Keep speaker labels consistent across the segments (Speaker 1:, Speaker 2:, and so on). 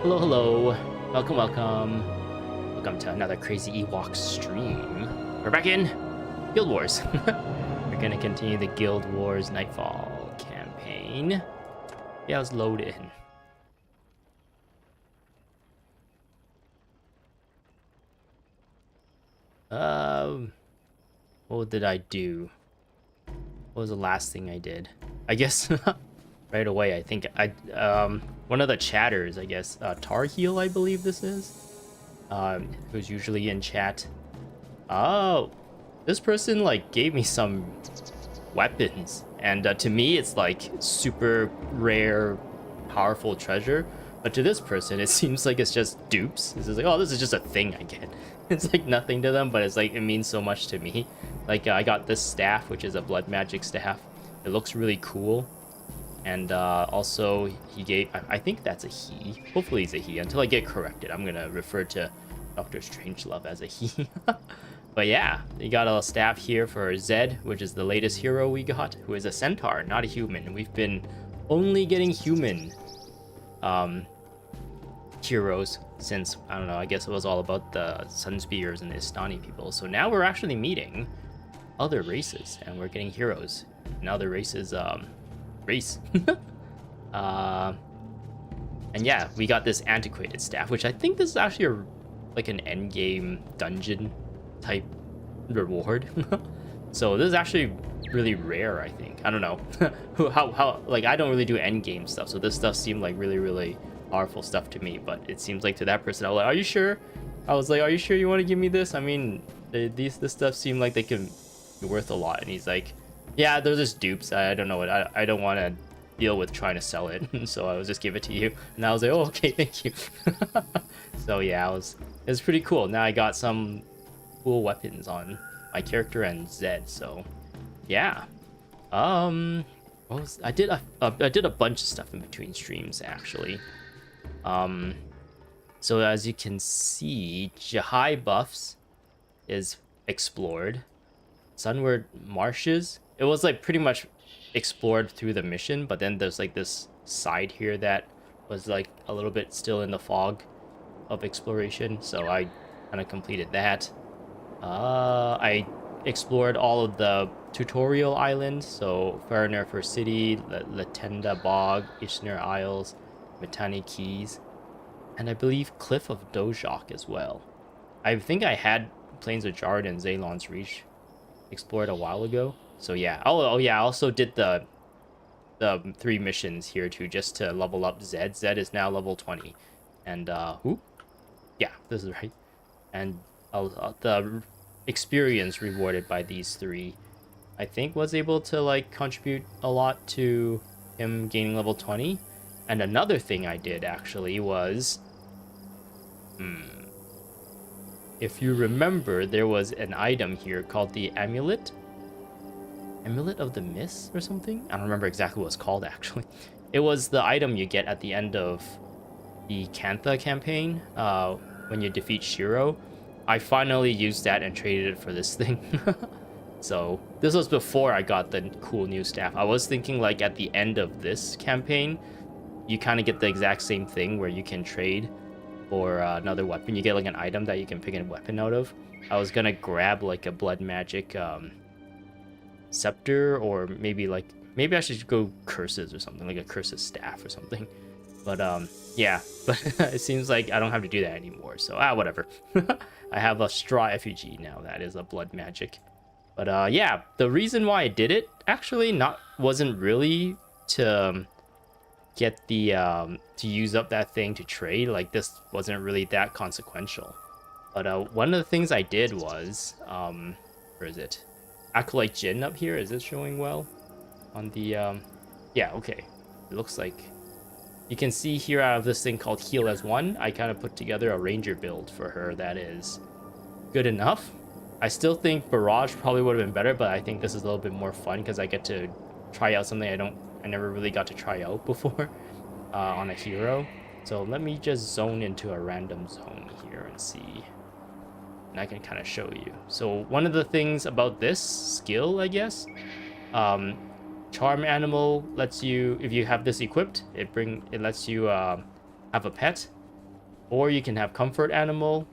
Speaker 1: Hello, hello. Welcome, welcome. Welcome to another crazy Ewok stream. We're back in Guild Wars. We're gonna continue the Guild Wars Nightfall campaign. Yeah, let's load in. What did I do? What was the last thing I did? I guess right away, I think one of the chatters, I guess, Tarheel, I believe this is, who's usually in chat. Oh, this person like gave me some weapons, and to me it's like super rare, powerful treasure. But to this person, it seems like it's just dupes. It's just like, oh, this is just a thing I get. It's like nothing to them, but it's like it means so much to me. Like I got this staff, which is a blood magic staff. It looks really cool. And also he gave, I think that's a he. Hopefully he's a he. Until I get corrected, I'm gonna refer to Dr. Strangelove as a he. But yeah, we got a staff here for Zhed, which is the latest hero we got, who is a centaur, not a human. We've been only getting human heroes since, I don't know, I guess it was all about the Sunspears and the Istani people. So now we're actually meeting other races, and we're getting heroes. And other races, race. And yeah, we got this antiquated staff, which I think this is actually like an end game dungeon type reward. So this is actually really rare, I think. I don't know how like I don't really do end game stuff, so this stuff seemed like really powerful stuff to me. But it seems like to that person, I was like, are you sure? I was like, are you sure you want to give me this? I mean, this stuff seemed like they can be worth a lot. And he's like, yeah, they're just dupes. I don't know what I don't want to deal with trying to sell it. So I was just give it to you. And I was like, oh, okay, thank you. So yeah, it was pretty cool. Now I got some cool weapons on my character and Zhed. So yeah, I did a bunch of stuff in between streams actually. So as you can see, Jahai buffs is explored. Sunward Marshes, it was like pretty much explored through the mission, but then there's like this side here that was like a little bit still in the fog of exploration, so I kind of completed that. I explored all of the tutorial islands, so Farener City, Latenda Bog, Ishner Isles, Mittani Keys, and I believe Cliff of Dojok as well. I think I had Plains of Jard and Zaylon's Reach explored a while ago. So yeah. Oh yeah, I also did the 3 missions here too, just to level up Zhed. Zhed is now level 20. And yeah, this is right. And the experience rewarded by these 3, I think, was able to like contribute a lot to him gaining level 20. And another thing I did actually was if you remember, there was an item here called the Amulet of the Mist or something. I don't remember exactly what it's called actually. It was the item you get at the end of the Cantha campaign when you defeat Shiro. I finally used that and traded it for this thing. So this was before I got the cool new staff. I was thinking like at the end of this campaign, you kind of get the exact same thing where you can trade for another weapon. You get like an item that you can pick a weapon out of. I was gonna grab like a blood magic scepter, or maybe I should go curses or something, like a curses staff or something. But yeah, but it seems like I don't have to do that anymore, so whatever. I have a straw effigy now that is a blood magic. But yeah, the reason why I did it actually wasn't really to get the to use up that thing to trade. Like this wasn't really that consequential. But one of the things I did was where is it? Acolyte Jin up here, is it showing well on the yeah, okay, it looks like you can see here out of this thing called Heal as One, I kind of put together a ranger build for her that is good enough. I still think Barrage probably would have been better, but I think this is a little bit more fun because I get to try out something I never really got to try out before on a hero. So let me just zone into a random zone here and see. And I can kind of show you. So one of the things about this skill, I guess, Charm Animal lets you, if you have this equipped, it lets you have a pet. Or you can have comfort animal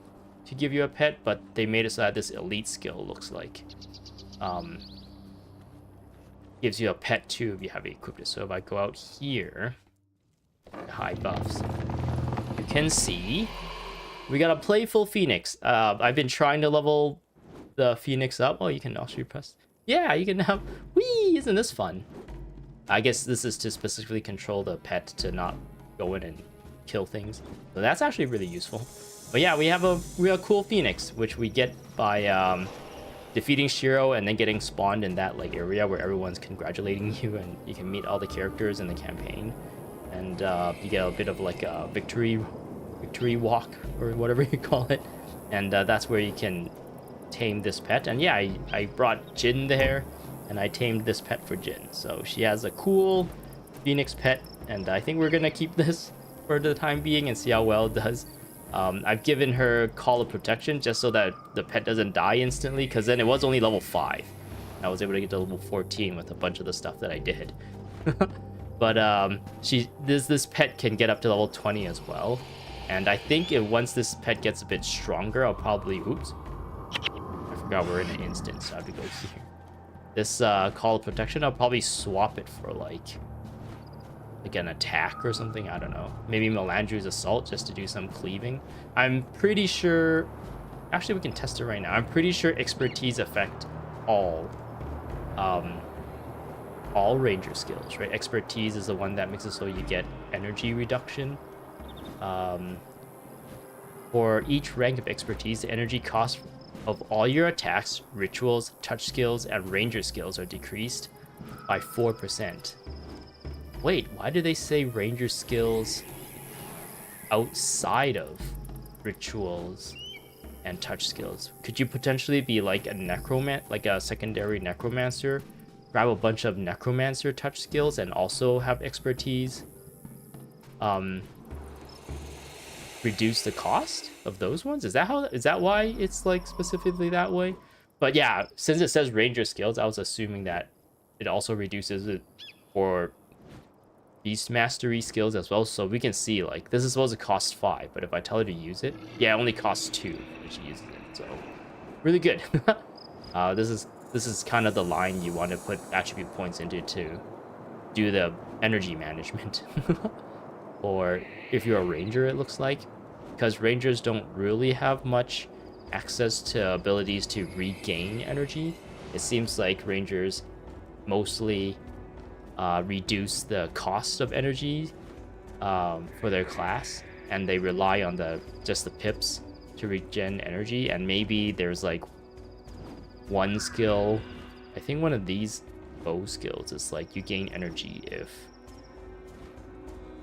Speaker 1: to give you a pet, but they made it so that this elite skill looks like gives you a pet too if you have it equipped. So if I go out here, high buffs, you can see we got a playful Phoenix. I've been trying to level the Phoenix up. Oh, you can also press. Yeah, you can have. Whee! Isn't this fun? I guess this is to specifically control the pet to not go in and kill things. So that's actually really useful. But yeah, we have a cool Phoenix, which we get by defeating Shiro and then getting spawned in that like area where everyone's congratulating you and you can meet all the characters in the campaign. And you get a bit of like a victory walk or whatever you call it. And that's where you can tame this pet. And yeah, I brought Jin there and I tamed this pet for Jin. So she has a cool Phoenix pet, and I think we're gonna keep this for the time being and see how well it does. I've given her Call of Protection just so that the pet doesn't die instantly, because then it was only level 5. I was able to get to level 14 with a bunch of the stuff that I did. But this pet can get up to level 20 as well. And I think once this pet gets a bit stronger, I'll probably... Oops. I forgot we're in an instance, so I have to go here. This Call of Protection, I'll probably swap it for like an attack or something. I don't know. Maybe Melandru's Assault just to do some cleaving. I'm pretty sure... Actually, we can test it right now. I'm pretty sure Expertise affect all Ranger skills, right? Expertise is the one that makes it so you get energy reduction. For each rank of Expertise, the energy cost of all your attacks, rituals, touch skills, and ranger skills are decreased by 4%. Wait, why do they say ranger skills outside of rituals and touch skills? Could you potentially be like a secondary necromancer, grab a bunch of necromancer touch skills and also have expertise? Reduce the cost of those ones? Is that why it's like specifically that way? But yeah, since it says ranger skills, I was assuming that it also reduces it for beast mastery skills as well. So we can see like this is supposed to cost 5, but if I tell her to use it, yeah, it only costs 2 when she uses it. So really good. This is kind of the line you want to put attribute points into to do the energy management. Or if you're a ranger, it looks like, because rangers don't really have much access to abilities to regain energy. It seems like rangers mostly reduce the cost of energy for their class, and they rely on just the pips to regen energy. And maybe there's like one skill, I think one of these bow skills is like you gain energy if...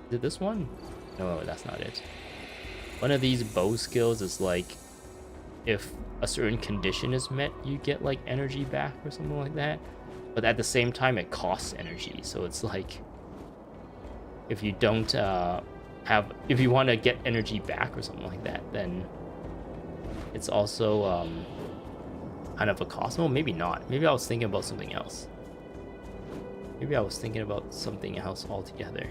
Speaker 1: Is it this one? No, that's not it. One of these bow skills is like if a certain condition is met, you get like energy back or something like that. But at the same time, it costs energy. So it's like if you don't if you want to get energy back or something like that, then it's also kind of a cost. Well, maybe not. Maybe I was thinking about something else. Maybe I was thinking about something else altogether.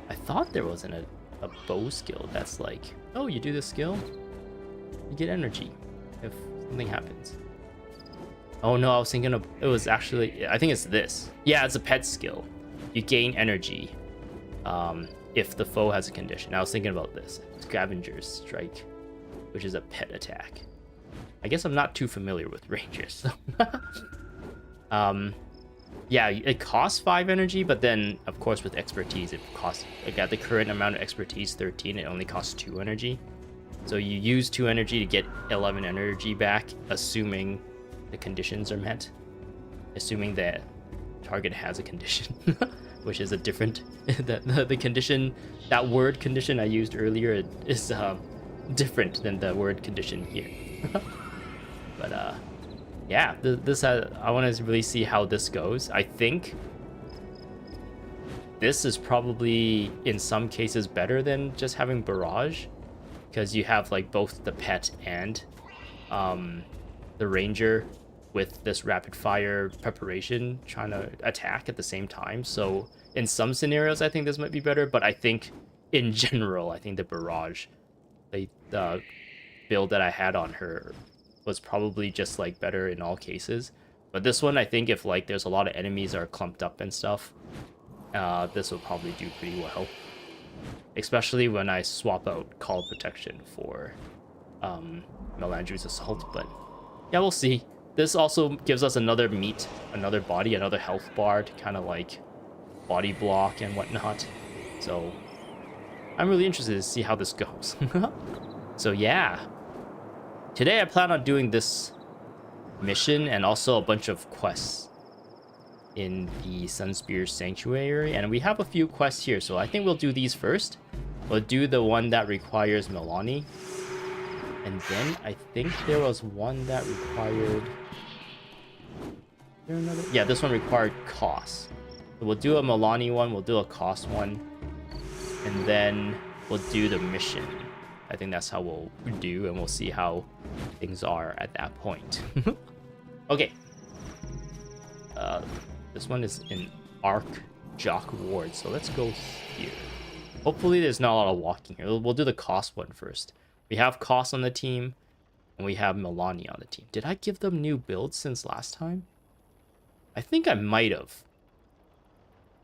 Speaker 1: I thought there wasn't a bow skill that's like, oh, you do this skill, you get energy if something happens. Oh no, I was thinking of, it was actually, I think it's this. Yeah, it's a pet skill. You gain energy if the foe has a condition. I was thinking about this. Scavenger's Strike, which is a pet attack. I guess I'm not too familiar with rangers. So. Yeah, it costs 5 energy, but then, of course, with expertise, it costs, like at the current amount of expertise, 13, it only costs 2 energy. So you use 2 energy to get 11 energy back, assuming the conditions are met. Assuming that target has a condition, which is a different... the condition, that word condition I used earlier is different than the word condition here. But, yeah, I want to really see how this goes. I think this is probably in some cases better than just having barrage, because you have like both the pet and the ranger with this rapid fire preparation trying to attack at the same time. So in some scenarios I think this might be better, but I think in general, I think the barrage, the build that I had on her was probably just like better in all cases. But this one, I think if like there's a lot of enemies that are clumped up and stuff, this will probably do pretty well. Especially when I swap out Call Protection for Melandri's Assault. But yeah, we'll see. This also gives us another meat, another body, another health bar to kind of like body block and whatnot. So I'm really interested to see how this goes. So yeah, today I plan on doing this mission and also a bunch of quests in the Sunspear Sanctuary, and we have a few quests here, so I think we'll do these first. We'll do the one that requires Milani, and then I think there was one that required... Yeah, this one required Koss. So we'll do a Milani one, we'll do a Koss one, and then we'll do the mission. I think that's how we'll do, and we'll see how things are at that point. Okay. This one is in Arc Jock Ward, so let's go here. Hopefully there's not a lot of walking here. We'll do the Koss one first. We have Koss on the team, and we have Milani on the team. Did I give them new builds since last time? I think I might have.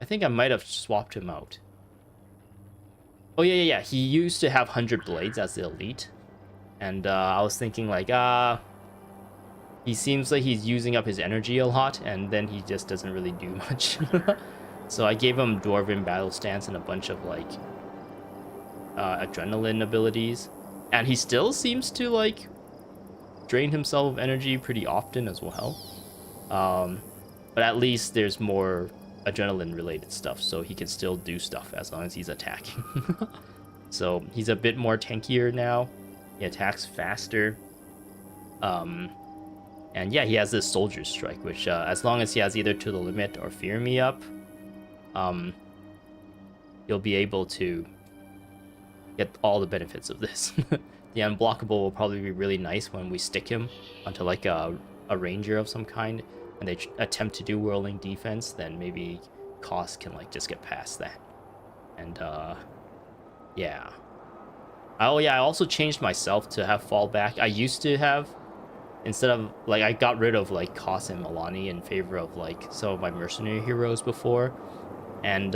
Speaker 1: I think I might have swapped him out. Oh, yeah. He used to have 100 blades as the elite. And I was thinking, like, he seems like he's using up his energy a lot, and then he just doesn't really do much. So I gave him Dwarven Battle Stance and a bunch of, like, adrenaline abilities. And he still seems to, like, drain himself of energy pretty often as well. But at least there's more adrenaline-related stuff, so he can still do stuff as long as he's attacking. So he's a bit more tankier now. He attacks faster. And yeah, he has this Soldier Strike, which as long as he has either To the Limit or Fear Me up, you'll be able to get all the benefits of this. The Unblockable will probably be really nice when we stick him onto like a Ranger of some kind, and they attempt to do Whirling Defense, then maybe Koss can like just get past that. And yeah. Oh yeah, I also changed myself to have fallback. I used to have, instead of, like, I got rid of, like, Koss and Milani in favor of, like, some of my mercenary heroes before. And,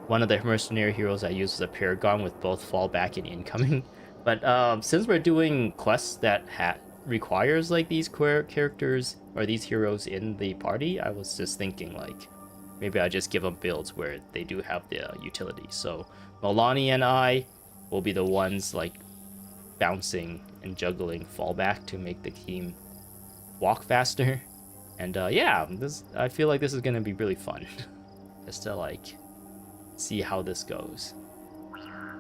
Speaker 1: one of the mercenary heroes I used was a Paragon with both fallback and incoming. But, since we're doing quests that requires, like, these characters or these heroes in the party, I was just thinking, like, maybe I just give them builds where they do have the utility. So, Milani and I will be the ones, like, bouncing and juggling fallback to make the team walk faster. And yeah, I feel like this is gonna be really fun. Just to like see how this goes.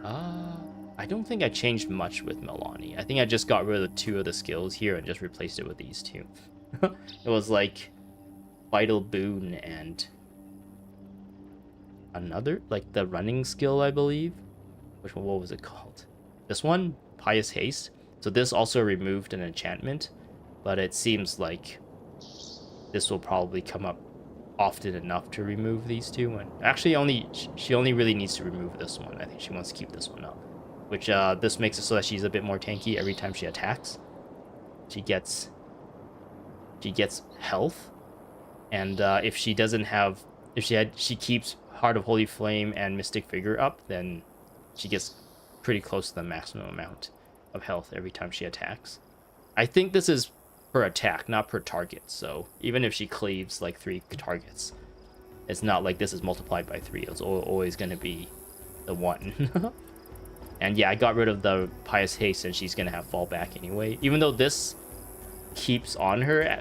Speaker 1: I don't think I changed much with Milani. I think I just got rid of 2 of the skills here and just replaced it with these 2. It was like Vital Boon and another, like the running skill, I believe. Which one? What was it called? This one? Pious Haste. So this also removed an enchantment, but it seems like this will probably come up often enough to remove these 2. And actually, she only really needs to remove this one. I think she wants to keep this one up, which this makes it so that she's a bit more tanky every time she attacks. She gets health, and if she doesn't have, she keeps Heart of Holy Flame and Mystic Figure up, then she gets pretty close to the maximum amount of health every time she attacks. I think this is per attack, not per target, so even if she cleaves like 3 targets, it's not like this is multiplied by 3. It's always going to be the 1. And yeah, I got rid of the Pious Haste, and she's going to have fallback anyway, even though this keeps on her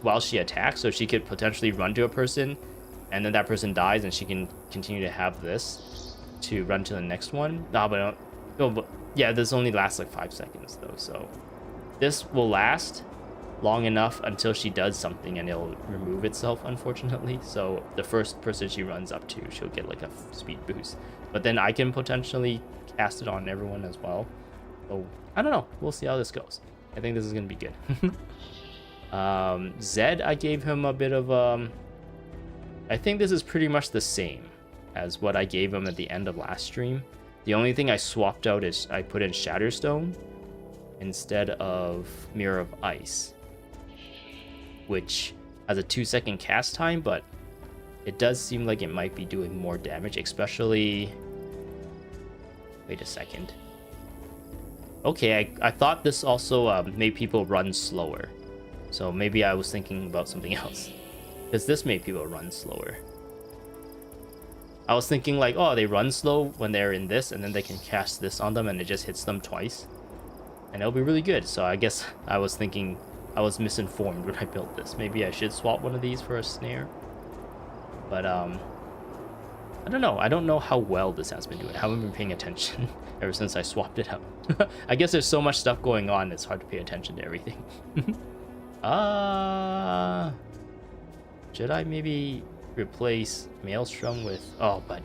Speaker 1: while she attacks, so she could potentially run to a person, and then that person dies, and she can continue to have this to run to the next one. But yeah, this only lasts like 5 seconds though, so this will last long enough until she does something and it'll remove itself, unfortunately. So the first person she runs up to, she'll get like a speed boost, but then I can potentially cast it on everyone as well. So I don't know, we'll see how this goes. I think this is gonna be good. Zed, I gave him a bit of I think this is pretty much the same as what I gave him at the end of last stream. The only thing I swapped out is I put in Shatterstone instead of Mirror of Ice, which has a 2-second cast time, but it does seem like it might be doing more damage, especially... Wait a second. Okay, I thought this also made people run slower. So maybe I was thinking about something else. Because this made people run slower. I was thinking like, oh, they run slow when they're in this, and then they can cast this on them and it just hits them twice. And it'll be really good. So I guess I was thinking, I was misinformed when I built this. Maybe I should swap one of these for a snare. But I don't know. I don't know how well this has been doing. I haven't been paying attention ever since I swapped it out. I guess there's so much stuff going on, it's hard to pay attention to everything. Should I maybe replace Maelstrom with... Oh, but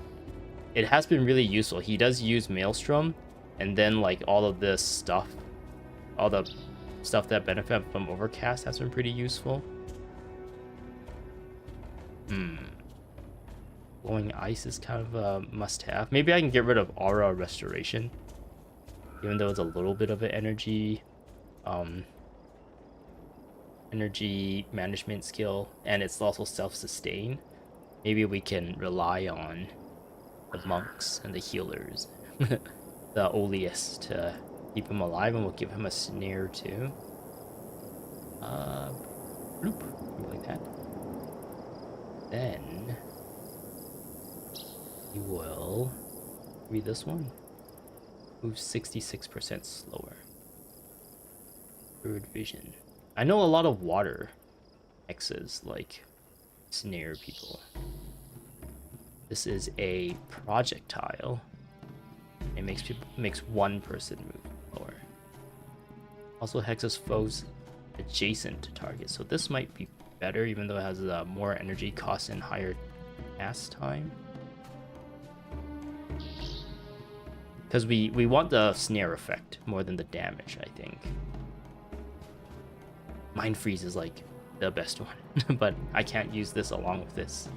Speaker 1: it has been really useful. He does use Maelstrom, and then like all of this stuff, all the stuff that benefit from Overcast has been pretty useful. Glowing Ice is kind of a must-have. Maybe I can get rid of Aura Restoration, even though it's a little bit of an energy management skill, and it's also self-sustain. Maybe we can rely on the monks and the healers, the Oleus, to keep him alive, and we'll give him a snare too. Bloop, like that. Then we will read this one. Moves 66% slower. Third vision. I know a lot of water X's like snare people. This is a projectile. It makes one person move lower. Also hexes foes adjacent to target. So this might be better, even though it has more energy cost and higher cast time. Because we want the snare effect more than the damage, I think. Mind Freeze is like the best one, but I can't use this along with this.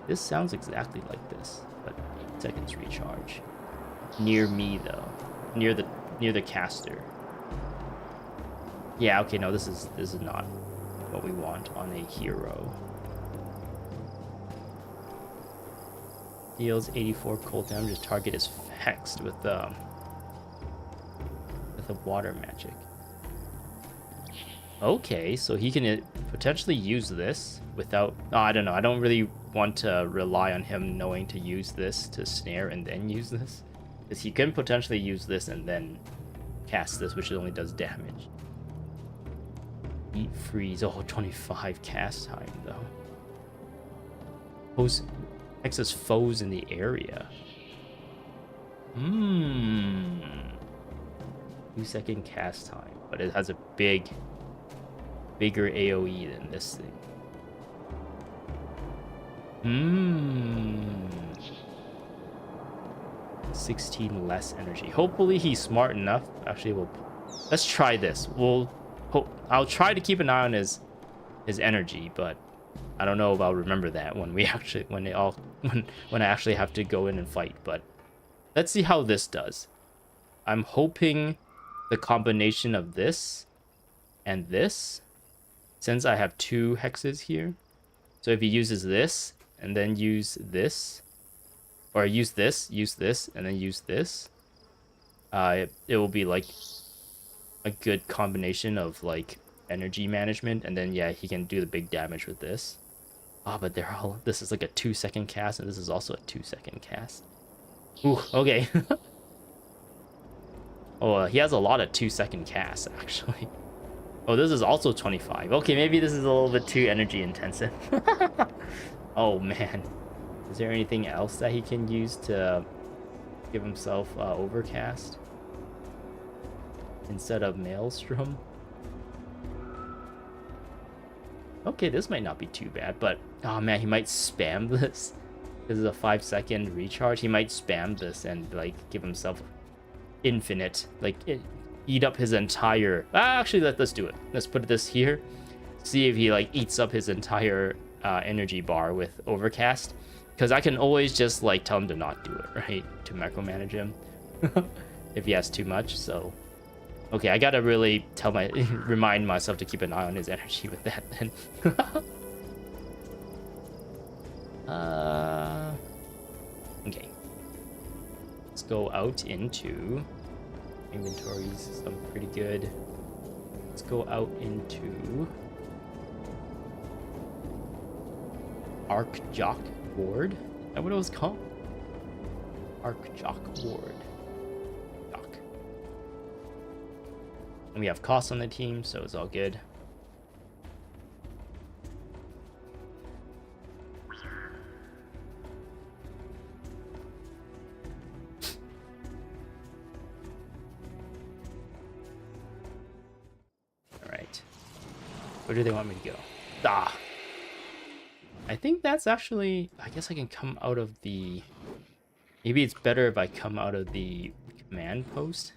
Speaker 1: This sounds exactly like this, but 8 seconds recharge. Near me though, near the caster. Yeah, okay, no, this is not what we want on a hero. Deals 84 cold damage. Target is hexed with the water magic. Okay, so he can potentially use this without... Oh, I don't know. I don't really want to rely on him knowing to use this to snare and then use this. Because he can potentially use this and then cast this, which only does damage. Eat freeze. Oh, 25 cast time, though. Hexes foes in the area. 2-second cast time, but it has a bigger AoE than this thing. 16 less energy. Hopefully he's smart enough. Actually, let's try this. I'll try to keep an eye on his energy, but I don't know if I'll remember that when I actually have to go in and fight. But let's see how this does. I'm hoping the combination of this and this, since I have 2 hexes here, so if he uses this and then use this, or use this and then use this, it will be like a good combination of like energy management, and then yeah, he can do the big damage with this. Oh, but this is like a 2-second cast, and this is also a 2-second cast. Ooh, okay. Oh, he has a lot of 2-second casts, actually. Oh, this is also 25. Okay, maybe this is a little bit too energy intensive. Oh, man. Is there anything else that he can use to give himself Overcast instead of Maelstrom? Okay, this might not be too bad, but oh man, he might spam this. This is a 5-second recharge. He might spam this and like give himself infinite, like eat up his entire... Actually, let's do it. Let's put this here. see if he like eats up his entire energy bar with Overcast, because I can always just like tell him to not do it, right? To micromanage him if he has too much. So okay, I gotta really remind myself to keep an eye on his energy with that then. Okay. Let's go out into inventories. Some pretty good. Let's go out into Arcjock Ward. Is that what it was called? Arcjock Ward. Jock. And we have Koss on the team, so it's all good. Where do they want me to go? Ah! I think that's actually... I guess I can come out of the... Maybe it's better if I come out of the command post.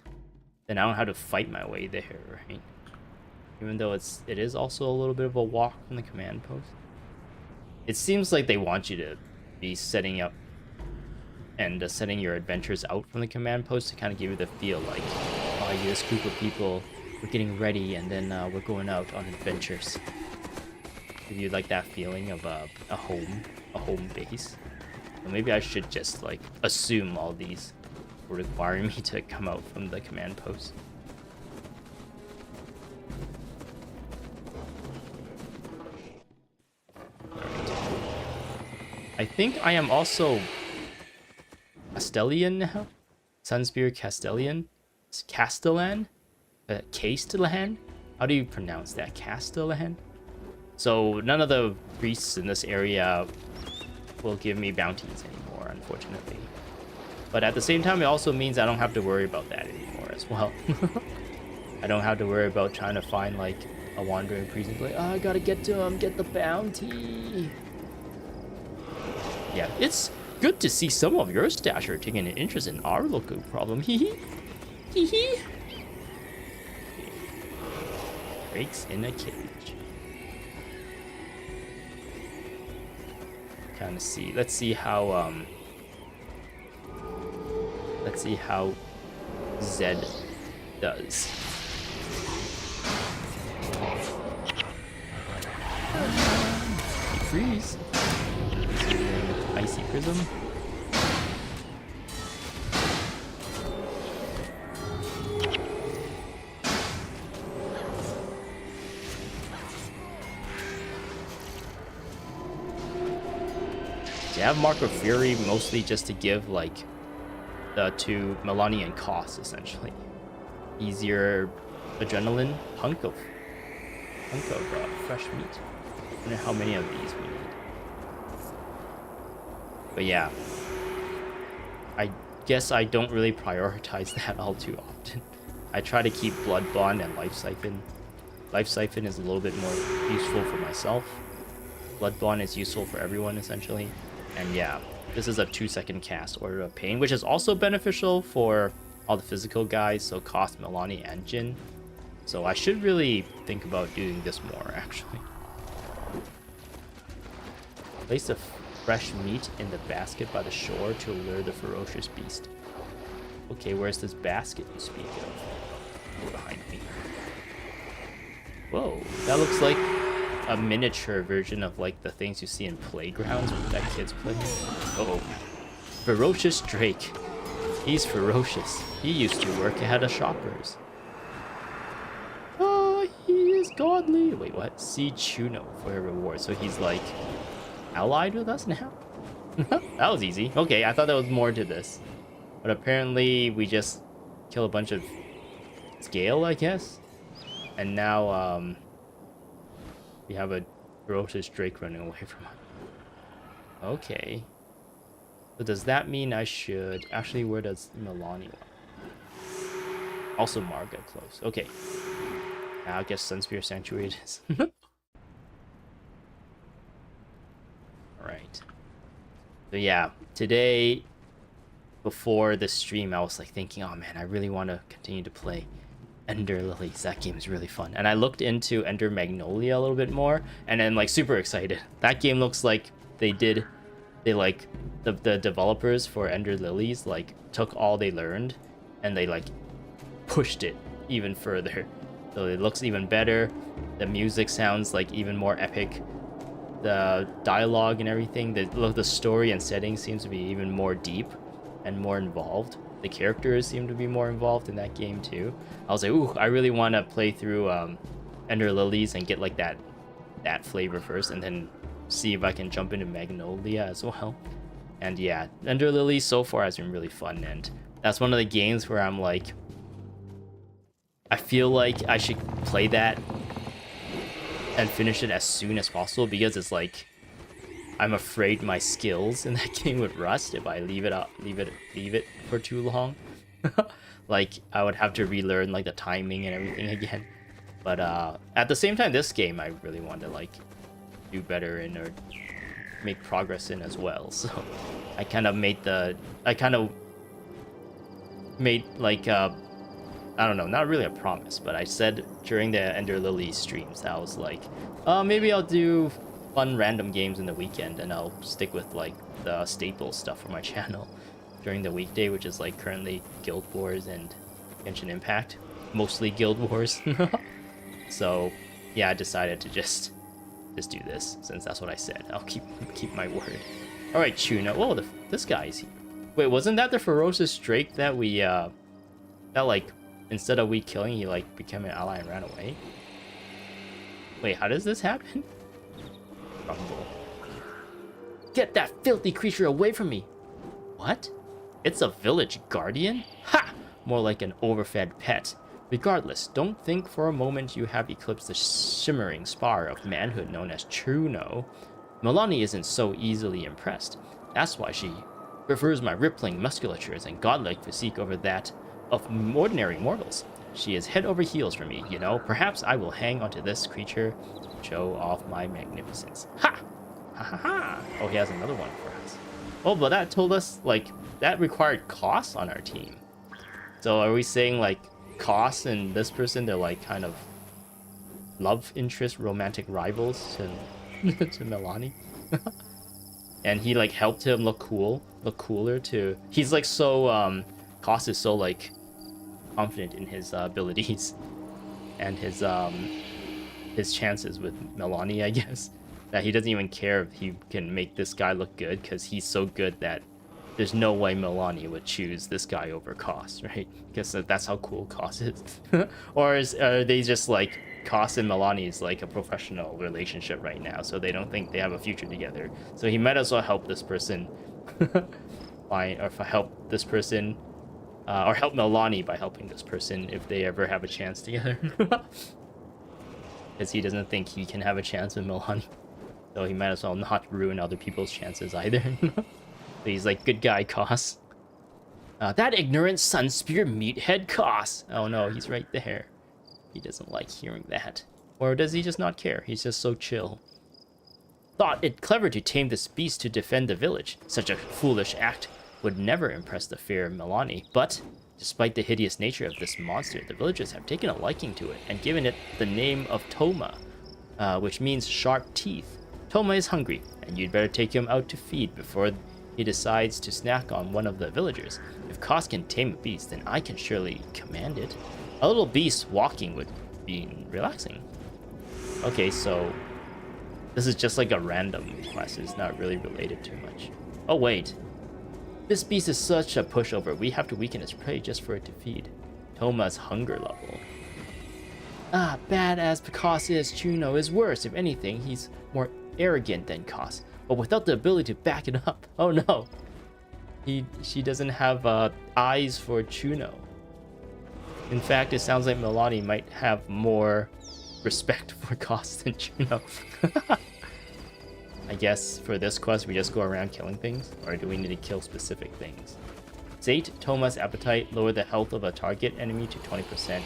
Speaker 1: Then I don't have to fight my way there, right? Even though it is also a little bit of a walk from the command post. It seems like they want you to be setting up and setting your adventures out from the command post to kind of give you the feel like, oh, you're this group of people... We're getting ready, and then we're going out on adventures. Give you like that feeling of a home base. So maybe I should just like assume all these were requiring me to come out from the command post. I think I am also Castellan now. Sunspear Castellan. Castellan. Castellan? How do you pronounce that? Castellan? So none of the priests in this area will give me bounties anymore, unfortunately. But at the same time, it also means I don't have to worry about that anymore as well. I don't have to worry about trying to find like a wandering priest and be like, oh, I gotta get to him, get the bounty. Yeah, it's good to see some of your stash are taking an interest in our local problem. Hee hee. Hee hee. Drakes in a cage. Kind of see. Let's see how Zed does. He freeze. Icy prism. I have Mark of Fury mostly just to give like to Melanie and Koss essentially. Easier adrenaline, hunk of fresh meat. I don't know how many of these we need. But yeah, I guess I don't really prioritize that all too often. I try to keep Blood Bond and Life Siphon. Life Siphon is a little bit more useful for myself. Blood Bond is useful for everyone essentially. And yeah, this is a 2-second cast, Order of Pain, which is also beneficial for all the physical guys, so Koss, Melanie, and Jin. So I should really think about doing this more, actually. Place the fresh meat in the basket by the shore to lure the ferocious beast. Okay, where's this basket you speak of? Behind me. Whoa, that looks like a miniature version of like the things you see in playgrounds that kids play. Uh-oh. Ferocious Drake. He's ferocious. He used to work at a Shoppers. Oh, he is godly. Wait, what? See Chuno for a reward. So he's like allied with us now? That was easy. Okay, I thought there was more to this. But apparently we just kill a bunch of scale, I guess. And now, we have a ferocious Drake running away from us. Okay. So does that mean I should... Actually, where does Melanie want? Also Marga close. Okay. Now I guess Sunspear Sanctuary it is. Alright. So yeah, today, before the stream, I was like thinking, oh man, I really want to continue to play. Ender Lilies. That game is really fun. And I looked into Ender Magnolia a little bit more, and I'm like super excited. That game looks like they like the developers for Ender Lilies like took all they learned and they like pushed it even further. So it looks even better. The music sounds like even more epic. The dialogue and everything, the story and setting seems to be even more deep and more involved. The characters seem to be more involved in that game too. I was like, ooh, I really want to play through Ender Lilies and get like that flavor first, and then see if I can jump into Magnolia as well. And yeah, Ender Lilies so far has been really fun, and that's one of the games where I'm like, I feel like I should play that and finish it as soon as possible, because it's like I'm afraid my skills in that game would rust if I leave it for too long. Like I would have to relearn like the timing and everything again. But at the same time, this game I really want to like do better in or make progress in as well. So I kind of made like I don't know, not really a promise, but I said during the Ender Lily streams that I was like, maybe I'll do fun random games in the weekend, and I'll stick with like the staple stuff for my channel during the weekday, which is like currently Guild Wars and Genshin Impact, mostly Guild Wars. So yeah, I decided to just do this, since that's what I said. I'll keep my word. All right, Chuna. Whoa, this guy's here. Wait, wasn't that the ferocious Drake that we that like instead of we killing, he like became an ally and ran away? Wait, how does this happen? Rumble. Get that filthy creature away from me! What? It's a village guardian? Ha! More like an overfed pet. Regardless, don't think for a moment you have eclipsed the shimmering spar of manhood known as Chuno. Milani isn't so easily impressed. That's why she prefers my rippling musculatures and godlike physique over that of ordinary mortals. She is head over heels for me, you know. Perhaps I will hang onto this creature to show off my magnificence. Ha! Ha ha ha! Oh, he has another one for us. Oh, but that told us, like, that required costs on our team. So are we saying, like, Koss and this person, they're like kind of love interest, romantic rivals to to Milani? And he like helped him look cooler to. He's like so Koss is so like confident in his abilities and his chances with Milani, I guess, that he doesn't even care if he can make this guy look good, because he's so good that there's no way Milani would choose this guy over Koss, right? Because that's how cool Koss is. Or are they just like, Koss and Milani is like a professional relationship right now, so they don't think they have a future together. So he might as well help this person help this person, or help Milani by helping this person if they ever have a chance together. Because he doesn't think he can have a chance with Milani. So he might as well not ruin other people's chances either. But he's like, good guy, Koss. That ignorant Sunspear meathead Koss. Oh no, he's right there. He doesn't like hearing that. Or does he just not care? He's just so chill. Thought it clever to tame this beast to defend the village. Such a foolish act would never impress the fair Milani. But, despite the hideous nature of this monster, the villagers have taken a liking to it and given it the name of Toma, which means sharp teeth. Toma is hungry, and you'd better take him out to feed before he decides to snack on one of the villagers. If Koss can tame a beast, then I can surely command it. A little beast walking would be relaxing. Okay, so this is just like a random quest. It's not really related too much. Oh wait, this beast is such a pushover. We have to weaken its prey just for it to feed. Toma's hunger level. Ah, bad as Koss is, Chuno is worse. If anything, he's more arrogant than Koss, but without the ability to back it up. Oh no, she doesn't have eyes for Chuno. In fact, it sounds like Milani might have more respect for Koss than Chuno. I guess for this quest we just go around killing things, or do we need to kill specific things? Sate Toma's appetite, lower the health of a target enemy to 20%.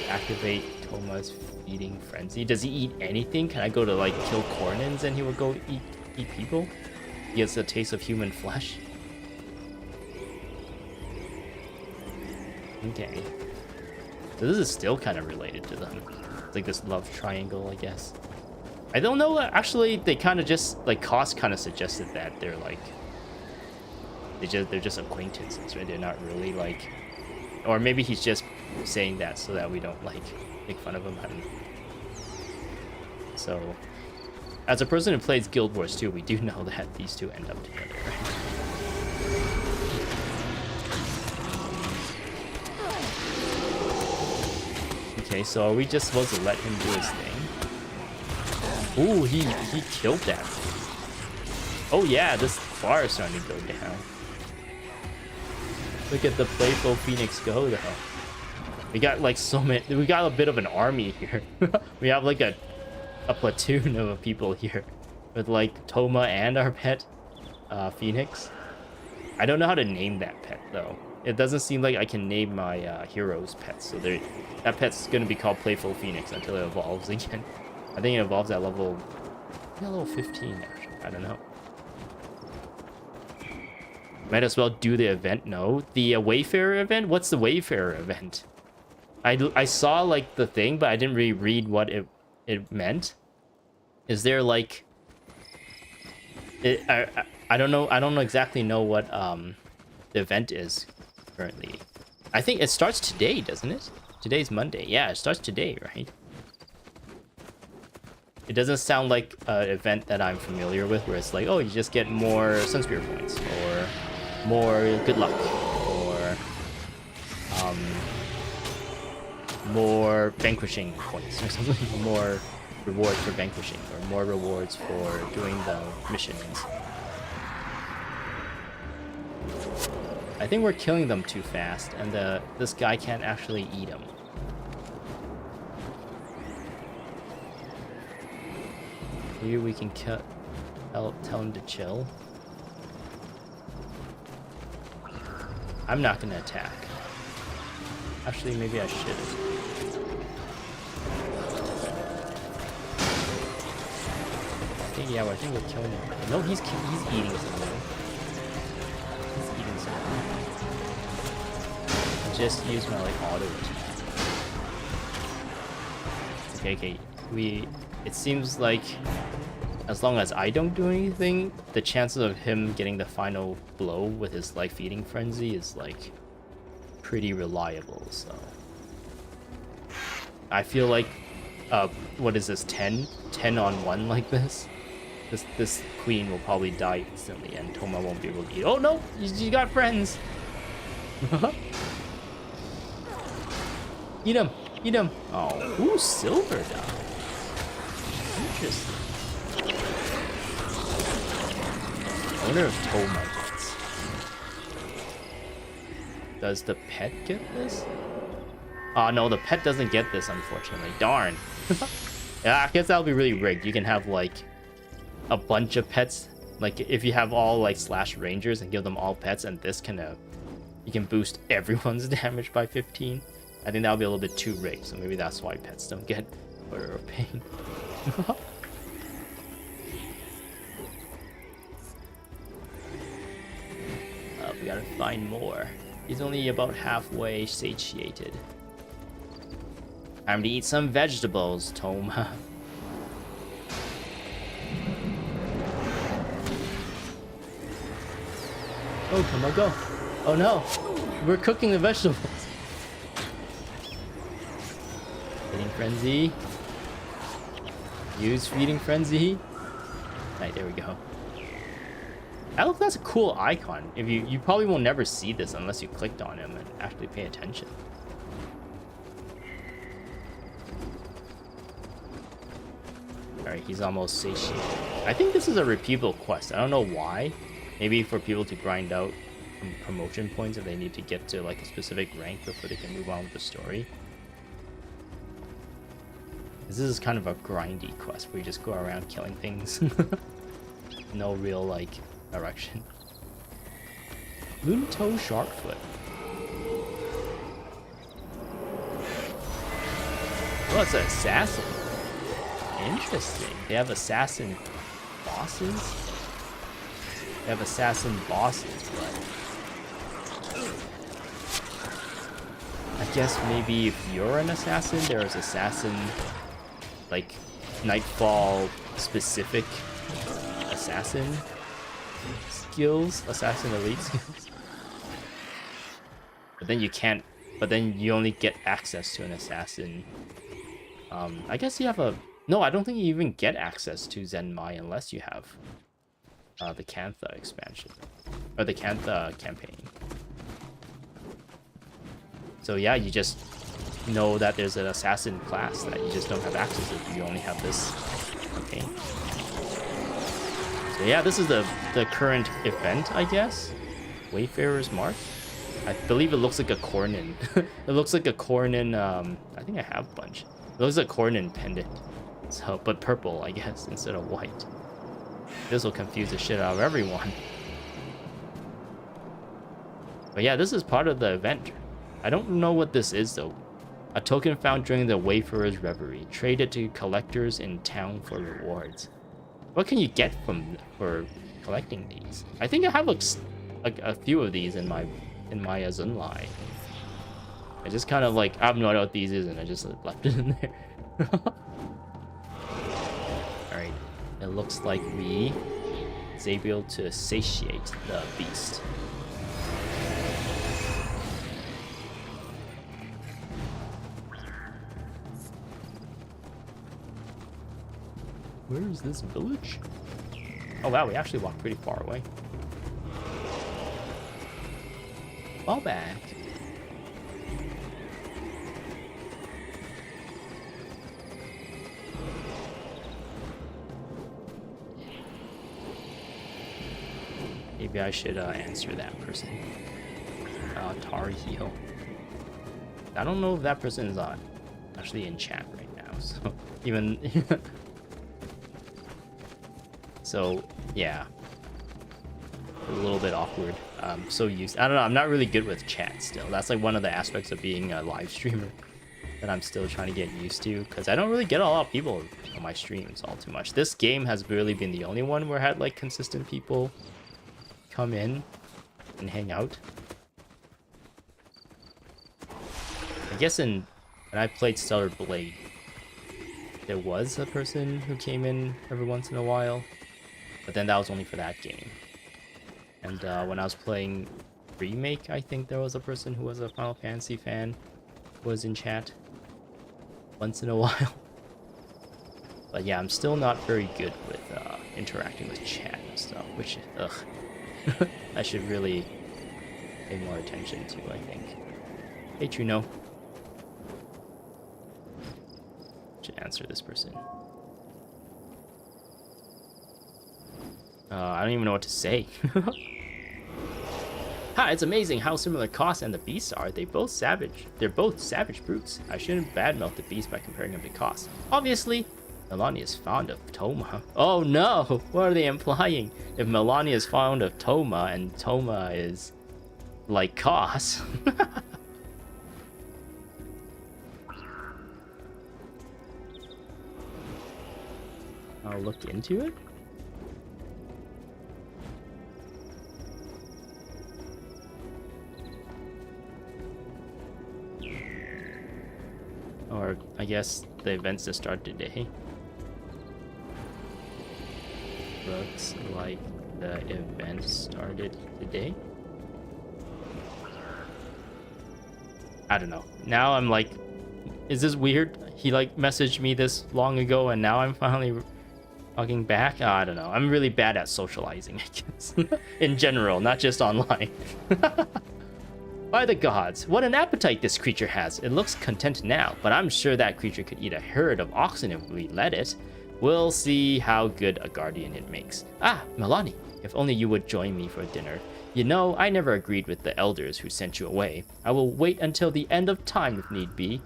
Speaker 1: Activate Toma's feeding frenzy. Does he eat anything? Can I go to like kill Kournans and he will go eat people? He gets a taste of human flesh. Okay. So this is still kind of related to them. It's like this love triangle, I guess. I don't know. Actually, they kind of just like Koss kind of suggested that they're like they're just acquaintances, right? They're not really like, or maybe he's just saying that so that we don't like make fun of him. I don't know. So, as a person who plays Guild Wars 2, we do know that these two end up together, right? Okay, so are we just supposed to let him do his thing? Ooh, he killed that thing. Oh yeah, this bar is starting to go down. Look at the playful Phoenix go though. We got like so many. We got a bit of an army here. We have like a platoon of people here with like Toma and our pet Phoenix. I don't know how to name that pet though. It doesn't seem like I can name my heroes pets. So that pet's gonna be called Playful Phoenix until it evolves again. I think it evolves at level 15 actually. I don't know. Might as well do the event. No, the Wayfarer event. What's the Wayfarer event? I saw like the thing, but I didn't really read what it meant. Is there like I don't know. I don't exactly know what the event is currently. I think it starts today, doesn't it? Today's Monday. Yeah, it starts today, right? It doesn't sound like an event that I'm familiar with, where it's like, oh, you just get more Sunspear points, or more good luck, or more vanquishing points, or something. More rewards for vanquishing, or more rewards for doing the missions. I think we're killing them too fast, and this guy can't actually eat them. Maybe we can tell him to chill. I'm not gonna attack. Actually, maybe I should. I think we're killing him. No, he's eating something. He's eating something. I just use my like auto attack. Okay. It seems like as long as I don't do anything, the chances of him getting the final blow with his life feeding frenzy is like pretty reliable. So I feel like what is this, 10 on 1 like this? This queen will probably die instantly, and Toma won't be able to eat. Oh no, you got friends. Eat him. Oh, ooh, silver dye. Interesting. I wonder if Toma gets. Does the pet get this? Oh no, the pet doesn't get this, unfortunately. Darn. Yeah, I guess that'll be really rigged. You can have like a bunch of pets. Like if you have all like slash rangers and give them all pets, and this can you can boost everyone's damage by 15. I think that'll be a little bit too rigged, so maybe that's why pets don't get Order of Pain. We gotta find more. He's only about halfway satiated. Time to eat some vegetables, Toma. Oh, Toma, go. Oh no, we're cooking the vegetables. Feeding Frenzy. Use Feeding Frenzy. Alright, there we go. I look, that's a cool icon. If you probably will never see this unless you clicked on him and actually pay attention. Alright, he's almost satiated. I think this is a repeatable quest. I don't know why. Maybe for people to grind out promotion points if they need to get to like a specific rank before they can move on with the story. This is kind of a grindy quest where you just go around killing things. No real like direction. Moontoe Sharkfoot. Oh, it's an assassin. Interesting. They have assassin bosses? They have assassin bosses, but I guess maybe if you're an assassin, there's assassin, like, Nightfall specific assassin skills, assassin elite skills. But then you can't, but then you only get access to an assassin. I guess you have a, no, I don't think you even get access to Zenmai unless you have the Cantha expansion, or the Cantha campaign. So yeah, you just know that there's an assassin class that you just don't have access to if you only have this campaign. So yeah, this is the current event, I guess. Wayfarer's Mark. I believe it looks like a Kournan. It looks like a Kournan, I think I have a bunch. It looks like a Kournan pendant. So, but purple, I guess, instead of white. This will confuse the shit out of everyone. But yeah, this is part of the event. I don't know what this is though. A token found during the Wayfarer's Reverie. Trade it to collectors in town for rewards. What can you get for collecting these? I think I have like a few of these in my Zunlai. I just kind of like, I have no idea what these is, and I just left it in there. Alright, it looks like we is able to satiate the beast. Where is this village? Oh wow, we actually walked pretty far away. Fall back. Maybe I should answer that person. Tar Heel. I don't know if that person is actually in chat right now, so even so yeah, a little bit awkward. So used, I don't know, I'm not really good with chat still. That's like one of the aspects of being a live streamer that I'm still trying to get used to, because I don't really get a lot of people on my streams all too much. This game has really been the only one where I had like consistent people come in and hang out. I guess when I played Stellar Blade, there was a person who came in every once in a while, but then that was only for that game. And when I was playing Remake, I think there was a person who was a Final Fantasy fan who was in chat once in a while. But yeah, I'm still not very good with interacting with chat and stuff, which, ugh, I should really pay more attention to, I think. Hey, Truno. Should answer this person. I don't even know what to say. Ha, it's amazing how similar Koss and the beasts are. They're both savage brutes. I shouldn't badmouth the beast by comparing them to Koss. Obviously, Melania is fond of Toma. Oh no! What are they implying? If Melania is fond of Toma and Toma is like Koss. I'll look into it. Or I guess the events that start today. Looks like the event started today. I don't know. Now I'm like, is this weird? He like messaged me this long ago and now I'm finally talking back? I don't know. I'm really bad at socializing, I guess. In general, not just online. By the gods, what an appetite this creature has. It looks content now, but I'm sure that creature could eat a herd of oxen if we let it. We'll see how good a guardian it makes. Ah, Melanie, if only you would join me for dinner. You know, I never agreed with the elders who sent you away. I will wait until the end of time if need be.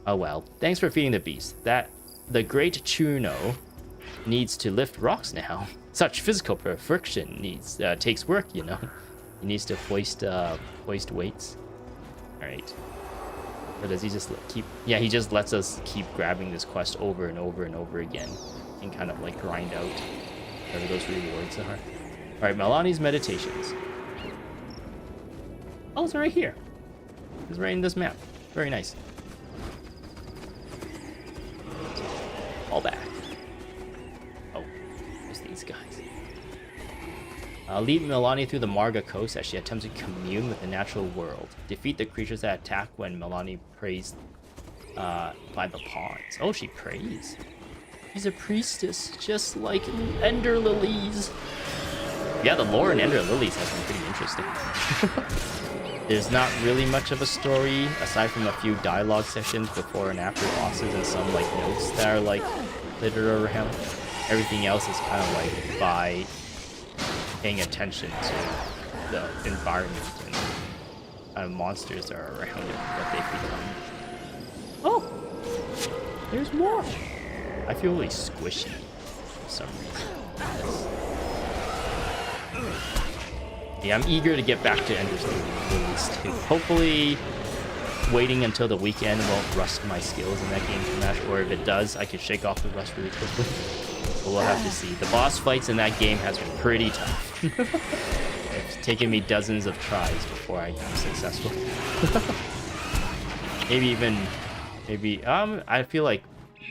Speaker 1: Oh well, thanks for feeding the beast. The great Chuno needs to lift rocks now. Such physical perfection takes work, you know. He needs to hoist weights. Alright. Or does he just keep... Yeah, he just lets us keep grabbing this quest over and over and over again. And kind of like grind out whatever those rewards are. Alright, Melani's Meditations. Oh, it's right here. It's right in this map. Very nice. All back. Oh, there's these guys. Lead Milani through the Marga coast as she attempts to commune with the natural world. Defeat the creatures that attack when Milani prays by the ponds. Oh, she prays. She's a priestess, just like Ender Lilies. Yeah, the lore in Ender Lilies has been pretty interesting. There's not really much of a story, aside from a few dialogue sessions before and after bosses and some like notes that are like littered around. Everything else is kind of like by paying attention to the environment and kind of monsters that are around it, what they've become. Oh! There's more! I feel really squishy for some reason. Yeah, I'm eager to get back to Ender's Lilies too. Hopefully, waiting until the weekend won't rust my skills in that game too much, or if it does, I can shake off the rust really quickly. But we'll have to see. The boss fights in that game has been pretty tough. It's taken me dozens of tries before I'm successful. maybe I feel like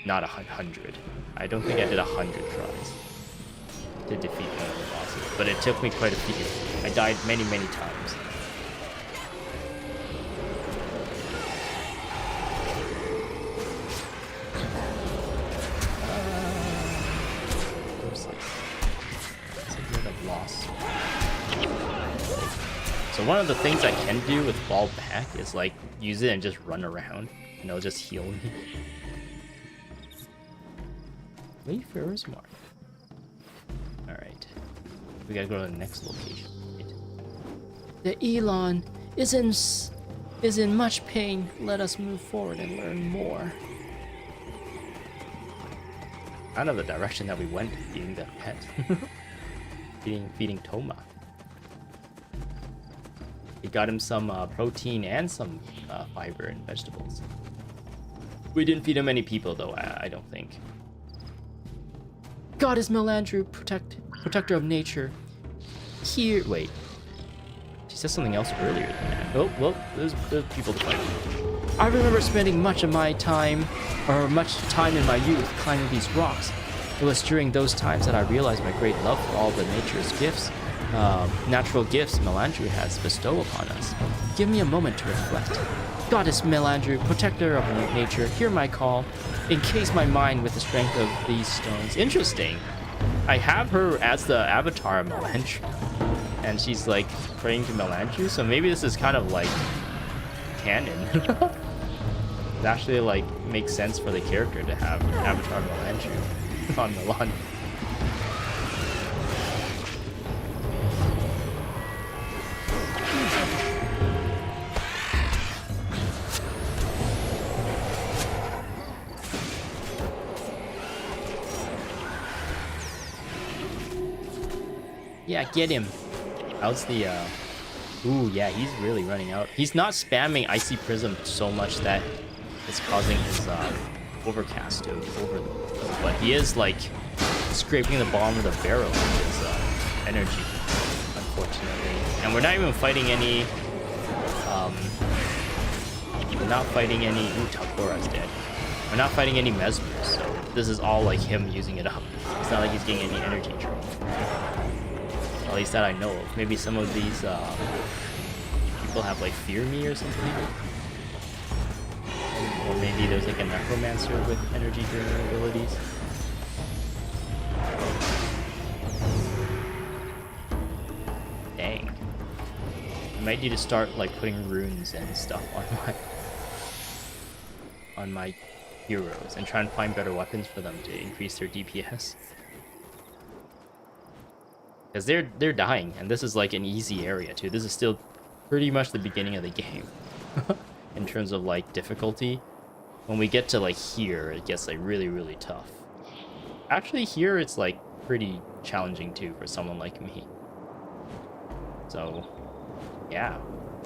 Speaker 1: not 100. I don't think I did 100 tries to defeat one of the bosses, but it took me quite a few. I died many times. So one of the things I can do with fall back is like use it and just run around and it'll just heal me. Wayfarer's Mark. Alright. We gotta go to the next location. Right? The Elon is in much pain. Let us move forward and learn more. Kind of the direction that we went feeding the pet. feeding Toma. We got him some protein and some fiber and vegetables. We didn't feed him any people though, I don't think. Goddess Melandru, protector of nature. Here, wait. She said something else earlier than that. Oh, well, there's people to fight. I remember spending much time in my youth climbing these rocks. It was during those times that I realized my great love for all the nature's gifts. Natural gifts Melandru has bestowed upon us. Give me a moment to reflect. Goddess Melandru, protector of nature, hear my call. Encase my mind with the strength of these stones. Interesting. I have her as the avatar of Melandru. And she's like praying to Melandru, so maybe this is kind of like canon. It actually like makes sense for the character to have avatar Melandru on Milan. Yeah, get him. How's the ooh, yeah, he's really running out. He's not spamming Icy Prism so much that it's causing his overcast to overload. But he is like scraping the bottom of the barrel with his energy, unfortunately. And we're not even fighting any ooh, Talcora's dead. We're not fighting any Mesmers, so this is all like him using it up. It's not like he's getting any energy drop. At least that I know of. Maybe some of these people have like Fear Me or something. Or maybe there's like a Necromancer with energy draining abilities. Dang. I might need to start like putting runes and stuff on my heroes and try and find better weapons for them to increase their DPS. Because they're dying, and this is like an easy area too. This is still pretty much the beginning of the game in terms of like difficulty. When we get to like here, it gets like really tough. Actually, here it's like pretty challenging too for someone like me. So yeah,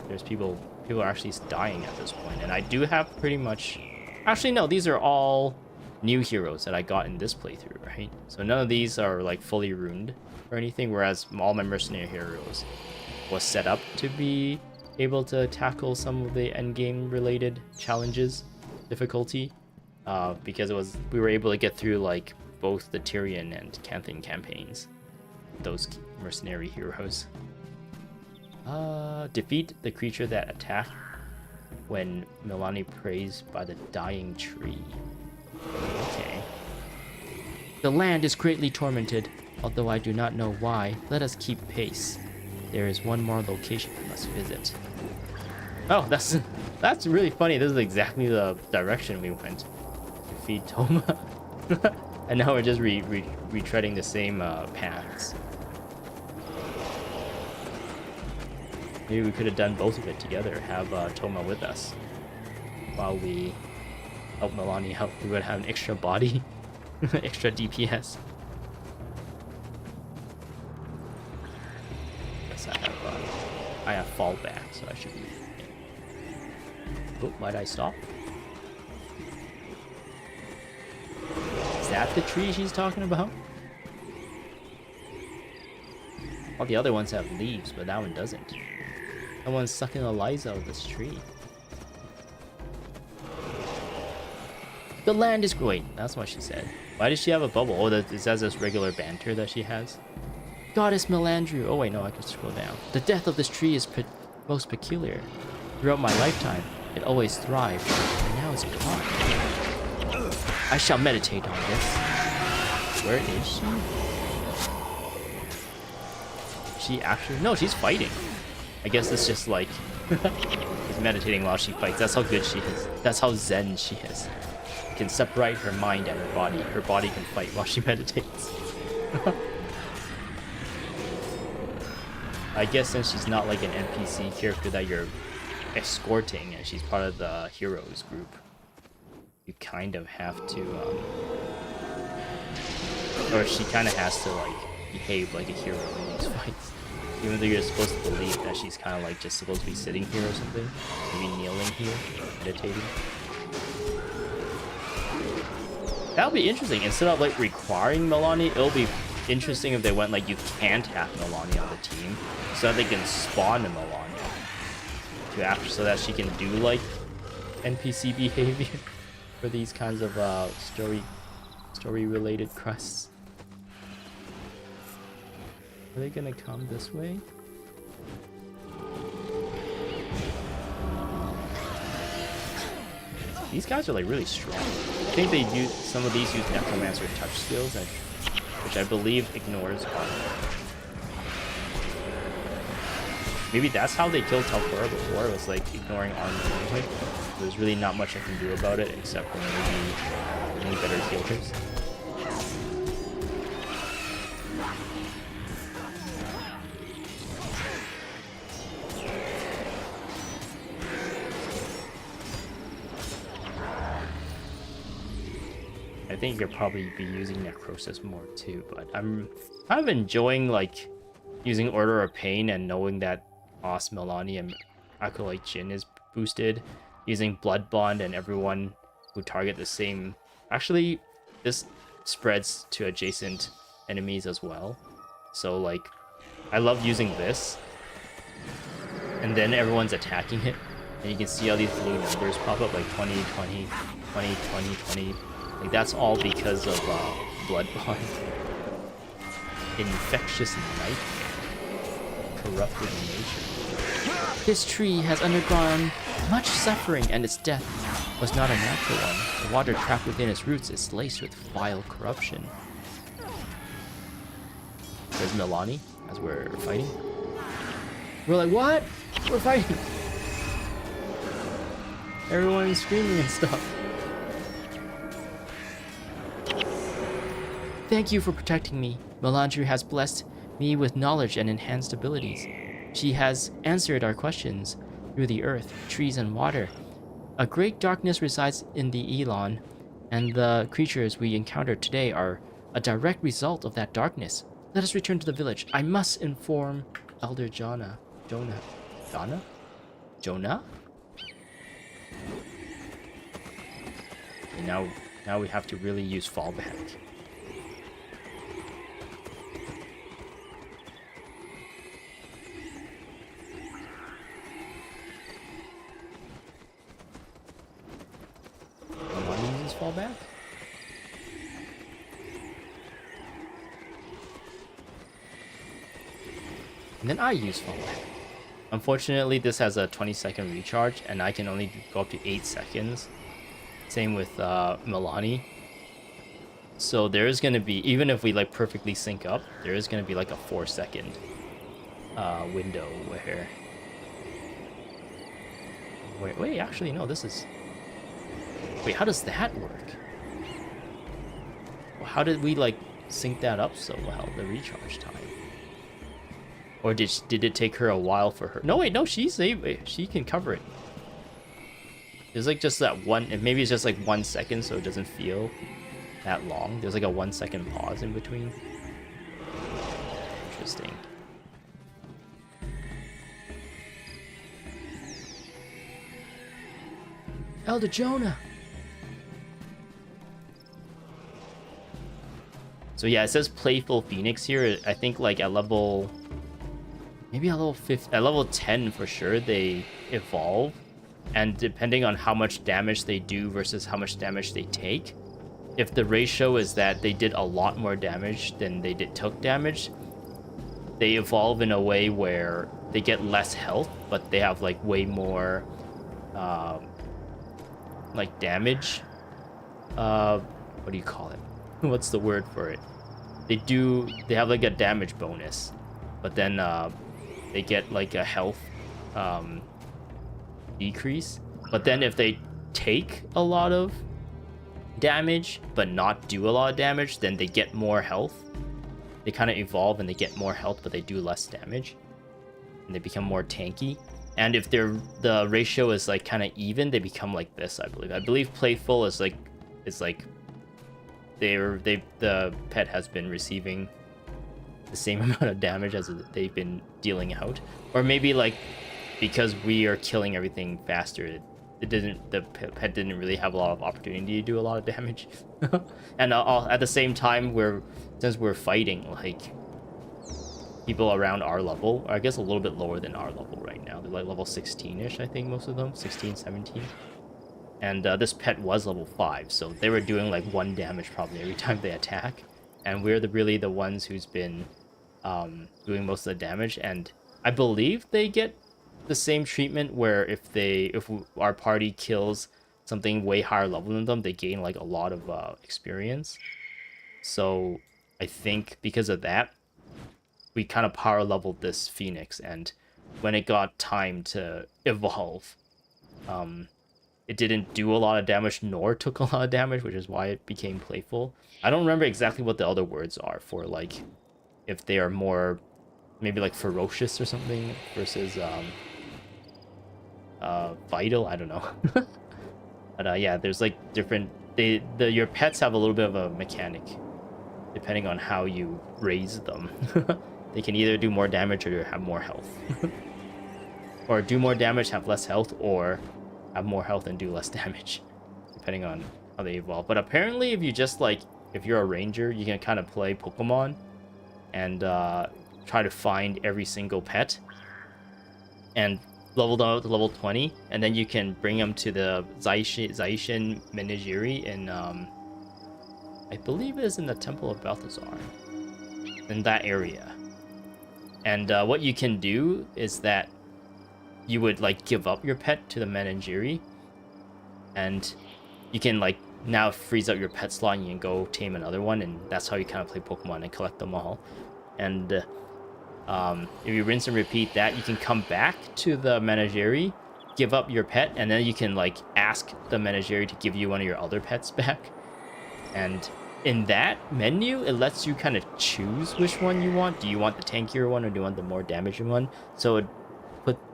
Speaker 1: there's people are actually dying at this point, and I do have pretty much. Actually, no, these are all new heroes that I got in this playthrough, right? So none of these are like fully ruined or anything, whereas all my mercenary heroes was set up to be able to tackle some of the endgame related challenges, difficulty, because we were able to get through like both the Tyrion and Canthan campaigns. Those mercenary heroes. Defeat the creature that attacked when Milani prays by the dying tree. Okay. The land is greatly tormented, although I do not know why. Let us keep pace. There is one more location we must visit. Oh, that's really funny. This is exactly the direction we went. Defeat Toma. And now we're just retreading the same paths. Maybe we could have done both of it together. Have Toma with us while we help Milani out. We would have an extra body, extra DPS. Guess I have fallback, so I should be. Oh, why'd I stop? Is that the tree she's talking about? All the other ones have leaves, but that one doesn't. That one's sucking the lives out of this tree. The land is great. That's what she said. Why does she have a bubble? Oh, is that this regular banter that she has? Goddess Melandru. Oh wait, no, I can scroll down. The death of this tree is most peculiar. Throughout my lifetime, it always thrived, and now it's gone. I shall meditate on this. Where is she? She actually... No, she's fighting. I guess it's just like... she's meditating while she fights. That's how good she is. That's how zen she is. She can separate her mind and her body. Her body can fight while she meditates. I guess since she's not like an NPC character that you're escorting and she's part of the heroes group, you kind of have to or she kind of has to like behave like a hero in these fights, even though you're supposed to believe that she's kind of like just supposed to be sitting here or something, maybe kneeling here, meditating. That'll be interesting. Instead of like requiring Milani, it'll be interesting if they went like you can't have Milani on the team, so that they can spawn a Milani to after, so that she can do like NPC behavior for these kinds of story related quests. Are they gonna come this way? These guys are like really strong. I think they use some of these use necromancer touch skills, which I believe ignores armor. Maybe that's how they killed Telfora before. It was like ignoring armor anyway. There's really not much I can do about it except for maybe any better healers. I think you'll probably be using Necrosis more too, but I'm kind of enjoying like using Order of Pain and knowing that Os, Milani, and Acolyte Jin is boosted, using Blood Bond and everyone who target the same. Actually, this spreads to adjacent enemies as well. So like, I love using this, and then everyone's attacking it, and you can see all these blue numbers pop up like 20, 20, 20, 20, 20. Like that's all because of Blood Bond. Infectious nightmare. Corrupted nature. This tree has undergone much suffering, and its death was not a natural one. The water trapped within its roots is laced with vile corruption. There's Milani as we're fighting. We're like, what? We're fighting. Everyone's screaming and stuff. Thank you for protecting me. Melandru has blessed me with knowledge and enhanced abilities. She has answered our questions through the earth, trees, and water. A great darkness resides in the Elon, and the creatures we encountered today are a direct result of that darkness. Let us return to the village. I must inform Elder Jonah. Jonah? And now we have to really use fallback. fall back. And then I use fall back. Unfortunately, this has a 20-second recharge, and I can only go up to 8 seconds. Same with Milani. So there is going to be, even if we like perfectly sync up, there is going to be like a 4-second window where... Wait, actually, no, this is... Wait, how does that work? Well, how did we like sync that up so well, the recharge time? Or did it take her a while for her? No, wait, no, she can cover it. There's like just that one, and maybe it's just like 1 second, so it doesn't feel that long. There's like a 1 second pause in between. Interesting. Elder Jonah. So yeah, it says Playful Phoenix here. I think like at level, maybe at level 5, at level 10 for sure, they evolve. And depending on how much damage they do versus how much damage they take, if the ratio is that they did a lot more damage than they took damage, they evolve in a way where they get less health, but they have like way more like damage. What do you call it? What's the word for it? They have like a damage bonus, but then they get like a health decrease. But then if they take a lot of damage but not do a lot of damage, then they get more health. They kind of evolve and they get more health, but they do less damage, and they become more tanky. And if the ratio is like kind of even, they become like this. I believe Playful is like the pet has been receiving the same amount of damage as they've been dealing out, or maybe like because we are killing everything faster, the pet didn't really have a lot of opportunity to do a lot of damage. And at the same time, since we're fighting like people around our level, or I guess a little bit lower than our level right now, they're like level 16ish, I think, most of them 16, 17. And this pet was level 5, so they were doing like 1 damage probably every time they attack, and we're really the ones who's been doing most of the damage. And I believe they get the same treatment where if our party kills something way higher level than them, they gain like a lot of experience. So I think because of that, we kind of power leveled this Phoenix, and when it got time to evolve, it didn't do a lot of damage nor took a lot of damage, which is why it became Playful. I don't remember exactly what the other words are for like if they are more maybe like ferocious or something versus vital. I don't know. But yeah, there's like different, your pets have a little bit of a mechanic depending on how you raise them. They can either do more damage or have more health. Or do more damage, have less health, or have more health and do less damage, depending on how they evolve. But apparently if you're a ranger, you can kind of play Pokemon and try to find every single pet and level them up to level 20, and then you can bring them to the Zaishin Menagerie in I believe it is in the Temple of Balthazar, in that area. And what you can do is that you would like give up your pet to the Menagerie, and you can like now freeze up your pet slot and you can go tame another one, and that's how you kind of play Pokemon and collect them all. And if you rinse and repeat that, you can come back to the Menagerie, give up your pet, and then you can like ask the Menagerie to give you one of your other pets back. And in that menu, it lets you kind of choose which one you want. Do you want the tankier one or do you want the more damaging one? So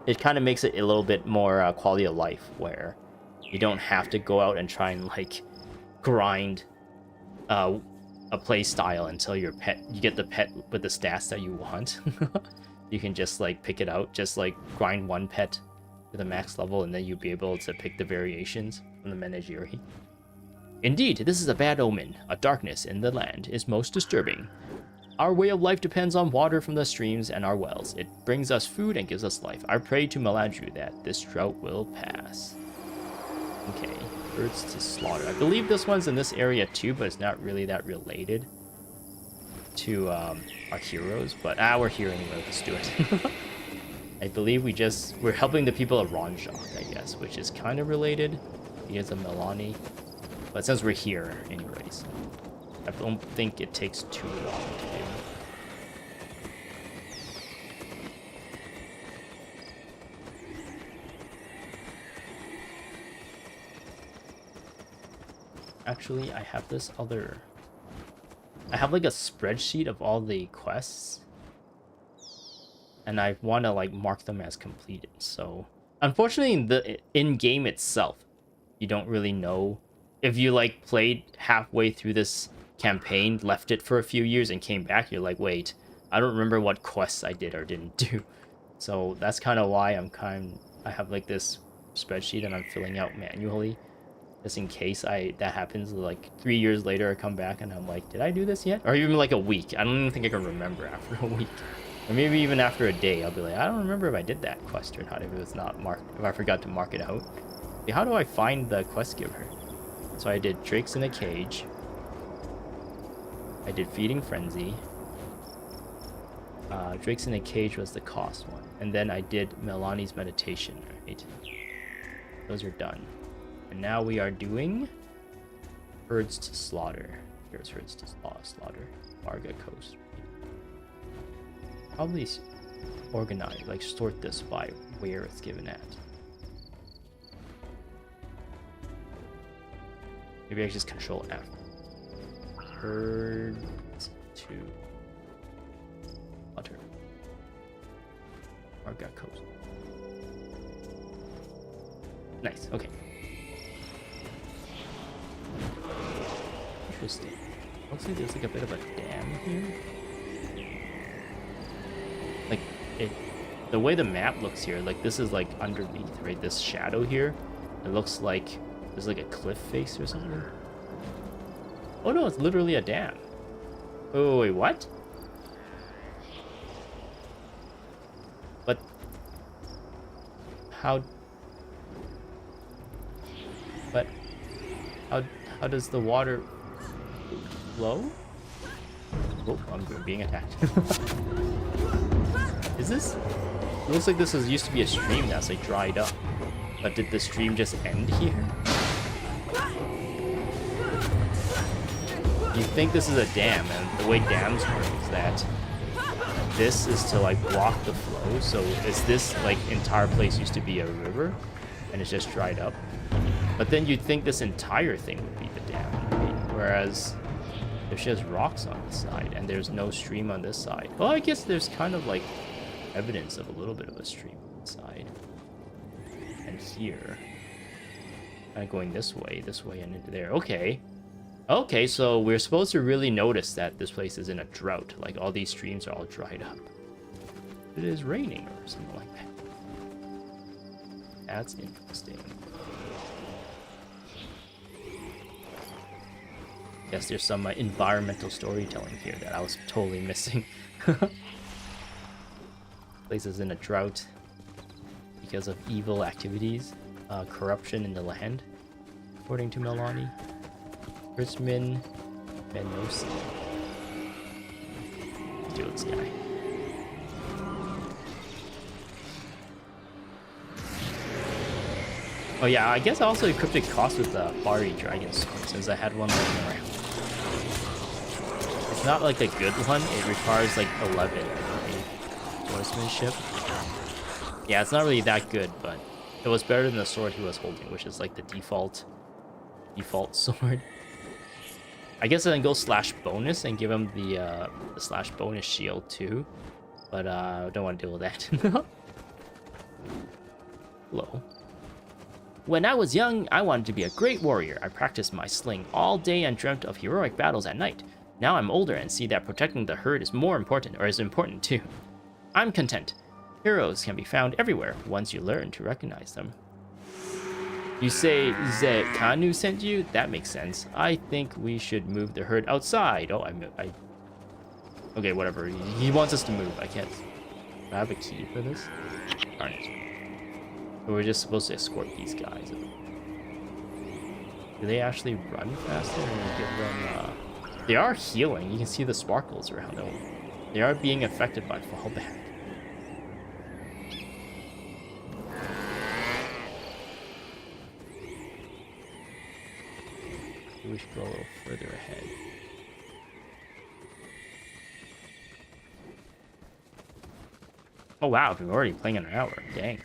Speaker 1: it kind of makes it a little bit more quality of life, where you don't have to go out and try and like grind a play style until you get the pet with the stats that you want. You can just like pick it out, just like grind one pet to the max level, and then you'll be able to pick the variations from the Menagerie. Indeed, this is a bad omen. A darkness in the land is most disturbing. Our way of life depends on water from the streams and our wells. It brings us food and gives us life. I pray to Melandru that this drought will pass. Okay, birds to slaughter. I believe this one's in this area too, but it's not really that related to our heroes. But we're here anyway. Let's do it. I believe we're helping the people of Ronjok, I guess, which is kind of related because of Milani. But since we're here anyways, I don't think it takes too long to do. Actually, I have this other... I have like a spreadsheet of all the quests. And I want to like mark them as completed. So, unfortunately, in-game itself, you don't really know. If you like played halfway through this campaign, left it for a few years and came back, you're like, wait, I don't remember what quests I did or didn't do. So that's kind of why I have like this spreadsheet and I'm filling out manually. Just in case that happens, like 3 years later I come back and I'm like, did I do this yet? Or even like a week. I don't even think I can remember after a week. Or maybe even after a day, I'll be like, I don't remember if I did that quest or not, if it was not marked, if I forgot to mark it out. Okay, how do I find the quest giver? So I did Drakes in a Cage. I did Feeding Frenzy. Drakes in a Cage was the cost one. And then I did Milani's Meditation, right? Those are done. And now we are doing Herds to Slaughter. Here's Herds to Slaughter. Varga Coast. Probably organize, like sort this by where it's given at. Maybe I just control F. Herds to Slaughter. Varga Coast. Nice, okay. Interesting. Looks like there's like a bit of a dam here. Like the way the map looks here, like this is like underneath, right? This shadow here, it looks like there's like a cliff face or something. Oh no, it's literally a dam. Oh wait, what? But how? But how does the water flow? Oh, I'm being attacked. Is this? It looks like this used to be a stream that's like dried up. But did the stream just end here? You think this is a dam, and the way dams work is that this is to like block the flow. So is this like entire place used to be a river and it's just dried up? But then you'd think this entire thing would be the dam, right? Whereas there's just rocks on this side and there's no stream on this side. Well, I guess there's kind of like evidence of a little bit of a stream on this side. And here, kind of going this way, and into there. Okay. Okay, so we're supposed to really notice that this place is in a drought. Like all these streams are all dried up. It is raining or something like that. That's interesting. Guess there's some environmental storytelling here that I was totally missing. Place is in a drought because of evil activities, corruption in the land, according to Milani. Richmond Venosi. Let's do this guy. Oh yeah, I guess I also equipped it cost with the Bari Dragon Sword since I had one laying around. It's not like a good one, it requires like 11 horsemanship. Yeah, it's not really that good, but it was better than the sword he was holding, which is like the default sword. I guess I can go slash bonus and give him the slash bonus shield too, but I don't want to deal with that. Hello. When I was young, I wanted to be a great warrior. I practiced my sling all day and dreamt of heroic battles at night. Now I'm older and see that protecting the herd is more important, or is important too. I'm content. Heroes can be found everywhere once you learn to recognize them. You say Zhed Shadowhoof sent you? That makes sense. I think we should move the herd outside. Oh, I... Okay, whatever. He wants us to move. I can't... Do I have a key for this? Darn it. We're just supposed to escort these guys. Do they actually run faster and give them, They are healing. You can see the sparkles around them. They are being affected by fallback. We should go a little further ahead. Oh wow, we're already playing an hour. Dang.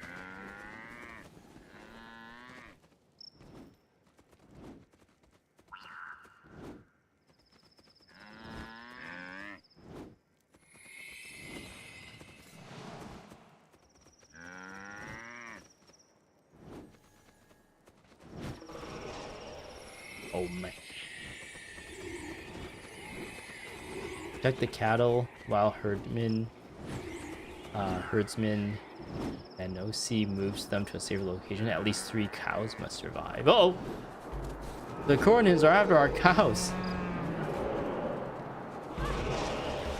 Speaker 1: Oh man. Protect the cattle while herdsman and OC moves them to a safer location. At least 3 cows must survive. Uh oh! The Kournans are after our cows.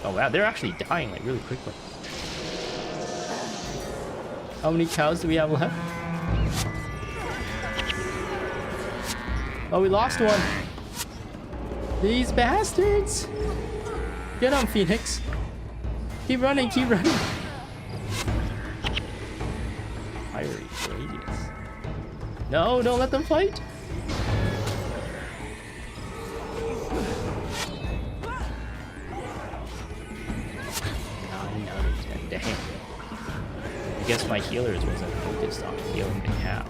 Speaker 1: Oh wow, they're actually dying like really quickly. How many cows do we have left? Oh, we lost one. These bastards. Get on, Phoenix. Keep running, keep running. Fiery radius. No, don't let them fight. 9 out of 10. Dang. I guess my healers wasn't focused on healing the cow.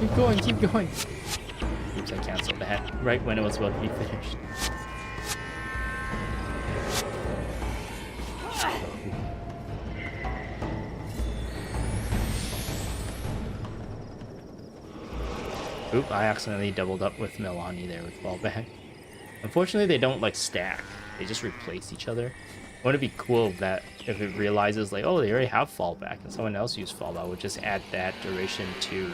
Speaker 1: Keep going, keep going. Oops, I canceled that right when it was about to be finished. Oop, I accidentally doubled up with Milani there with fallback. Unfortunately, they don't like stack. They just replace each other. Wouldn't it be cool that if it realizes like, oh, they already have fallback and someone else used fallback, would just add that duration to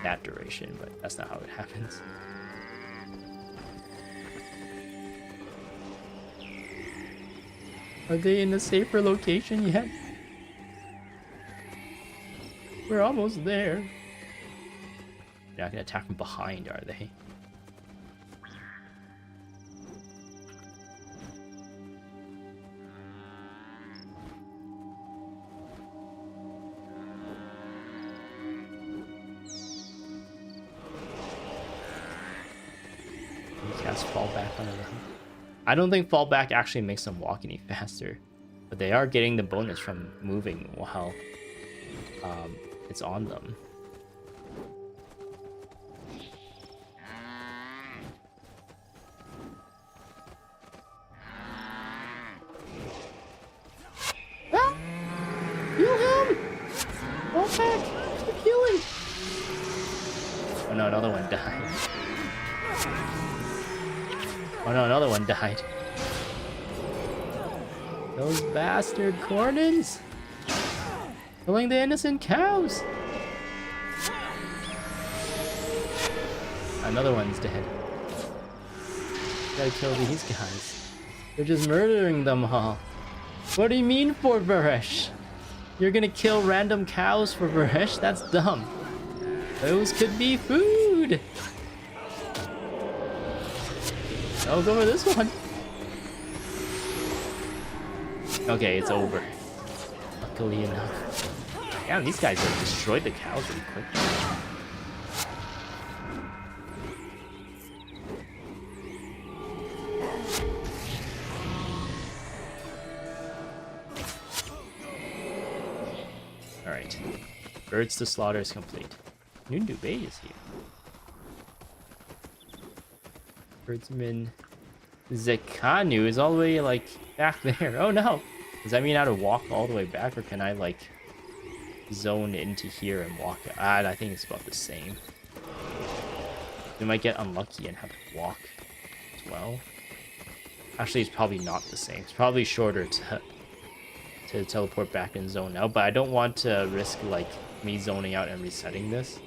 Speaker 1: that duration, but that's not how it happens. Are they in a safer location yet? We're almost there. They're not gonna attack from behind, are they? Cast fallback on them. I don't think fallback actually makes them walk any faster, but they are getting the bonus from moving while it's on them. Ah! Heal him! Fallback! Keep healing! Oh no, another one died. Oh no, another one died. Those bastard Kournans! Killing the innocent cows! Another one's dead. Gotta kill these guys. They're just murdering them all. What do you mean for Varesh? You're gonna kill random cows for Varesh? That's dumb. Those could be food! I'll go for this one. Okay, it's over. Luckily enough. Damn, these guys have destroyed the cows really quickly. Alright. Birds to slaughter is complete. Nundu Bay is here. Herdsman Zekanu is all the way like back there. Oh no! Does that mean I have to walk all the way back, or can I like zone into here and walk? I think it's about the same. We might get unlucky and have to walk as well. Actually, it's probably not the same. It's probably shorter to teleport back and zone out, but I don't want to risk like me zoning out and resetting this.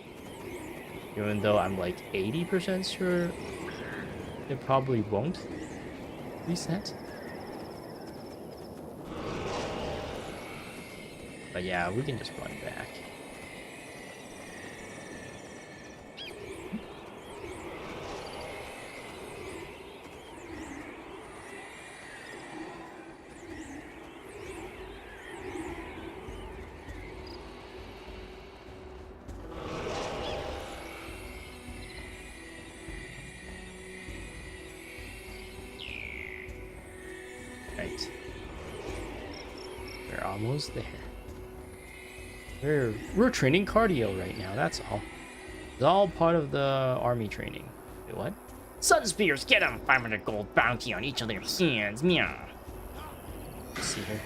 Speaker 1: Even though I'm like 80% sure it probably won't reset. But yeah, we can just run back. Right. We're almost there. We're training cardio right now, that's all. It's all part of the army training. Wait, what? Sunspears, get them! 500 gold bounty on each of their hands, meow. Let's see here.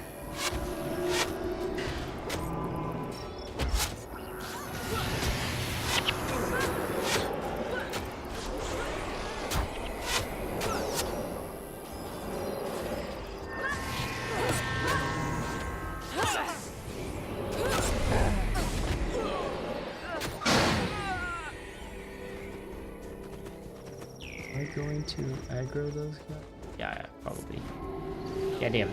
Speaker 1: Going to aggro those guys? Yeah, probably. Yeah, damn.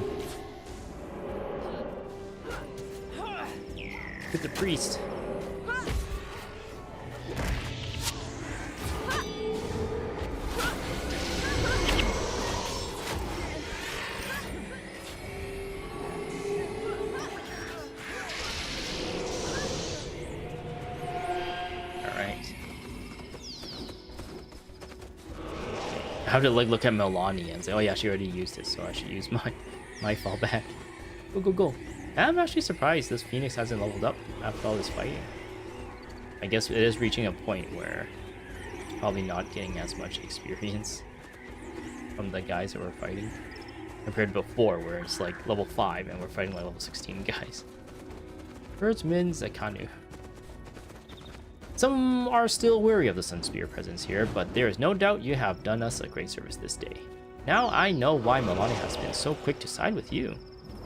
Speaker 1: Get the priest. I have to like look at Melania and say, oh yeah, she already used it, so I should use my fallback. Go, go, go. I'm actually surprised this Phoenix hasn't leveled up after all this fighting. I guess it is reaching a point where it's probably not getting as much experience from the guys that we're fighting compared to before, where it's like level 5 and we're fighting like level 16 guys. Herdsman Zakanu. Some are still wary of the Sunspear presence here, but there is no doubt you have done us a great service this day. Now I know why Melania has been so quick to side with you.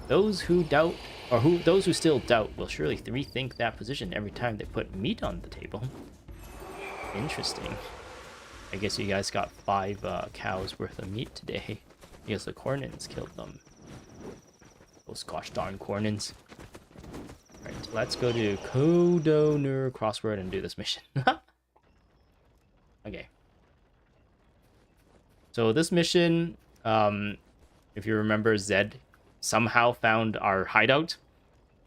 Speaker 1: Those who doubt, or those who still doubt, will surely rethink that position every time they put meat on the table. Interesting. I guess you guys got 5 cows worth of meat today. I guess the Kournans killed them. Those gosh darn Kournans. Alright, let's go to Kodonur Crossword and do this mission. Okay. So this mission, if you remember, Zhed somehow found our hideout,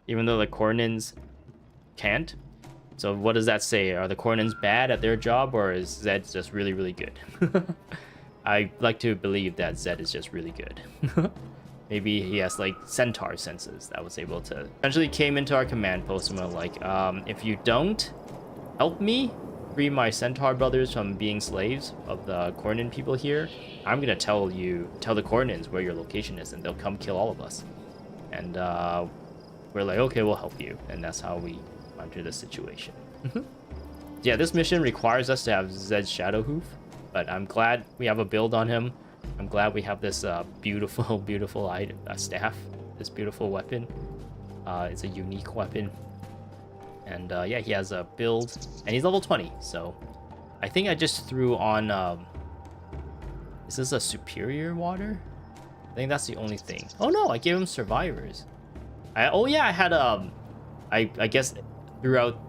Speaker 1: even though the Kournans can't. So what does that say? Are the Kournans bad at their job, or is Zed just really, really good? I like to believe that Zed is just really good. Maybe he has like Centaur senses that was able to eventually came into our command post and were like, if you don't help me free my Centaur brothers from being slaves of the Kournan people here, I'm gonna tell the Kournans where your location is and they'll come kill all of us. And we're like, okay, we'll help you. And that's how we enter the situation. Yeah, this mission requires us to have Zhed Shadowhoof, but I'm glad we have a build on him. I'm glad we have this beautiful, beautiful item, staff, this beautiful weapon. It's a unique weapon. And yeah, he has a build, and he's level 20, so I think I just threw on, is this a superior water? I think that's the only thing. Oh no, I gave him survivors. Oh yeah, I had, I guess throughout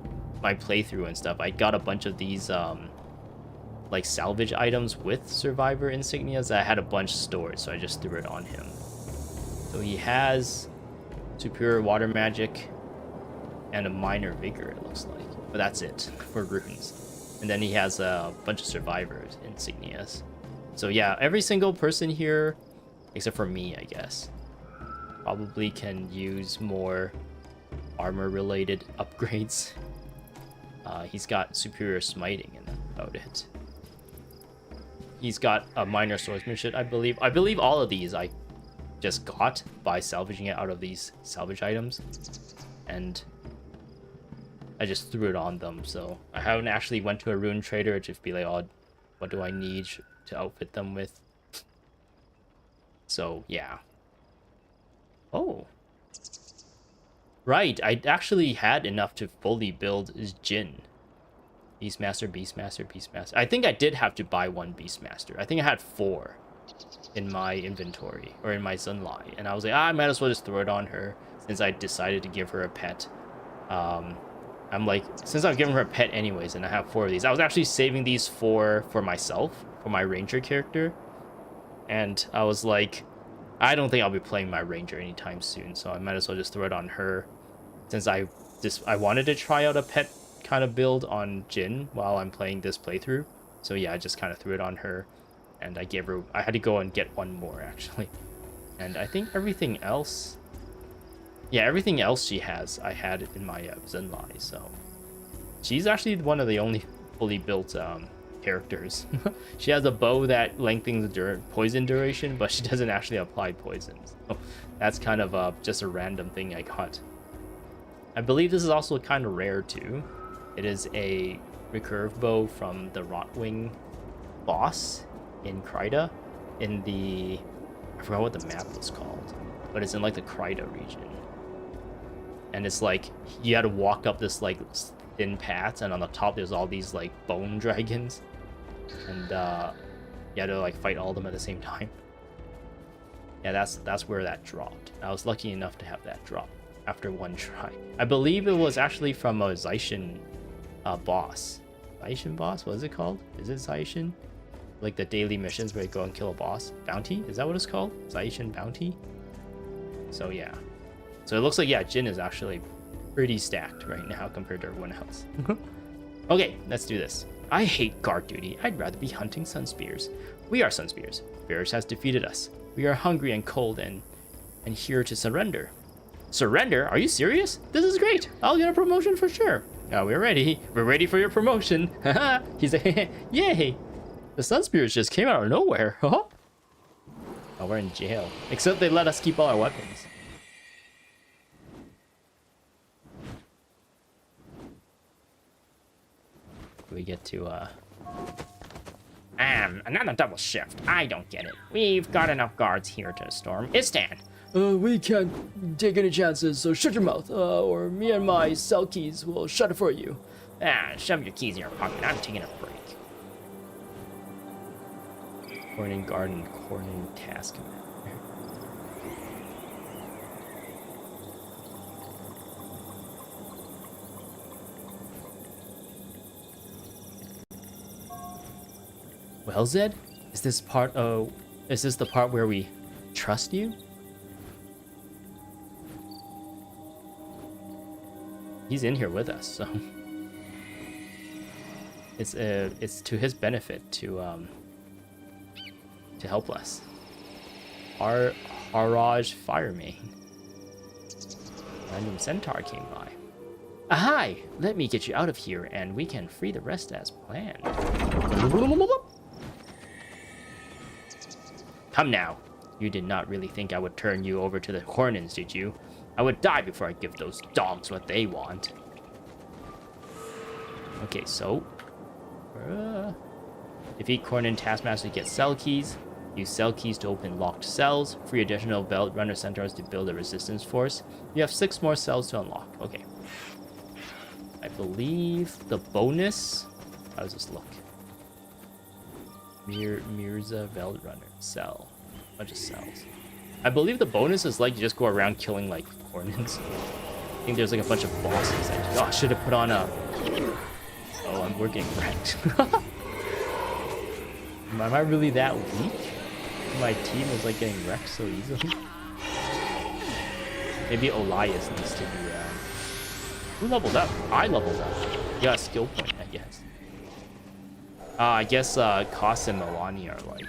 Speaker 1: my playthrough and stuff, I got a bunch of these, like salvage items with survivor insignias that I had a bunch stored, so I just threw it on him. So he has superior water magic and a minor vigor, it looks like, but that's it for runes. And then he has a bunch of survivor insignias. So yeah, every single person here, except for me, I guess, probably can use more armor related upgrades. He's got superior smiting, and that's about it. He's got a minor swordsmanship, I believe. I believe all of these I just got by salvaging it out of these salvage items. And I just threw it on them, so I haven't actually went to a rune trader to be like, oh, what do I need to outfit them with? So, yeah. Oh. Right, I actually had enough to fully build Jin. Beastmaster, Beastmaster, Beastmaster. I think I did have to buy one Beastmaster. I think I had 4 in my inventory, or in my Zunlai. And I was like, I might as well just throw it on her, since I decided to give her a pet. I'm like, since I've given her a pet anyways, and I have 4 of these, I was actually saving these for myself, for my ranger character. And I was like, I don't think I'll be playing my ranger anytime soon, so I might as well just throw it on her, since I wanted to try out a pet kind of build on Jin while I'm playing this playthrough. So yeah, I just kind of threw it on her, and I had to go and get 1 more actually. And I think everything else, yeah, everything else she has, I had in my Zenlai, so she's actually one of the only fully built characters. She has a bow that lengthens poison duration, but she doesn't actually apply poisons. So that's kind of just a random thing I got. I believe this is also kind of rare too. It is a recurve bow from the Rotwing boss in Kryda, in the, I forgot what the map was called, but it's in like the Kryda region. And it's like you had to walk up this like thin path, and on the top there's all these like bone dragons, and you had to like fight all of them at the same time. Yeah, that's where that dropped. I was lucky enough to have that drop after 1 try. I believe it was actually from a Zaishin boss. Zaishin boss? What is it called? Is it Zaishin? Like the daily missions where you go and kill a boss? Bounty? Is that what it's called? Zaishin Bounty? So yeah. So it looks like, yeah, Jin is actually pretty stacked right now compared to everyone else. Okay, let's do this. I hate guard duty. I'd rather be hunting Sunspears. We are Sunspears. Varus has defeated us. We are hungry and cold and here to surrender. Surrender? Are you serious? This is great. I'll get a promotion for sure. Now we're ready. We're ready for your promotion. Haha. He's like, yay. The Sunspears just came out of nowhere. Oh, we're in jail. Except they let us keep all our weapons. We get to another double shift. I don't get it. We've got enough guards here to storm Istan.
Speaker 2: We can't take any chances, so shut your mouth, or me and my cell keys will shut it for you.
Speaker 1: Shove your keys in your pocket. I'm taking a break. Kournan Garden, Kournan Task Commander. Well, Zed, is this the part where we trust you? He's in here with us, so it's to his benefit to help us. Our Haraj Firemane. Random Centaur came by. Ahai! Let me get you out of here, and we can free the rest as planned. Come now. You did not really think I would turn you over to the Kournans, did you? I would die before I give those dogs what they want. Okay, so defeat Kournan Taskmaster to get cell keys. Use cell keys to open locked cells. Free additional Belt Runner Centaurs to build a resistance force. You have 6 more cells to unlock. Okay. I believe the bonus... How does this look? Mirza Belt Runner cell. Bunch of cells. I believe the bonus is like you just go around killing like Kournans. I think there's like a bunch of bosses. I should have put on a... Oh, we're getting wrecked. Am I really that weak? My team is like getting wrecked so easily. Maybe Elias needs to be... Who leveled up? I leveled up. You got a skill point, I guess. I guess Koss and Milani are like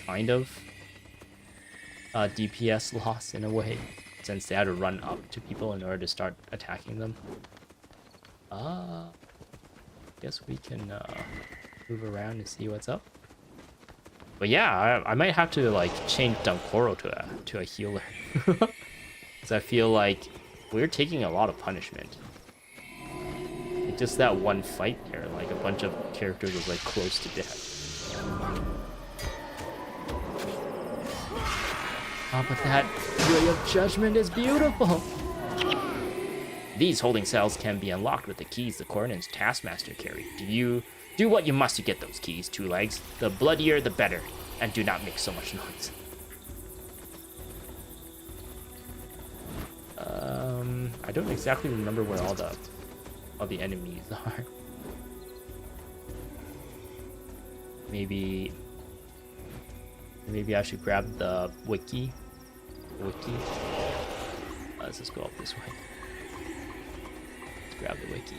Speaker 1: kind of DPS loss in a way, since they had to run up to people in order to start attacking them. Guess we can move around and see what's up. But yeah, I might have to like change Dunkoro to a healer, because I feel like we're taking a lot of punishment. Like just that one fight there, like a bunch of characters was like close to death. Oh, but that Ray of Judgment is beautiful. These holding cells can be unlocked with the keys the Kournan's Taskmaster carried. Do what you must to get those keys, Two Legs. The bloodier, the better. And do not make so much noise. I don't exactly remember where all the enemies are. Maybe I should grab the wiki. Let's just go up this way. Let's grab the wiki.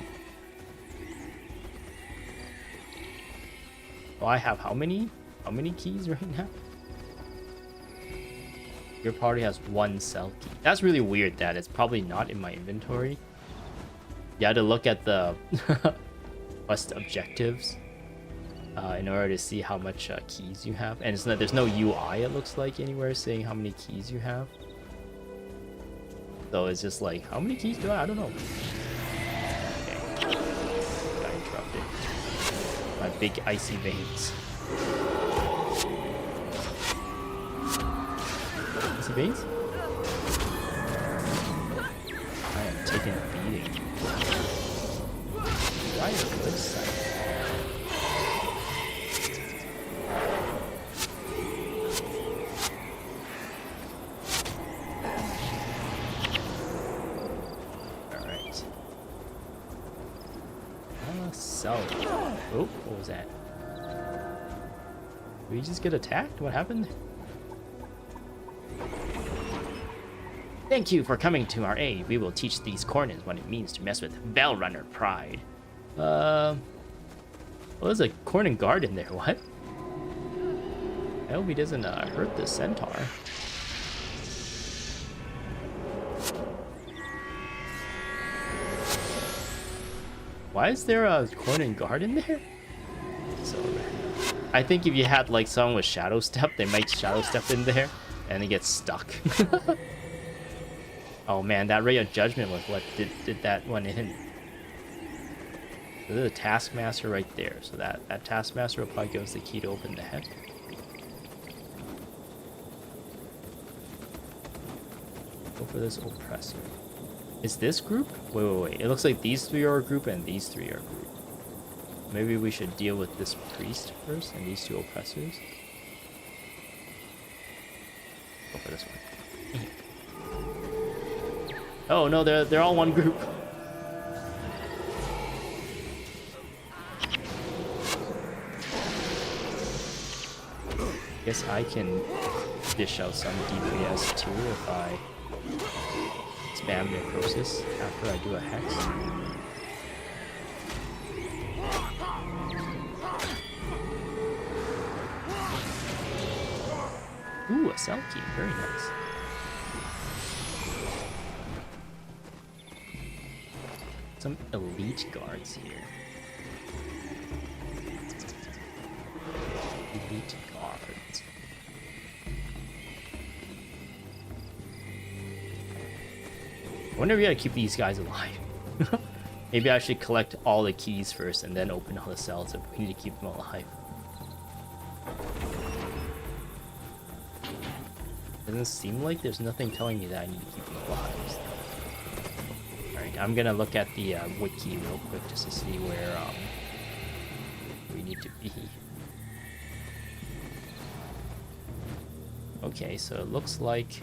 Speaker 1: Oh, I have how many keys right now? Your party has 1 cell key. That's really weird that it's probably not in my inventory. You had to look at the quest objectives in order to see how much keys you have. And there's no UI, it looks like, anywhere saying how many keys you have. So it's just like, how many keys do I don't know. Okay. Got interrupted. My big icy veins. Icy veins? I am taking a beating. Why are good sight? Alright. So. Oh, what was that? Did we just get attacked? What happened? Thank you for coming to our aid. We will teach these Kournans what it means to mess with Bellrunner pride. Well, there's a Kournan guard in there. What? I hope he doesn't hurt the Centaur. Why is there a Kournan guard in there? So I think if you had like someone with Shadow Step, they might Shadow Step in there and they get stuck. Oh man, that Ray of Judgment was what did that one in. There's a Taskmaster right there, so that Taskmaster will probably give us the key to open the head. Go for this Oppressor. Is this group? Wait. It looks like these 3 are a group and these 3 are a group. Maybe we should deal with this Priest first and these 2 Oppressors. Go for this one. Oh no, they're all one group. Guess I can dish out some DPS too if I spam Necrosis after I do a Hex. Ooh, a cell key, very nice. Some elite guards here. Elite guards. I wonder if we gotta keep these guys alive. Maybe I should collect all the keys first and then open all the cells if we need to keep them alive. Doesn't seem like there's nothing telling me that I need to keep them alive. So. Alright, I'm gonna look at the wiki real quick just to see where we need to be. Okay, so it looks like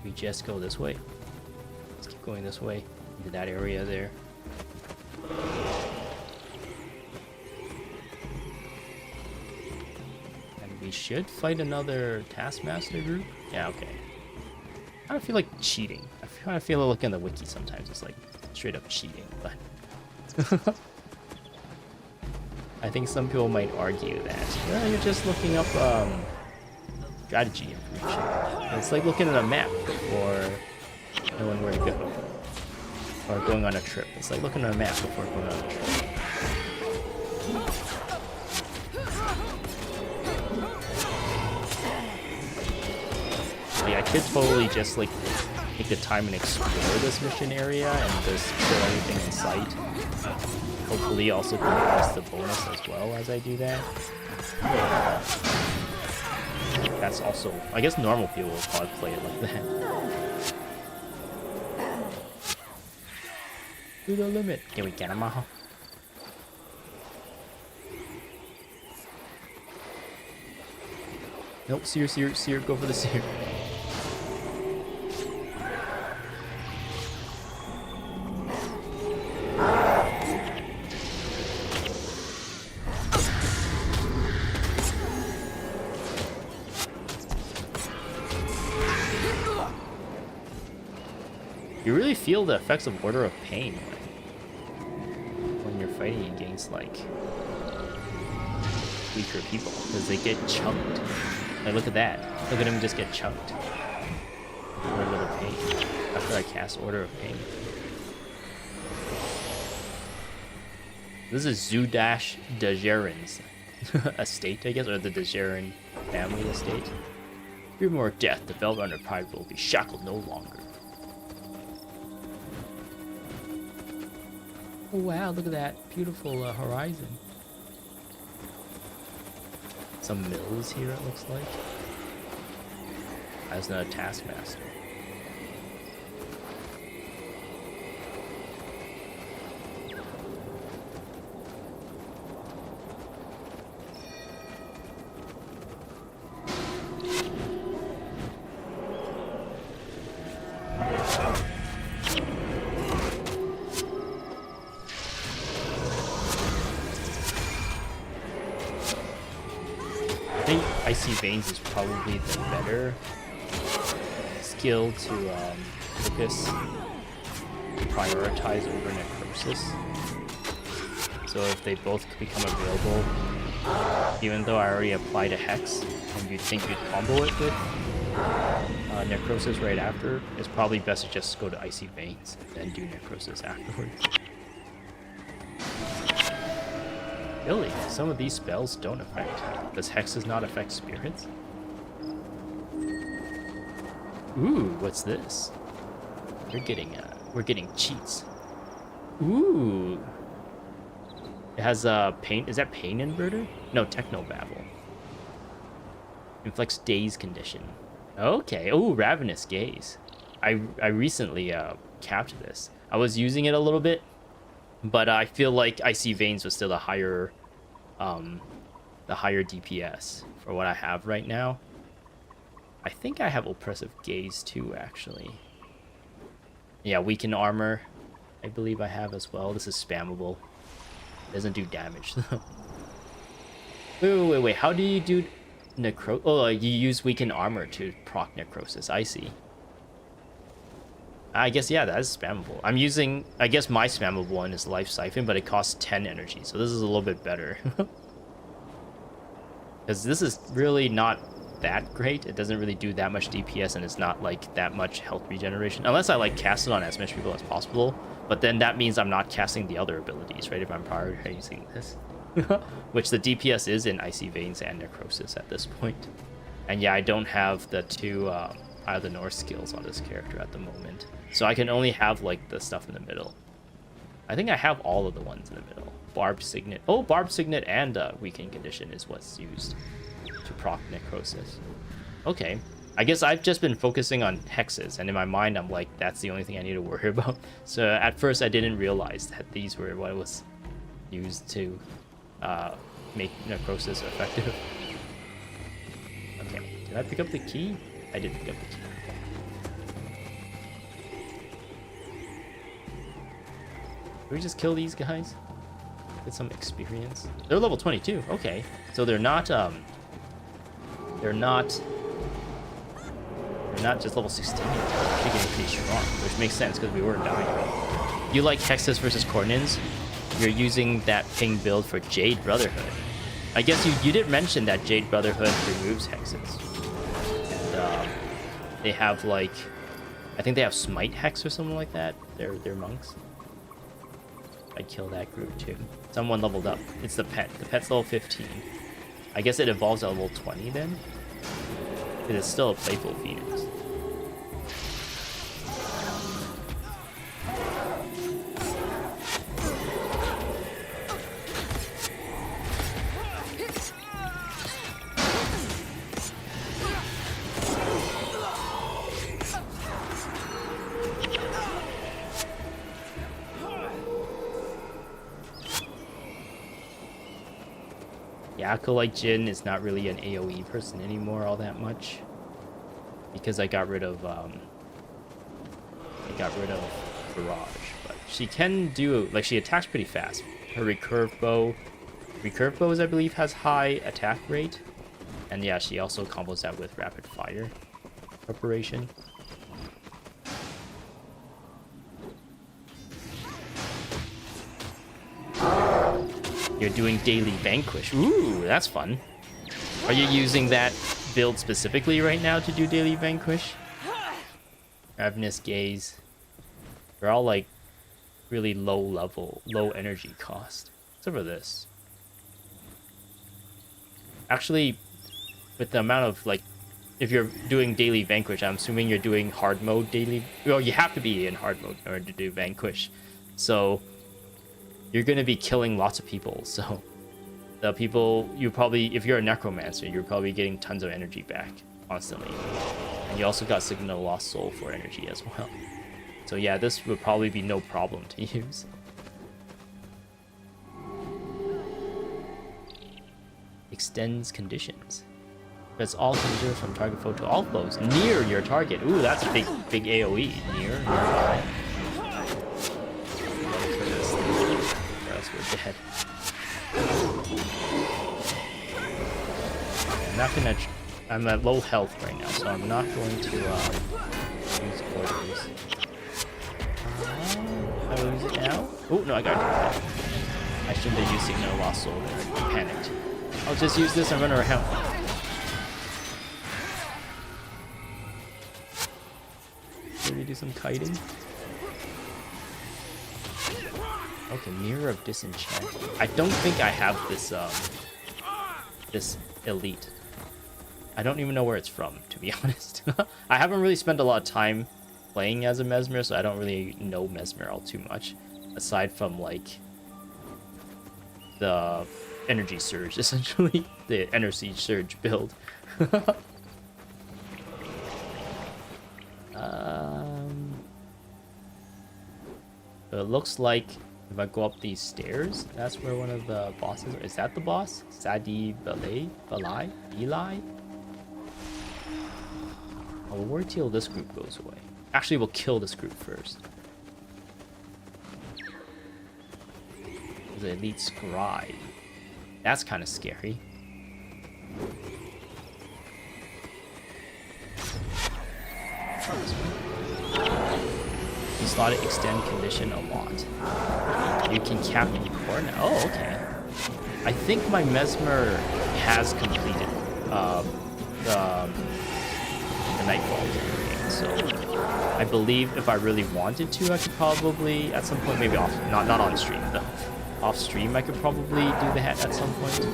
Speaker 1: we just go this way. Let's keep going this way into that area there. And we should fight another Taskmaster group. Yeah, okay. I don't feel like cheating. I kind of feel like looking at the wiki sometimes. It's like straight up cheating, but I think some people might argue that well, you're just looking up strategy information. It's like looking at a map before knowing where to go, or going on a trip. It's like looking at a map before going on a trip. Like, I could totally just like take the time and explore this mission area and just kill everything in sight. Hopefully also progress the bonus as well as I do that. That's also, I guess normal people will probably play it like that. To the limit. Can we get him out? Nope, seer, go for the seer. You really feel the effects of Order of Pain when you're fighting against like weaker people, because they get chunked. Like look at that. Look at him just get chunked. Order of Pain. After I cast Order of Pain. This is Zudash Dajarin's estate, I guess, or the Dajarin family estate. Fear more death, the Velrunner pride will be shackled no longer. Oh wow, look at that beautiful horizon. Some mills here, it looks like. As a taskmaster. Icy Veins is probably the better skill to focus and prioritize over Necrosis. So if they both become available, even though I already applied a Hex, and you'd think you'd combo it with Necrosis right after, it's probably best to just go to Icy Veins and do Necrosis afterwards. Really? Some of these spells don't affect. Does Hexes not affect spirits? Ooh, what's this? We're getting cheats. Ooh. It has pain. Is that pain inverter? No, Technobabble. Inflicts daze condition. Okay. Ooh, Ravenous Gaze. I recently capped this. I was using it a little bit, but I feel like Icy Veins was still the higher DPS for what I have right now. I think I have Oppressive Gaze too, actually. Yeah, Weaken Armor, I believe I have as well. This is spammable. Doesn't do damage though. Wait. How do you do Oh, you use Weaken Armor to proc Necrosis. I see. I guess, yeah, that is spammable. I'm using, I guess my spammable one is Life Siphon, but it costs 10 energy, so this is a little bit better. Because this is really not that great. It doesn't really do that much DPS, and it's not like that much health regeneration. Unless I like cast it on as much people as possible, but then that means I'm not casting the other abilities, right? If I'm prioritizing this. Which the DPS is in Icy Veins and Necrosis at this point. And yeah, I don't have the two Eye of the North skills on this character at the moment. So I can only have like the stuff in the middle. I think I have all of the ones in the middle. Barb Signet. Oh, Barb Signet and Weaken Condition is what's used to proc Necrosis. Okay. I guess I've just been focusing on hexes, and in my mind I'm like, that's the only thing I need to worry about. So at first I didn't realize that these were what was used to make Necrosis effective. Okay, did I pick up the key? I did pick up the key. Can we just kill these guys? Get some experience. They're level 22. Okay, so they're not just level 16. They're getting pretty strong, which makes sense because we weren't dying. You like Hexes versus Kournans? You're using that ping build for Jade Brotherhood. I guess you did mention that Jade Brotherhood removes Hexes. And they have like, I think they have Smite Hex or something like that. They're monks. I'd kill that group too. Someone leveled up. It's the pet. The pet's level 15. I guess it evolves at level 20 then? Because it's still a playful Phoenix. Acolyte Jin is not really an AoE person anymore all that much, because I got rid of Barrage, but she can do, like, she attacks pretty fast. Her recurve bows I believe has high attack rate, and yeah, she also combos that with rapid fire preparation. You're doing daily vanquish. Ooh, that's fun. Are you using that build specifically right now to do daily vanquish? Ravenous gaze. They're all like really low level, low energy cost. Except for this. Actually, with the amount of like, if you're doing daily vanquish, I'm assuming you're doing hard mode daily. Well, you have to be in hard mode in order to do vanquish. So you're gonna be killing lots of people. So the people you probably, if you're a necromancer, you're probably getting tons of energy back constantly. And you also got Signal Lost Soul for energy as well. So yeah, this would probably be no problem to use. Extends conditions. That's all conditions from target foe to all foes near your target. Ooh, that's a big AoE. Nearby. Or else we're dead. I'm not gonna. I'm at low health right now, so I'm not going to use orders. I will use it now. Oh no, I got it. I shouldn't have used Signal Lost Soul there. I panicked. I'll just use this and run around. Maybe do some kiting. Okay, Mirror of Disenchant. I don't think I have this this elite. I don't even know where it's from, to be honest. I haven't really spent a lot of time playing as a Mesmer, so I don't really know Mesmer all too much. Aside from, like, the energy surge, essentially. The energy surge build. It looks like if I go up these stairs, that's where one of the bosses... Is that the boss? Sadi Balai? Eli? I'll wait till this group goes away. Actually, we'll kill this group first. The Elite Scribe. That's kind of scary. You slotted extend condition a lot. You can cap any Kournan. Oh, okay. I think my Mesmer has completed the Nightfall campaign, so I believe if I really wanted to, I could probably at some point, maybe off, not on stream though. Off stream, I could probably do that at some point,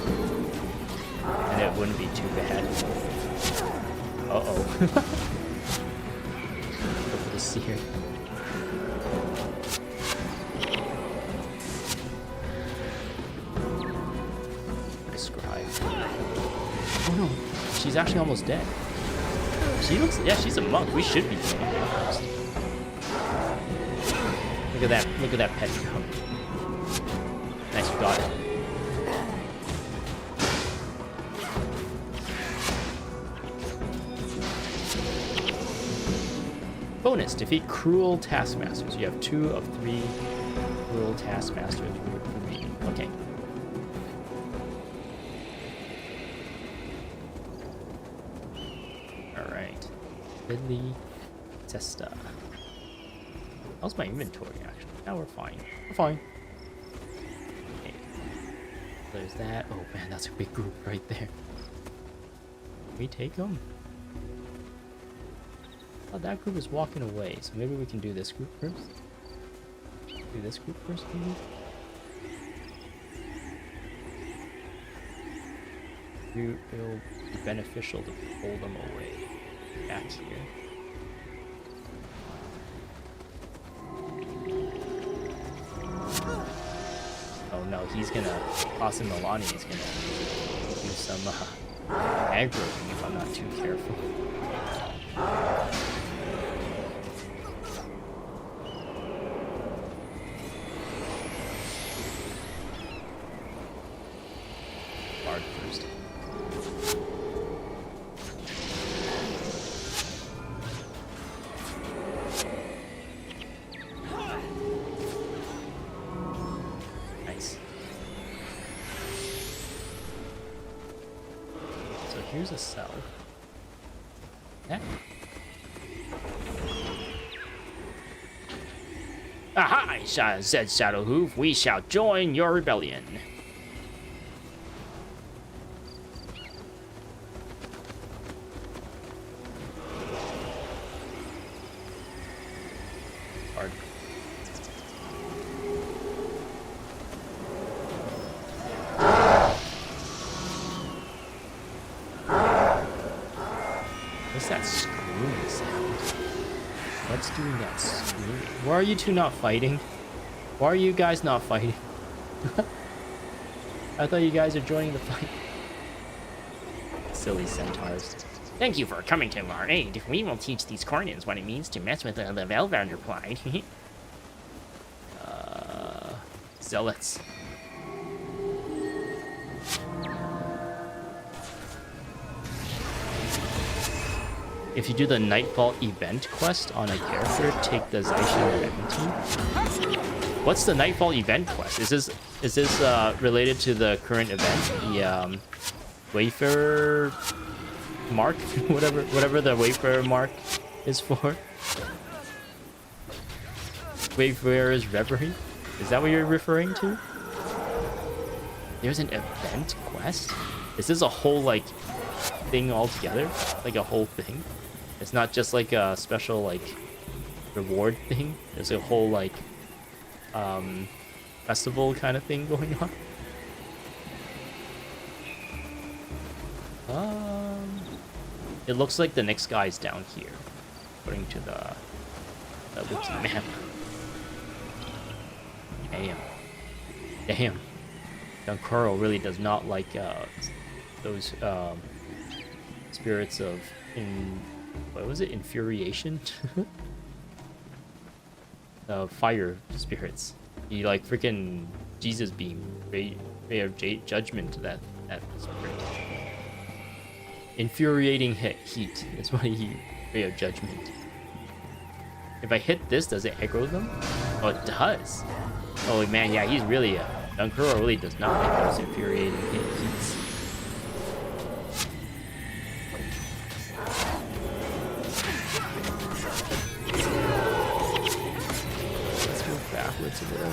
Speaker 1: and it wouldn't be too bad. Uh-oh. Go for the seer. Describe. Oh no, she's actually almost dead. She looks, yeah, she's a monk. We should be killing her first. Look at that pet go. Nice, we got it. Bonus, defeat cruel taskmasters. You have 2 of 3 cruel taskmasters remaining. Okay. Alright. Ridley Testa. How's my inventory actually? Now we're fine. We're fine. Okay. There's that. Oh man, that's a big group right there. Can we take them? Oh, that group is walking away, so maybe we can do this group first. Do this group first, maybe? It'll be beneficial to pull them away back here. Oh no, he's gonna... Austin Milani is gonna do some aggro if I'm not too careful. Bard first. Nice. So here's a cell. Yeah. Aha! Zhed Shadowhoof, we shall join your rebellion. card. What's that screaming sound? What's doing that screaming? Why are you two not fighting? Why are you guys not fighting? I thought you guys are joining the fight. Silly centaurs. Thank you for coming to our aid. We will teach these Kournans what it means to mess with the Velvander Pride. Zealots. If you do the Nightfall event quest on a character, take the Zyshin bounty. What's the Nightfall event quest? Is this related to the current event? The Wayfarer mark? whatever the Wayfarer mark is for? Wayfarer's Reverie? Is that what you're referring to? There's an event quest? Is this a whole like thing altogether? Like a whole thing? It's not just like a special like reward thing. There's a whole like festival kind of thing going on. It looks like the next guy's down here, according to the wiki map. Damn. Dunkuro really does not like those spirits of what was it? Infuriation? Fire spirits. You like freaking Jesus beam, ray of judgment to that spirit. Infuriating heat is what ray of judgment. If I hit this, does it aggro them? Oh, it does. Oh man, yeah, he's really Dunkuro really does not like those infuriating heats. Backwards a little.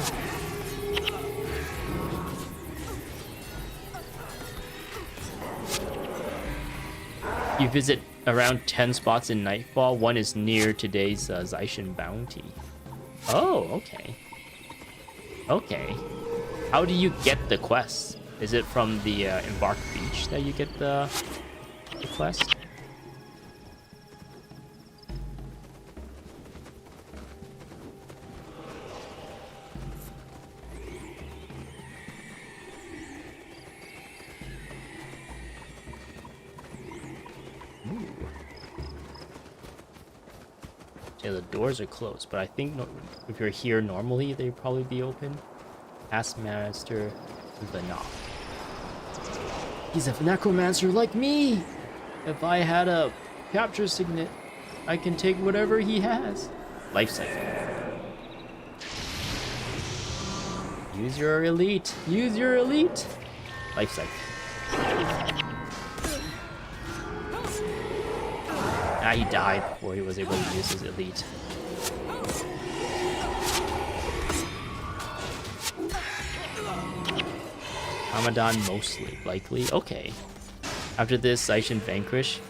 Speaker 1: You visit around 10 spots in Nightfall. One is near today's Zyshin bounty. Oh, okay. Okay. How do you get the quest? Is it from the Embark Beach that you get the quest? Yeah, the doors are closed, but I think if you're here normally, they'd probably be open. Ask Master Vanok.
Speaker 2: He's a necromancer like me. If I had a capture signet, I can take whatever he has.
Speaker 1: Life cycle. Use your elite.
Speaker 2: Use your elite.
Speaker 1: Life cycle. He died before he was able to use his elite. Hamadan mostly likely. Okay. After this Zyshin Vanquish,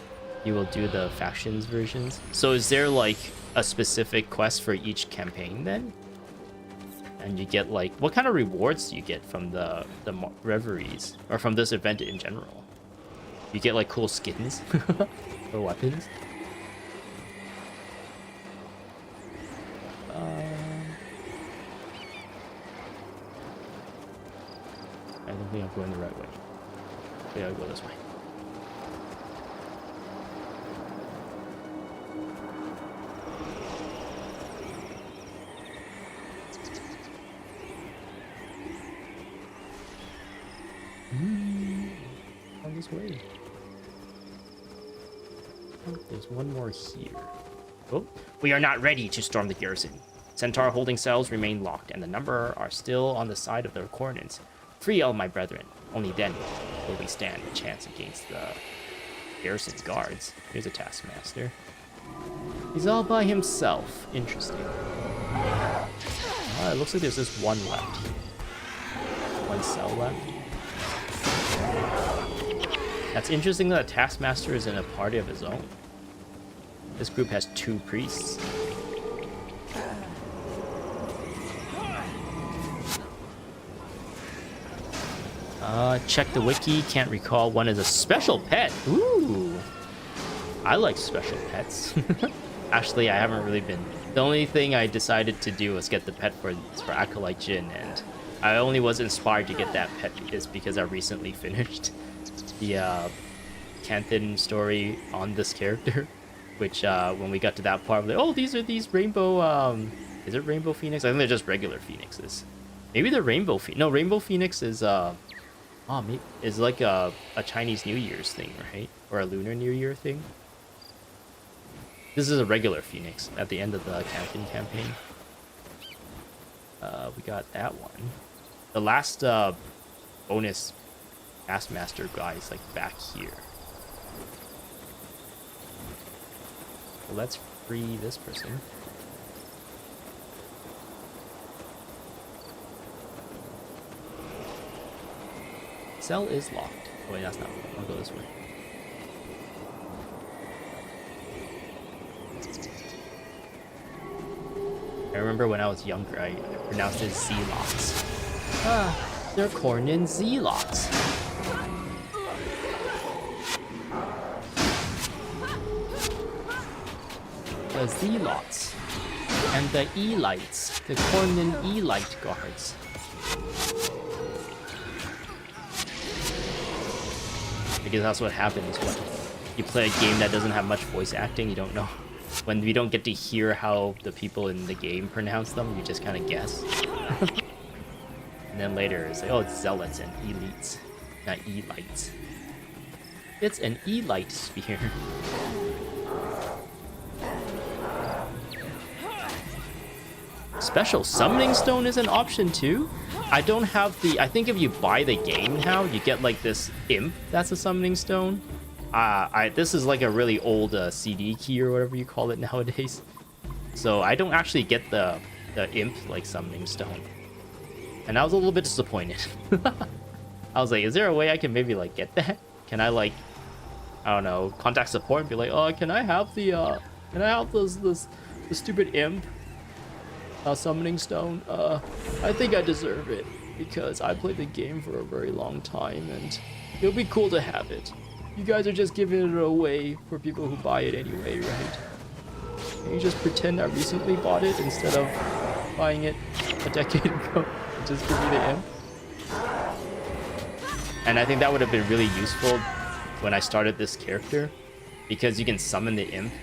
Speaker 1: you will do the factions versions. So is there like a specific quest for each campaign then? And you get like, what kind of rewards do you get from the reveries or from this event in general? You get like cool skins or weapons. I don't think I'm going the right way. I gotta go this way. On this way. Oh, there's one more here. Oh, we are not ready to storm the garrison. Centaur holding cells remain locked, and the number are still on the side of the Kournans. Free all my brethren. Only then will we stand a chance against the garrison's guards. Here's a taskmaster. He's all by himself. Interesting. It looks like there's just one left. One cell left. That's interesting that a taskmaster is in a party of his own. This group has 2 priests. Check the wiki. Can't recall one is a special pet. Ooh. I like special pets. Actually, I haven't really been. The only thing I decided to do was get the pet for Acolyte Jin, and I only was inspired to get that pet is because I recently finished the Canton story on this character, which when we got to that part, like, oh, these are these rainbow. Is it rainbow phoenix? I think they're just regular phoenixes. Maybe the rainbow phoenix. No, rainbow phoenix is is like a Chinese New Year's thing, right? Or a Lunar New Year thing. This is a regular phoenix at the end of the Canton campaign. We got that one. The last bonus Taskmaster guy is like back here. So let's free this person. Cell is locked. Oh wait, that's not. I'll go this way. I remember when I was younger, I pronounced it Z-locks. Ah, they're Kournan Z-locks. The Z-locks and the E-lights, the Kournan E-light guards. Because that's what happens when you play a game that doesn't have much voice acting. You don't know. When we don't get to hear how the people in the game pronounce them, you just kind of guess. And then later it's like, oh, it's zealots and elites, not E-lights. It's an E-light spear. Special summoning stone is an option too. I don't have the. I think if you buy the game now, you get like this imp. That's a summoning stone. This is like a really old CD key or whatever you call it nowadays. So I don't actually get the imp like summoning stone, and I was a little bit disappointed. I was like, is there a way I can maybe like get that? Can I like, I don't know, contact support and be like, oh, can I have the the stupid imp summoning stone? I think I deserve it because I played the game for a very long time, and it'll be cool to have it. You guys are just giving it away for people who buy it anyway, right? Can you just pretend I recently bought it instead of buying it a decade ago and just give me the imp? And I think that would have been really useful when I started this character, because you can summon the imp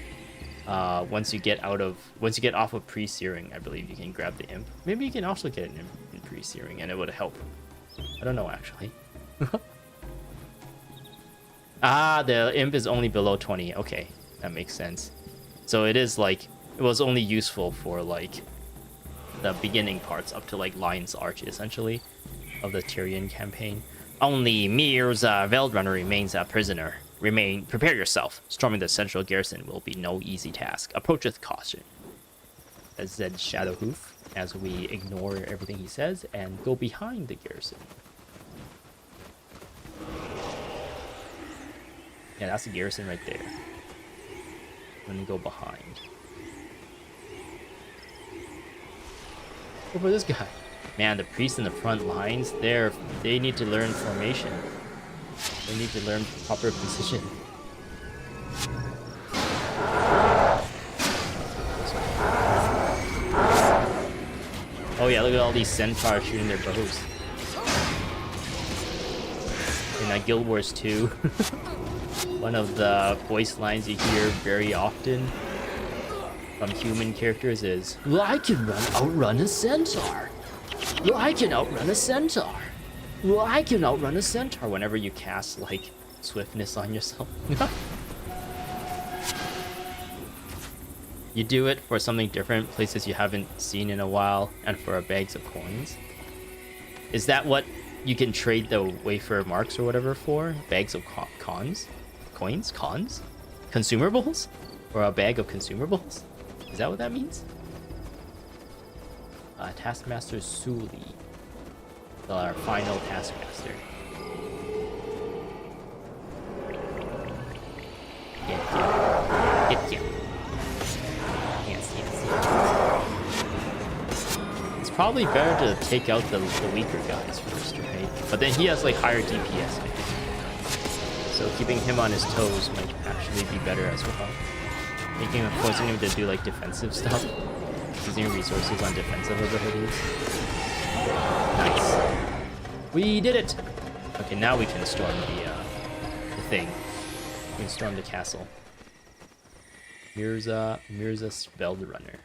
Speaker 1: once you get off of pre-searing. I believe you can grab the imp. Maybe you can also get an imp in pre-searing and it would help. I don't know actually. Ah, the imp is only below 20. Okay, that makes sense. So it is like, it was only useful for like the beginning parts up to like Lion's Arch essentially of the Tyrion campaign. Only Mirza Veldrunner remains a prisoner. Prepare yourself. Storming the central garrison will be no easy task. Approach with caution. As Zhed Shadowhoof, as we ignore everything he says and go behind the garrison. Yeah, that's the garrison right there. Let me go behind. Go for this guy. Man, the priests in the front lines, they need to learn formation. They need to learn proper position. Oh yeah, look at all these centaurs shooting their bows. In Guild Wars 2, one of the voice lines you hear very often from human characters is,
Speaker 2: well, I can outrun a centaur. Well, I can outrun a centaur. Well, I can outrun a centaur.
Speaker 1: or whenever you cast like swiftness on yourself. You do it for something different, places you haven't seen in a while, and for bags of coins. Is that what you can trade the wafer marks or whatever for? Bags of coins? Consumables? Or a bag of consumables? Is that what that means? Taskmaster Suli. Our final Taskmaster. Get. Yes. probably better to take out the weaker guys first, right? But then he has like higher DPS, I think. So keeping him on his toes might actually be better as well. Forcing him to do like defensive stuff. Using resources on defensive abilities. Nice. We did it! Okay, now we can storm the thing. We can storm the castle. Mirza Spellrunner.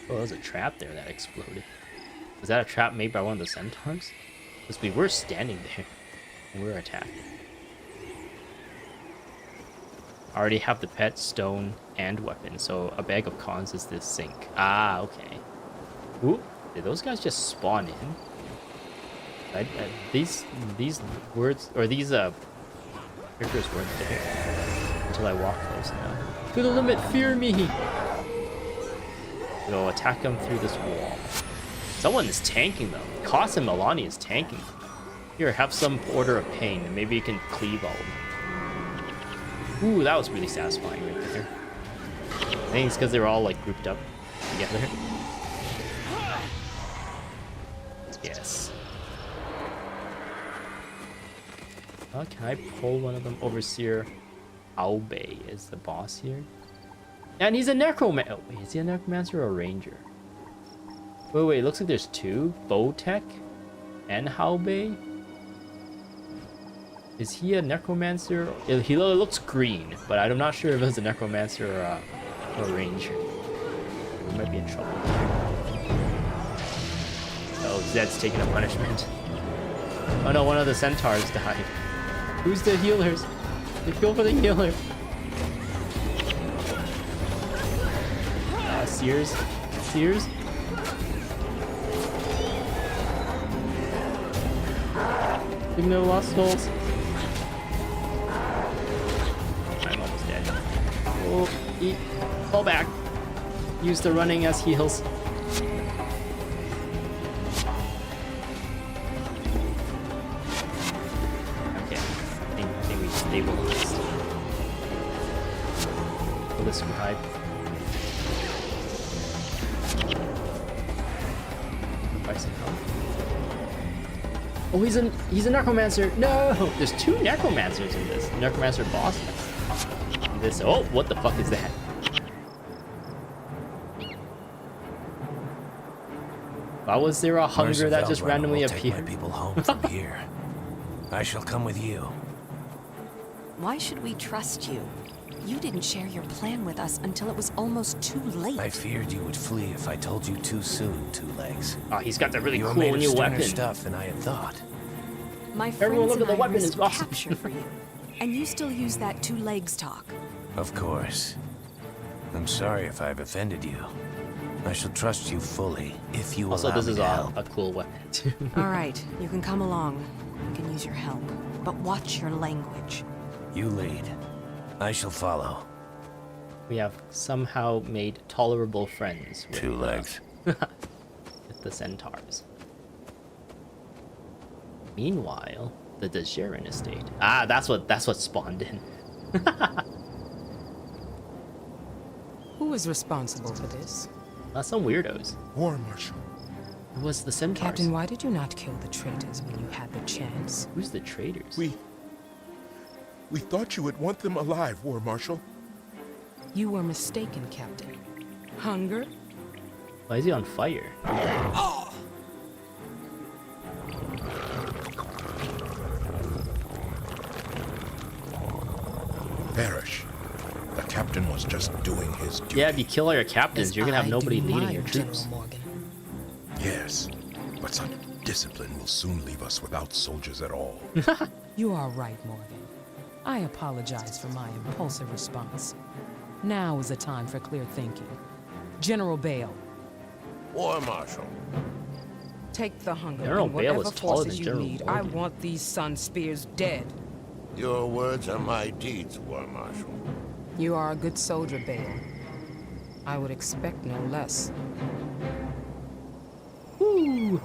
Speaker 1: Oh, there was a trap there that exploded. Was that a trap made by one of the Centaurs? Because we were standing there when we were attacked. I already have the pet, stone, and weapon, so a bag of cons is this sink. Ah, okay. Ooh, did those guys just spawn in? These words, or these characters weren't there until I walked close enough.
Speaker 2: To the limit, fear me!
Speaker 1: We'll attack them through this wall. Someone is tanking them. Koss and Milani is tanking them. Here, have some Order of Pain, and maybe you can cleave all of them. Ooh, that was really satisfying right there. I think it's because they were all like grouped up together. Yes. Can I pull one of them? Overseer Aube is the boss here. And he's a necromancer. Oh, wait, is he a necromancer or a ranger? Wait, looks like there's two. Bowtech and Haube. Is he a necromancer? He looks green, but I'm not sure if it's a necromancer or a ranger. We might be in trouble. Oh, Zed's taking a punishment. Oh no, one of the centaurs died. Who's the healers? They go for the healer. Sears? Signal lost souls. I'm almost dead. Oh, fall back. Use the running as heals. Okay, I think we stabilized. Pull the scribe. Oh, he's a necromancer. No, there's two necromancers in this. Necromancer boss. This. Oh, what the fuck is that? Why was there a hunger that just randomly appeared?
Speaker 3: Take my people home from here. I shall come with you.
Speaker 4: Why should we trust you? You didn't share your plan with us until it was almost too late.
Speaker 3: I feared you would flee if I told you too soon, Two Legs.
Speaker 1: Oh, he's got that really
Speaker 3: you
Speaker 1: cool
Speaker 3: made
Speaker 1: new weapon.
Speaker 3: Stuff than I had thought.
Speaker 4: My
Speaker 1: Everyone
Speaker 4: friends
Speaker 1: look at
Speaker 4: and
Speaker 1: the
Speaker 4: I
Speaker 1: weapon,
Speaker 4: risked
Speaker 1: it's awesome.
Speaker 4: capture for you. And you still use that two legs talk.
Speaker 3: Of course. I'm sorry if I've offended you. I shall trust you fully if you
Speaker 1: Also,
Speaker 3: allow
Speaker 1: this
Speaker 3: me
Speaker 1: is
Speaker 3: to help.
Speaker 1: a cool weapon too.
Speaker 4: All right, you can come along. I can use your help. But watch your language.
Speaker 3: You lead. I shall follow.
Speaker 1: We have somehow made tolerable friends with,
Speaker 3: Two Legs.
Speaker 1: with the Centaurs. Meanwhile, the Dejerin estate. Ah, that's what spawned in.
Speaker 5: Who is responsible for this?
Speaker 1: Some weirdos.
Speaker 6: War Marshal.
Speaker 1: It was the Centaurs.
Speaker 5: Captain, why did you not kill the traitors when you had the chance?
Speaker 1: Who's the traitors?
Speaker 6: We thought you would want them alive, War Marshal.
Speaker 5: You were mistaken, Captain. Hunger?
Speaker 1: Why is he on fire?
Speaker 6: Perish. The captain was just doing his duty.
Speaker 1: Yeah, if you kill all your captains,
Speaker 5: As
Speaker 1: you're gonna have
Speaker 5: I
Speaker 1: nobody
Speaker 5: do
Speaker 1: leading
Speaker 5: mine,
Speaker 1: your troops.
Speaker 5: General Morgan.
Speaker 6: Yes, but such discipline will soon leave us without soldiers at all.
Speaker 5: You are right, Morgan. I apologize for my impulsive response. Now is the time for clear thinking. General Bale,
Speaker 3: War Marshal.
Speaker 5: take the hunger
Speaker 1: General
Speaker 5: and
Speaker 1: Bale
Speaker 5: whatever
Speaker 1: is taller
Speaker 5: forces
Speaker 1: than
Speaker 5: you
Speaker 1: General
Speaker 5: need. I
Speaker 1: Morgan.
Speaker 5: want these Sunspears dead.
Speaker 3: Your words are my deeds, War Marshal.
Speaker 5: You are a good soldier, Bale. I would expect no less.
Speaker 1: Woo!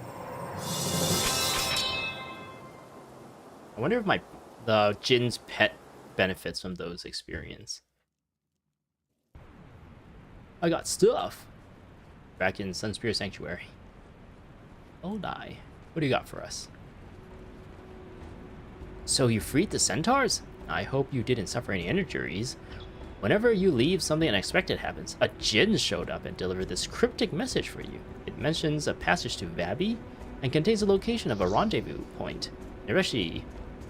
Speaker 1: I wonder if the Jin's pet benefits from those experience. I got stuff. Back in Sunspear Sanctuary. Oh, die. What do you got for us? So you freed the Centaurs? I hope you didn't suffer any injuries. Whenever you leave, something unexpected happens. A djinn showed up and delivered this cryptic message for you. It mentions a passage to Vabi and contains the location of a rendezvous point. Nereshi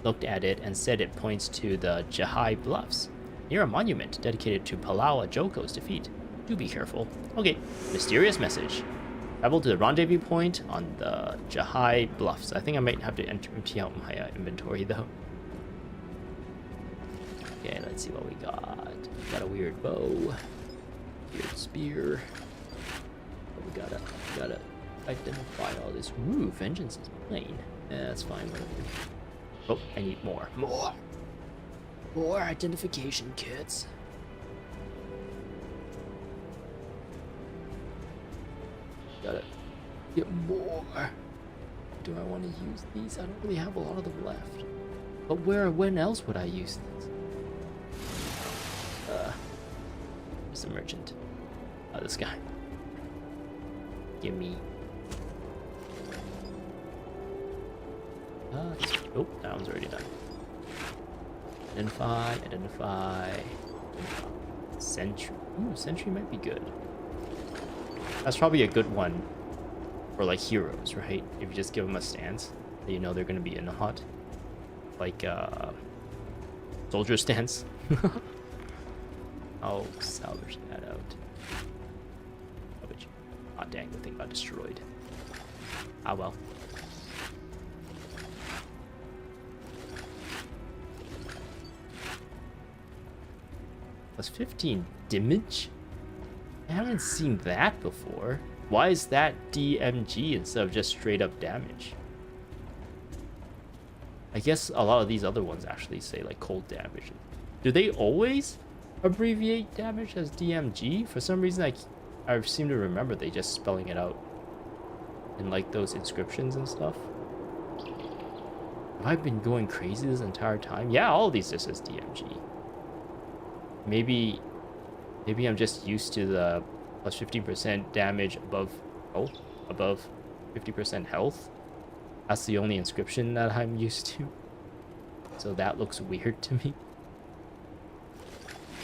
Speaker 1: looked at it and said it points to the Jahai Bluffs, near a monument dedicated to Palau Ajoko's defeat. Do be careful. Okay, mysterious message. Travel to the rendezvous point on the Jahai Bluffs. I think I might have to empty out my inventory though. Okay, let's see what we got. We got a weird bow, weird spear. But we gotta identify all this. Ooh, vengeance is plain. Yeah, that's fine. Whatever. Oh, I need more. More identification kits. Gotta get more. Do I want to use these? I don't really have a lot of them left. But when else would I use these? Where's the merchant? Oh, this guy. Give me. Oh, that one's already done. Identify. Sentry. Ooh, sentry might be good. That's probably a good one for like heroes, right? If you just give them a stance, you know they're gonna be in a hut, like soldier stance. I'll salvage that out. Salvage. Oh dang, the thing got destroyed. Ah well. Plus 15 damage? I haven't seen that before. Why is that DMG instead of just straight up damage? I guess a lot of these other ones actually say like cold damage. Do they always abbreviate damage as DMG? For some reason I seem to remember they just spelling it out in like those inscriptions and stuff. Have I been going crazy this entire time? Yeah, all of these just says DMG. Maybe I'm just used to the plus 15% damage above 50% health. That's the only inscription that I'm used to. So that looks weird to me.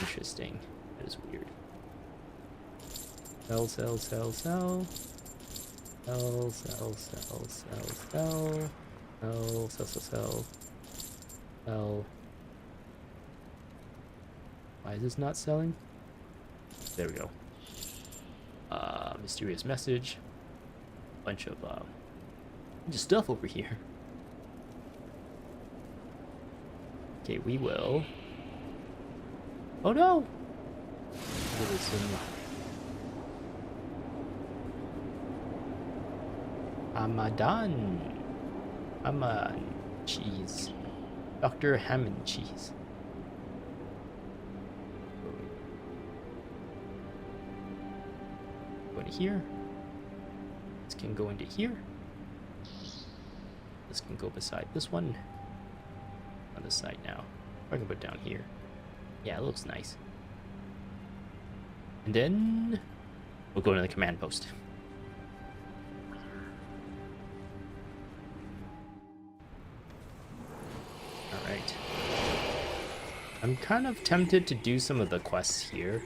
Speaker 1: Interesting. That is weird. Sell. Sell. Why is this not selling? There we go. Mysterious message. Bunch of stuff over here. Okay, we will. Oh no! Hamadan. Hammond cheese. Dr. Hammond cheese. Go into here. This can go into here. This can go beside this one. On this side now. I can put it down here. Yeah, it looks nice. And then we'll go to the command post. Alright. I'm kind of tempted to do some of the quests here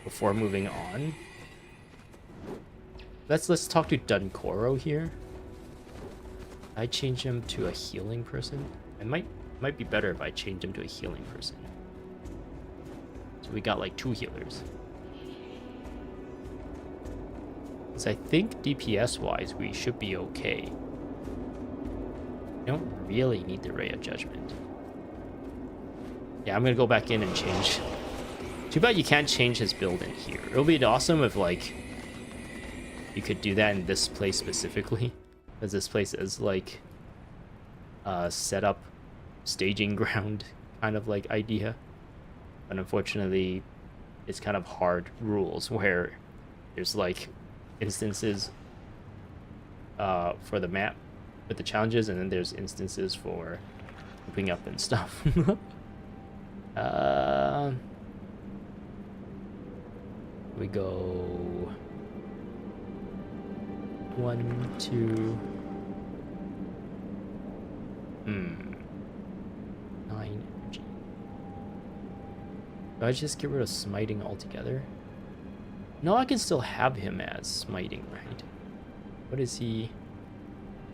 Speaker 1: before moving on. Let's talk to Dunkoro here. I change him to a healing person. It might be better if I change him to a healing person. So we got like 2 healers. Because I think DPS wise we should be okay. I don't really need the Ray of Judgment. Yeah, I'm gonna go back in and change. Too bad you can't change his build in here. It would be awesome if like you could do that in this place specifically, because this place is like set up staging ground kind of like idea. But unfortunately it's kind of hard rules where there's like instances for the map with the challenges, and then there's instances for moving up and stuff. We go 1, 2. 9 energy. Do I just get rid of smiting altogether? No, I can still have him as smiting, right? What is he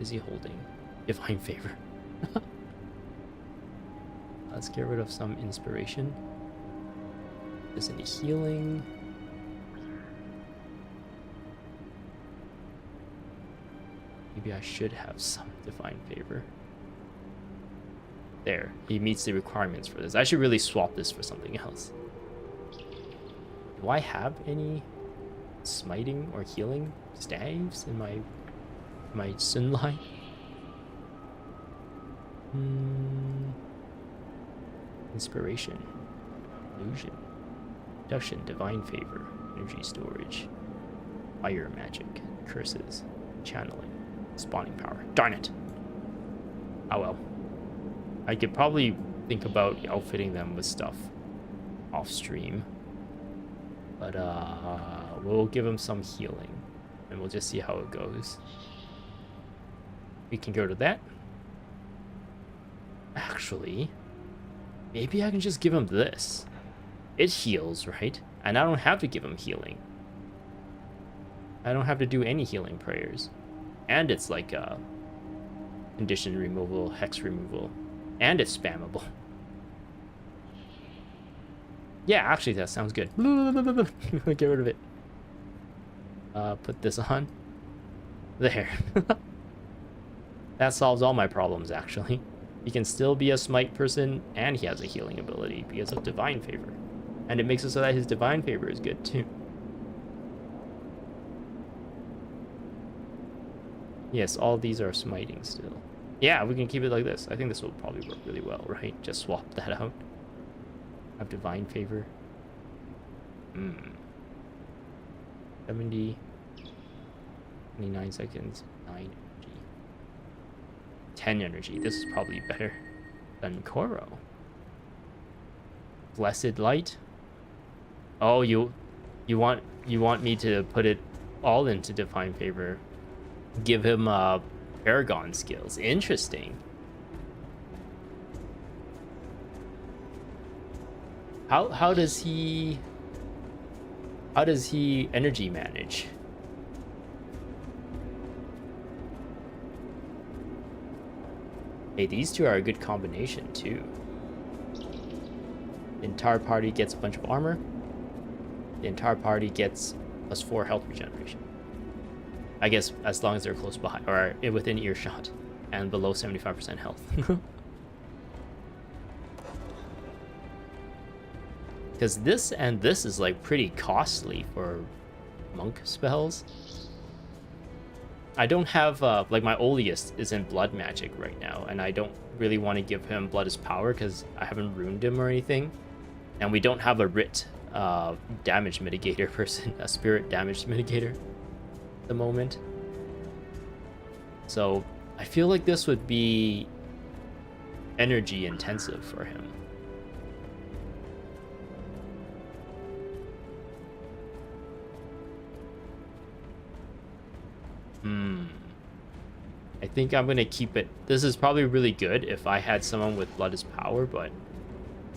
Speaker 1: holding? Divine favor. Let's get rid of some inspiration. Is any healing? Maybe I should have some divine favor. There, he meets the requirements for this. I should really swap this for something else. Do I have any smiting or healing staves in my Sun line? Inspiration, illusion, reduction, divine favor, energy storage, fire magic, curses, channeling, spawning power. Darn it! Oh well. I could probably think about outfitting them with stuff off stream. But we'll give them some healing and we'll just see how it goes. We can go to that. Actually, maybe I can just give him this. It heals, right? And I don't have to give him healing. I don't have to do any healing prayers. And it's like condition removal, hex removal. And it's spammable. Yeah, actually that sounds good. Get rid of it. Put this on. There. That solves all my problems, actually. He can still be a smite person, and he has a healing ability because of divine favor. And it makes it so that his divine favor is good, too. Yes, all these are smiting still. Yeah, we can keep it like this. I think this will probably work really well, right? Just swap that out. Have divine favor. 70. 29 seconds. 9 energy. 10 energy. This is probably better than Koro. Blessed light. Oh, you want me to put it all into divine favor. Give him Paragon skills. Interesting. How does he energy manage? Hey, these two are a good combination too. The entire party gets a bunch of armor. The entire party gets +4 health regeneration. I guess as long as they're close by or within earshot and below 75% health. Because this and this is like pretty costly for monk spells. I don't have like my Olius is in blood magic right now, and I don't really want to give him blood as power because I haven't ruined him or anything, and we don't have a writ damage mitigator person, a spirit damage mitigator at the moment. So I feel like this would be energy intensive for him. I think I'm gonna keep it. This is probably really good if I had someone with blood as power, but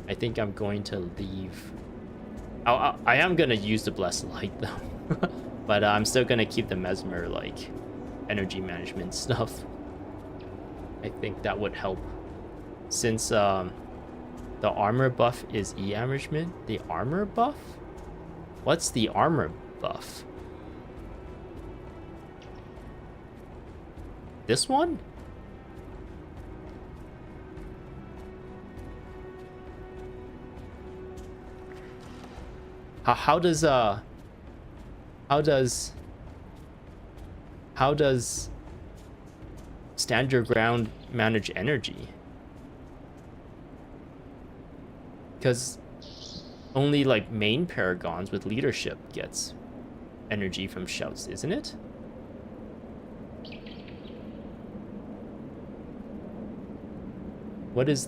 Speaker 1: I think I'm going to leave. I am gonna use the blessed light though, but I'm still gonna keep the mesmer like energy management stuff. I think that would help since the armor buff is e-amagement. The armor buff? What's the armor buff? This one? How does stand your ground manage energy? Because only like main paragons with leadership gets energy from shouts, isn't it? What is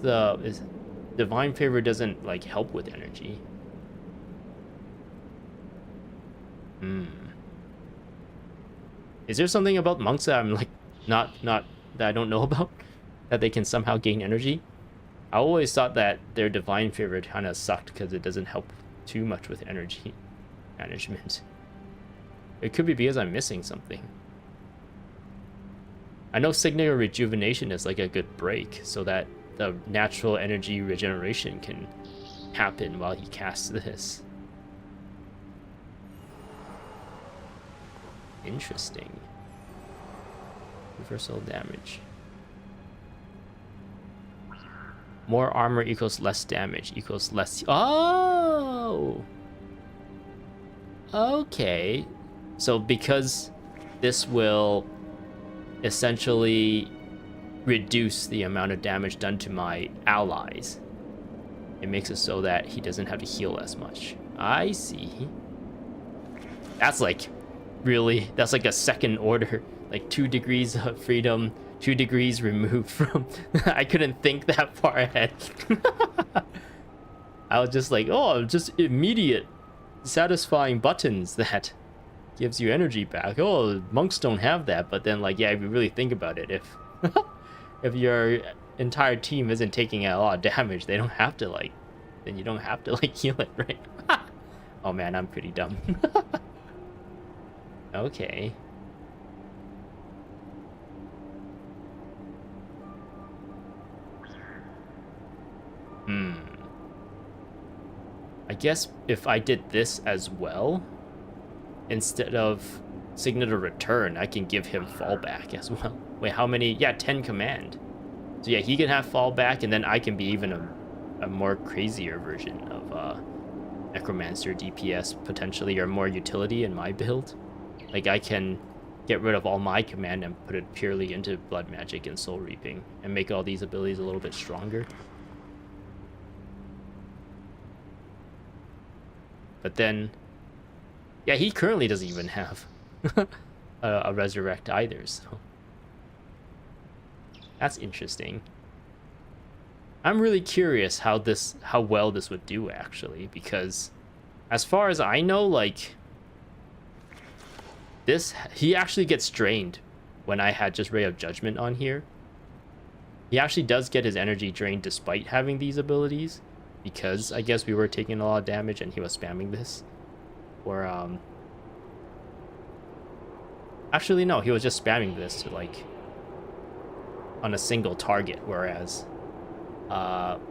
Speaker 1: divine favor doesn't like help with energy. Is there something about monks that I'm like not that I don't know about, that they can somehow gain energy? I always thought that their divine favor kind of sucked because it doesn't help too much with energy management. It could be because I'm missing something. I know Signet of Rejuvenation is like a good break so that the natural energy regeneration can happen while he casts this. Interesting. Reversal damage. More armor equals less damage equals less. Oh! Okay. So because this will essentially reduce the amount of damage done to my allies, it makes it so that he doesn't have to heal as much. I see. That's like really, that's like a second order, like 2 degrees of freedom, 2 degrees removed from. I couldn't think that far ahead. I was just like, oh, just immediate satisfying buttons that gives you energy back. Oh, monks don't have that. But then, like, yeah, if you really think about it, if if your entire team isn't taking a lot of damage, they don't have to, like, then you don't have to, like, heal it, right? Oh man, I'm pretty dumb. Okay. I guess if I did this as well, instead of Signet of Return, I can give him fallback as well. Wait, how many? Yeah, 10 command. So yeah, he can have fallback, and then I can be even a more crazier version of Necromancer DPS, potentially, or more utility in my build. Like, I can get rid of all my command and put it purely into Blood Magic and Soul Reaping, and make all these abilities a little bit stronger. But then, yeah, he currently doesn't even have a Resurrect either, so that's interesting. I'm really curious how well this would do, actually, because as far as I know, like, he actually gets drained when I had just Ray of Judgment on here. He actually does get his energy drained despite having these abilities, because I guess we were taking a lot of damage and he was spamming this. Or actually no, he was just spamming this to, like, on a single target, whereas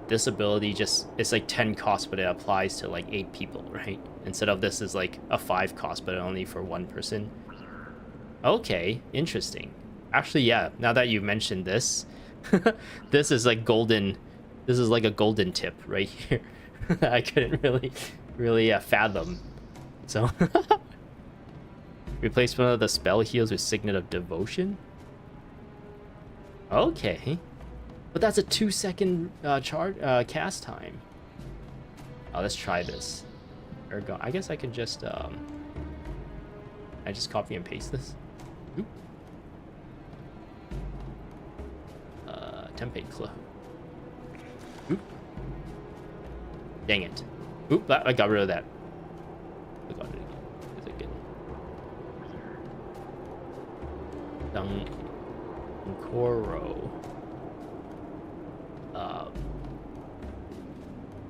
Speaker 1: this ability just, it's like 10 cost, but it applies to like 8 people, right? Instead of this is like a 5 cost, but only for 1 person. Okay, interesting. Actually, yeah, now that you mentioned this, this is like golden. This is like a golden tip right here. I couldn't really fathom. So replace one of the spell heals with Signet of Devotion. Okay, but that's a 2-second cast time. Oh, let's try this. Ergo, I guess I can just I just copy and paste this. Oop. Tempate Club. Oop. Dang it. Oop, I got rid of that. I got it again. Is it good? Dunkoro.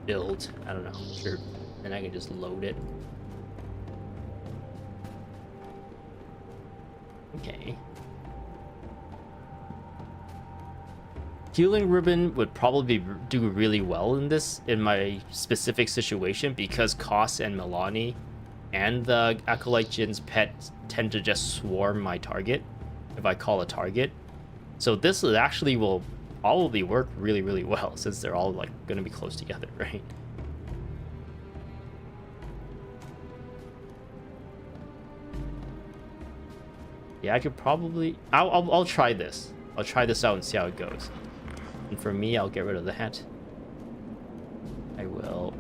Speaker 1: Build. I don't know. Sure. Then I can just load it. Okay. Healing Ribbon would probably do really well in this, in my specific situation, because Koss and Milani and the Acolyte Jin's pet tend to just swarm my target if I call a target. So this actually will probably work really, really well, since they're all like going to be close together, right? Yeah, I could probably... I'll try this. I'll try this out and see how it goes. And for me, I'll get rid of that. I will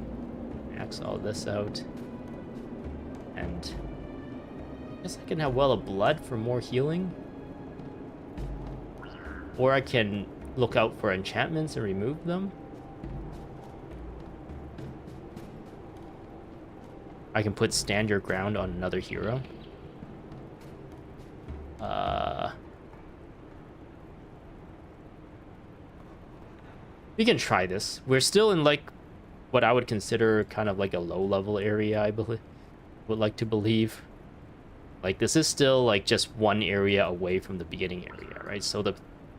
Speaker 1: max all this out. And I guess I can have Well of Blood for more healing. Or I can look out for enchantments and remove them. I can put stand your ground on another hero. We can try this. We're still in like what I would consider kind of like a low level area, I believe. Would like to believe. Like this is still like just one area away from the beginning area, right? So the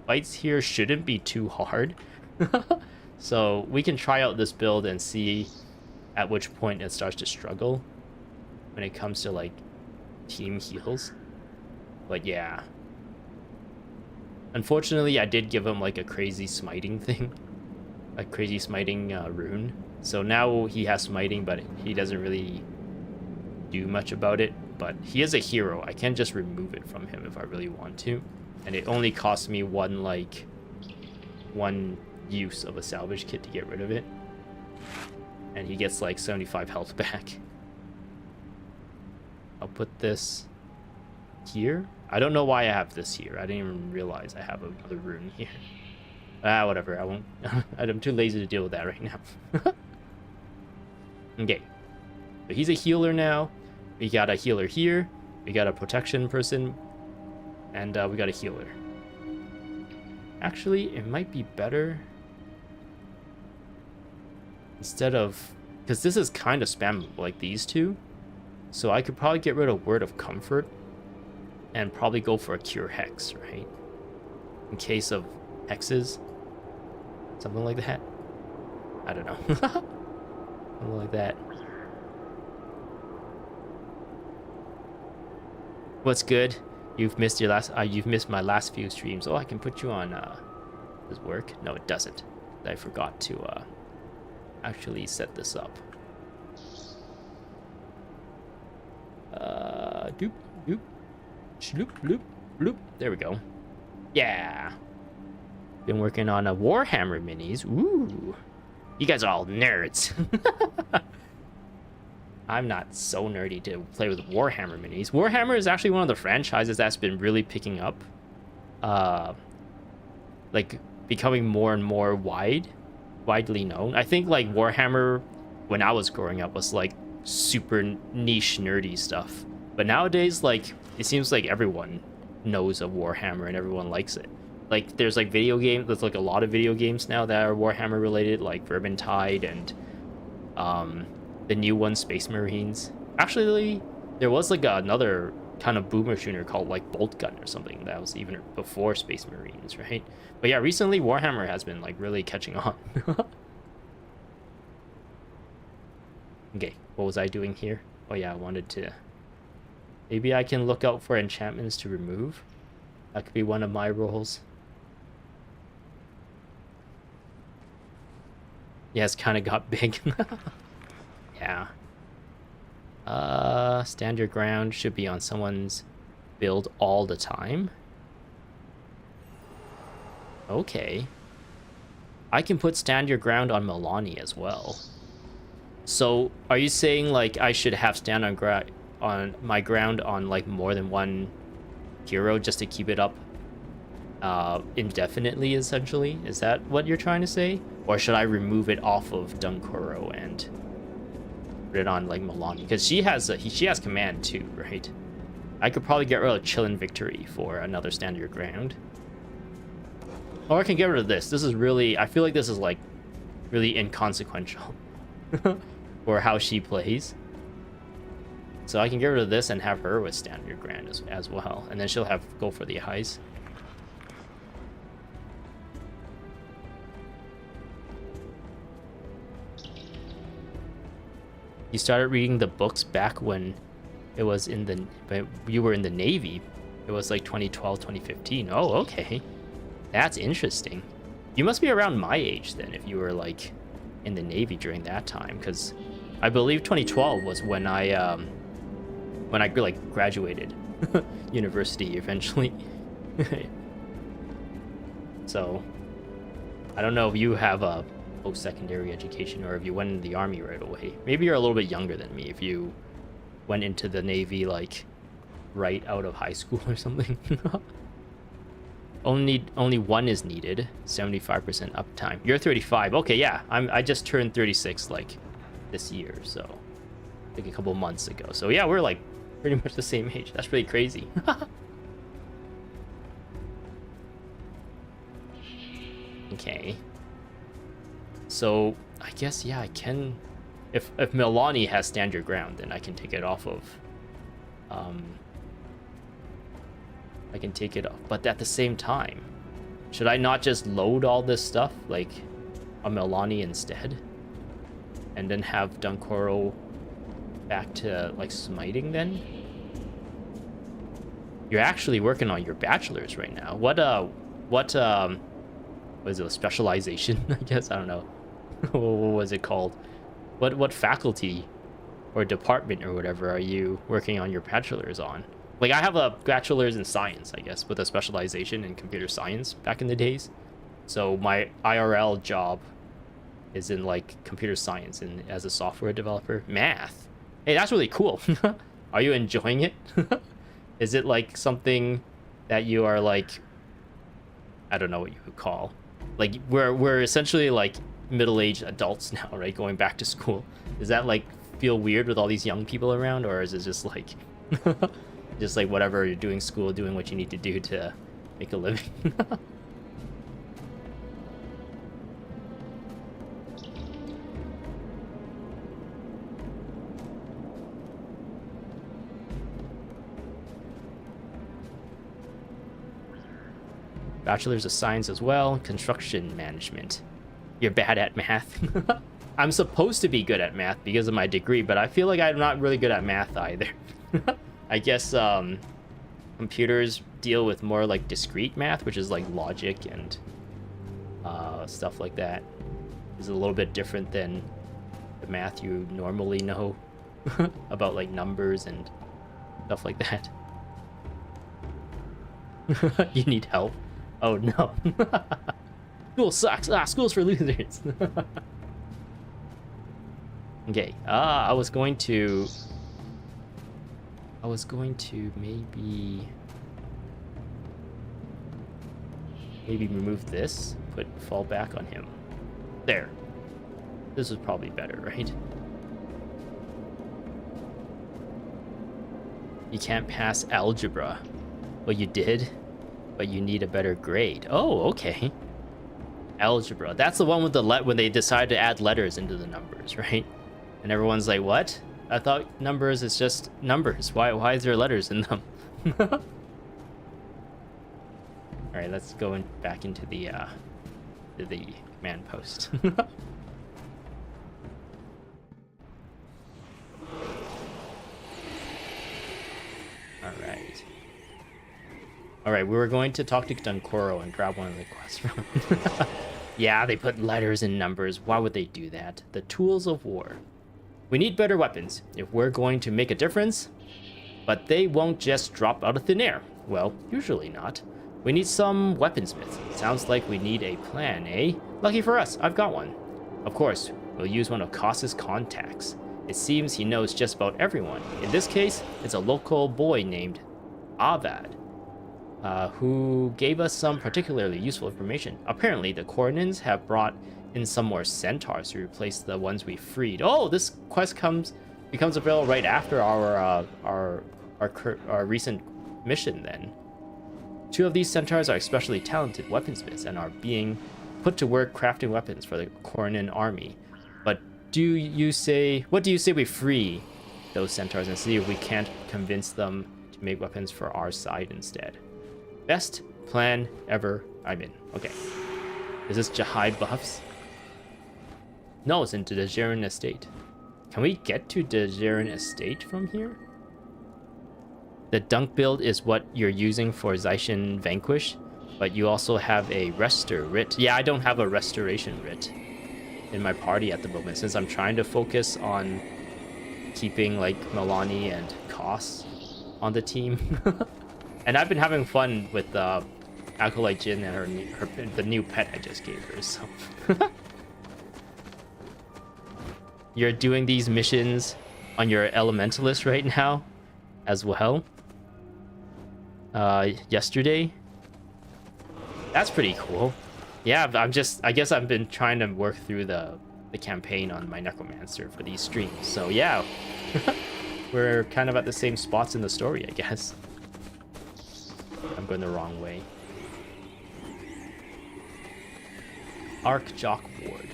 Speaker 1: fights here shouldn't be too hard. So we can try out this build and see at which point it starts to struggle when it comes to like team heals. But yeah. Unfortunately, I did give him like a crazy smiting thing. A crazy smiting rune. So now he has smiting, but he doesn't really do much about it. But he is a hero. I can just remove it from him if I really want to. And it only costs me one use of a salvage kit to get rid of it. And he gets like 75 health back. I'll put this here. I don't know why I have this here. I didn't even realize I have another rune here. Whatever. I won't. I'm too lazy to deal with that right now. Okay. But he's a healer now. We got a healer here. We got a protection person. And we got a healer. Actually, it might be better. Instead of... Because this is kind of spammable, like these two. So I could probably get rid of Word of Comfort. And probably go for a Cure Hex, right? In case of hexes. Something like that. I don't know. Something like that. What's good? You've missed your last. You've missed my last few streams. Oh, I can put you on. Does it work? No, it doesn't. I forgot to actually set this up. Doop doop, shloop bloop bloop. There we go. Yeah. Been working on a Warhammer minis. Ooh, you guys are all nerds. I'm not so nerdy to play with Warhammer minis. Warhammer is actually one of the franchises that's been really picking up. Like, becoming more and more widely known. I think, like, Warhammer, when I was growing up, was, like, super niche, nerdy stuff. But nowadays, like, it seems like everyone knows of Warhammer and everyone likes it. Like, there's, like, video games, there's, like, a lot of video games now that are Warhammer related, like Vermintide and, the new one, Space Marines. Actually, there was like another kind of boomer shooter called like Bolt Gun or something that was even before Space Marines, right? But yeah, recently Warhammer has been like really catching on. Okay, what was I doing here? Oh yeah, I wanted to... Maybe I can look out for enchantments to remove. That could be one of my roles. Yeah, it's kind of got big. Yeah. Stand your ground should be on someone's build all the time. Okay. I can put stand your ground on Milani as well. So, are you saying like I should have stand on my ground on like more than one hero just to keep it up indefinitely, essentially? Is that what you're trying to say? Or should I remove it off of Dunkuro and put it on like Milani? Because she has command too, right? I could probably get rid of Chillin' Victory for another stand your ground. Or I can get rid of this. This is really, I feel like this is like really inconsequential for how she plays. So I can get rid of this and have her with stand your ground as well. And then she'll have go for the eyes. You started reading the books back when it was you were in the Navy. It was like 2012, 2015. Oh, okay. That's interesting. You must be around my age then if you were like in the Navy during that time, because I believe 2012 was when I like graduated university eventually. So I don't know if you have a post-secondary education or if you went in the Army right away. Maybe you're a little bit younger than me if you went into the Navy like right out of high school or something. Only one is needed. 75% uptime. You're 35. Okay, yeah. I just turned 36 like this year, so like a couple months ago. So yeah, we're like pretty much the same age. That's pretty crazy. Okay. So I guess yeah, I can. If Milani has stand your ground, then I can take it off of. I can take it off, but at the same time, should I not just load all this stuff like on Milani instead, and then have Dunkoro back to like smiting then? You're actually working on your bachelor's right now. What is it, specialization? I guess, I don't know. What was it called? What faculty or department or whatever are you working on your bachelor's on? Like, I have a bachelor's in science, I guess, with a specialization in computer science back in the days. So my IRL job is in like computer science and as a software developer. Math. Hey, that's really cool. Are you enjoying it? Is it like something that you are like, I don't know what you would call, like we're essentially like middle-aged adults now, right? Going back to school. Does that like feel weird with all these young people around, or is it just like just like whatever, you're doing school, doing what you need to do to make a living? Bachelor's of Science as well. Construction Management. You're bad at math. I'm supposed to be good at math because of my degree, but I feel like I'm not really good at math either. I guess computers deal with more like discrete math, which is like logic and stuff like that. Is a little bit different than the math you normally know about like numbers and stuff like that. You need help. Oh no. School sucks. School's for losers. Okay. I was going to maybe remove this, put fall back on him. There. This is probably better, right? You can't pass algebra. Well, you did, but you need a better grade. Oh, okay. Algebra. That's the one with the when they decide to add letters into the numbers, right? And everyone's like, what? I thought numbers is just numbers. Why is there letters in them? All right, let's go back into the command post. All right, we were going to talk to Dunkoro and grab one of the quests from him. Yeah, they put letters and numbers. Why would they do that? The tools of war. We need better weapons if we're going to make a difference, but they won't just drop out of thin air. Well, usually not. We need some weaponsmith. Sounds like we need a plan, eh? Lucky for us, I've got one. Of course, we'll use one of Koss's contacts. It seems he knows just about everyone. In this case, it's a local boy named Avad, who gave us some particularly useful information. Apparently, the Kournans have brought in some more Centaurs to replace the ones we freed. Oh, this quest becomes available right after our recent mission then. 2 of these Centaurs are especially talented weaponsmiths and are being put to work crafting weapons for the Kournan army. But what do you say we free those Centaurs and see if we can't convince them to make weapons for our side instead? Best plan ever. I'm in. Okay. Is this Jahai buffs? No, it's into the Djerin Estate. Can we get to the Djerin Estate from here? The dunk build is what you're using for Zaishin Vanquish, but you also have a Rester Writ. Yeah, I don't have a Restoration Writ in my party at the moment, since I'm trying to focus on keeping like Milani and Koss on the team. And I've been having fun with Acolyte Jin and the new pet I just gave her, so. You're doing these missions on your Elementalist right now as well. Yesterday. That's pretty cool. Yeah, I guess I've been trying to work through the campaign on my Necromancer for these streams. So yeah, We're kind of at the same spots in the story, I guess. I'm going the wrong way. Arc Jock Ward.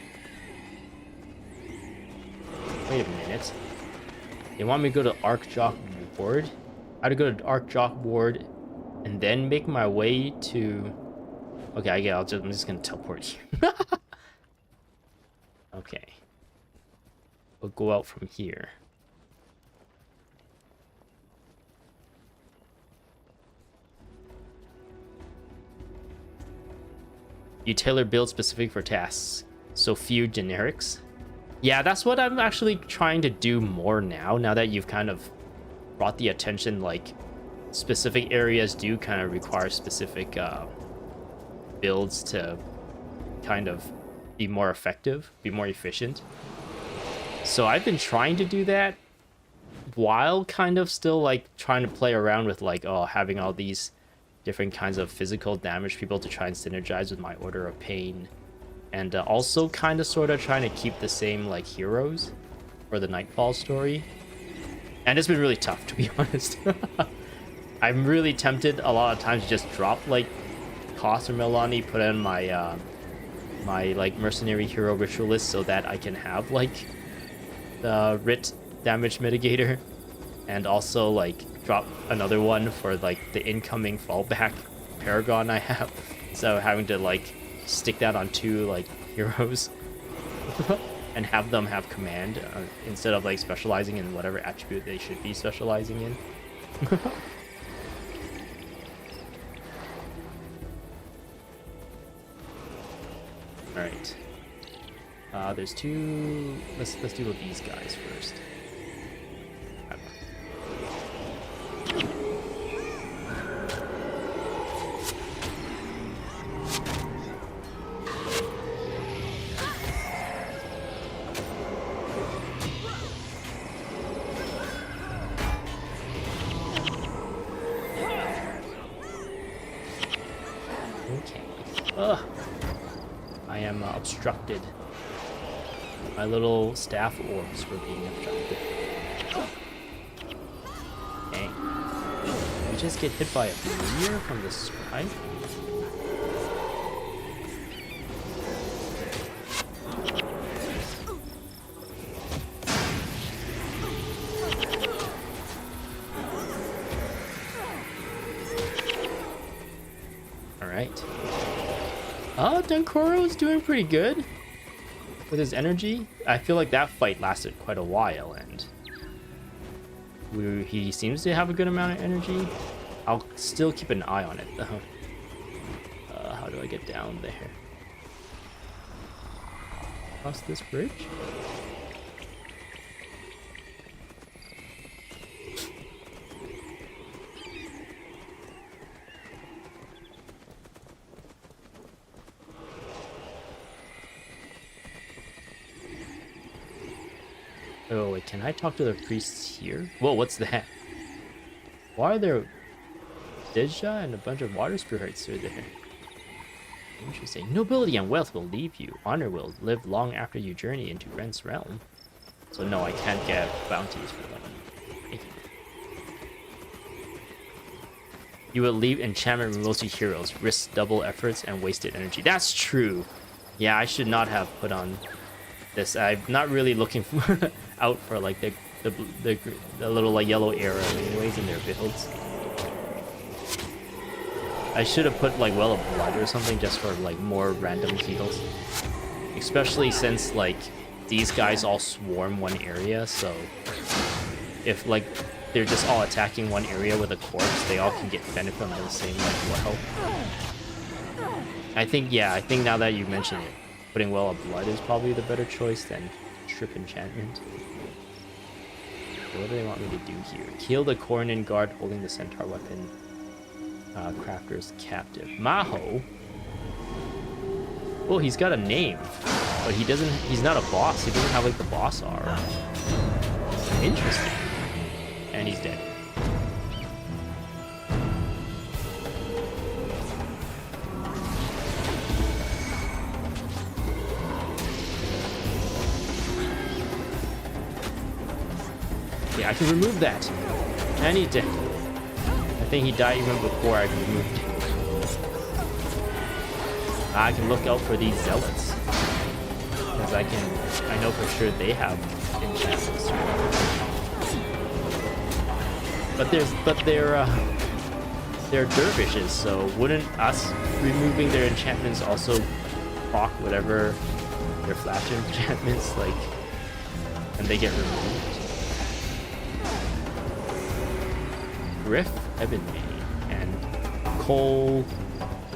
Speaker 1: Wait a minute. They want me to go to Arc Jock Ward? I had to go to Arc Jock Ward and then make my way to... Okay, I'm just gonna teleport here. Okay. We'll go out from here. You tailor build specific for tasks, so few generics. Yeah, that's what I'm actually trying to do more now that you've kind of brought the attention, like specific areas do kind of require specific builds to kind of be more effective, be more efficient. So I've been trying to do that while kind of still like trying to play around with like, oh, having all these different kinds of physical damage people to try and synergize with my Order of Pain. And also kind of sort of trying to keep the same like heroes for the Nightfall story. And it's been really tough, to be honest. I'm really tempted a lot of times to just drop like Koss or Milani, put in my my like mercenary hero ritualist so that I can have like the Writ damage mitigator, and also like drop another one for like the incoming fallback Paragon I have. So having to like stick that on 2 like heroes and have them have command instead of like specializing in whatever attribute they should be specializing in. All right. There's 2. Let's deal with these guys first. Okay. Ugh. I am obstructed. My little staff orbs were being obstructed. Dang. We just get hit by a meteor from the sky? Alright. Dunkoro's doing pretty good with his energy. I feel like that fight lasted quite a while, and he seems to have a good amount of energy. I'll still keep an eye on it, though. How do I get down there? Across this bridge? Oh, wait, can I talk to the priests here? Whoa, what's that? Why are there Zhed and a bunch of water spirits are there? Interesting. Nobility and wealth will leave you. Honor will live long after you journey into Ren's realm. So no, I can't get bounties for them. You will leave enchantment mostly heroes, risk double efforts and wasted energy. That's true. Yeah, I should not have put on this. I'm not really looking out for like the little like yellow arrow anyways in their builds. I should have put like Well of Blood or something just for like more random heals. Especially since like these guys all swarm one area, so if like they're just all attacking one area with a corpse, they all can get benefit from the same like well. I think now that you mention it, putting Well of Blood is probably the better choice than Strip Enchantment. So what do they want me to do here? Kill the Kournan guard holding the Centaur weapon crafter's captive. Maho? Oh, he's got a name, but he's not a boss. He doesn't have like the boss aura. Interesting. And he's dead. Yeah, I can remove that. And he did. I think he died even before I removed him. I can look out for these zealots. Because I know for sure they have enchantments. But they're dervishes, so wouldn't us removing their enchantments also proc whatever their flash enchantments, like, and they get removed? Griff Ebony and Cole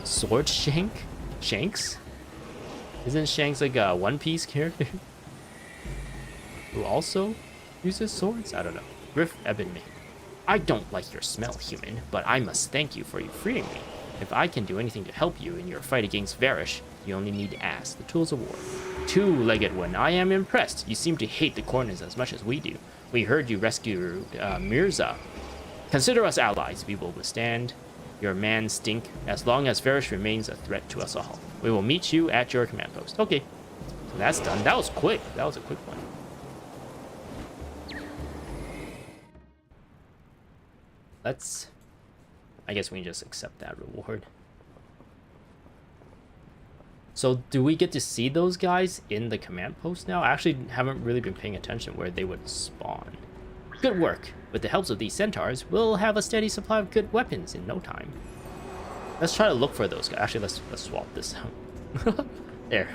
Speaker 1: Sword Shanks? Isn't Shanks like a One Piece character who also uses swords? I don't know. Griff Ebony. I don't like your smell, human, but I must thank you for freeing me. If I can do anything to help you in your fight against Varish, you only need to ask. The tools of war. Two-legged one. I am impressed. You seem to hate the Kournans as much as we do. We heard you rescued Mirza. Consider us allies. We will withstand your man stink as long as Varish remains a threat to us all. We will meet you at your command post. Okay, so that's done. That was quick. That was a quick one. I guess we can just accept that reward. So do we get to see those guys in the command post now? I actually haven't really been paying attention where they would spawn. Good work. With the help of these centaurs, we'll have a steady supply of good weapons in no time. Let's try to look for those guys. Actually, let's swap this out. There.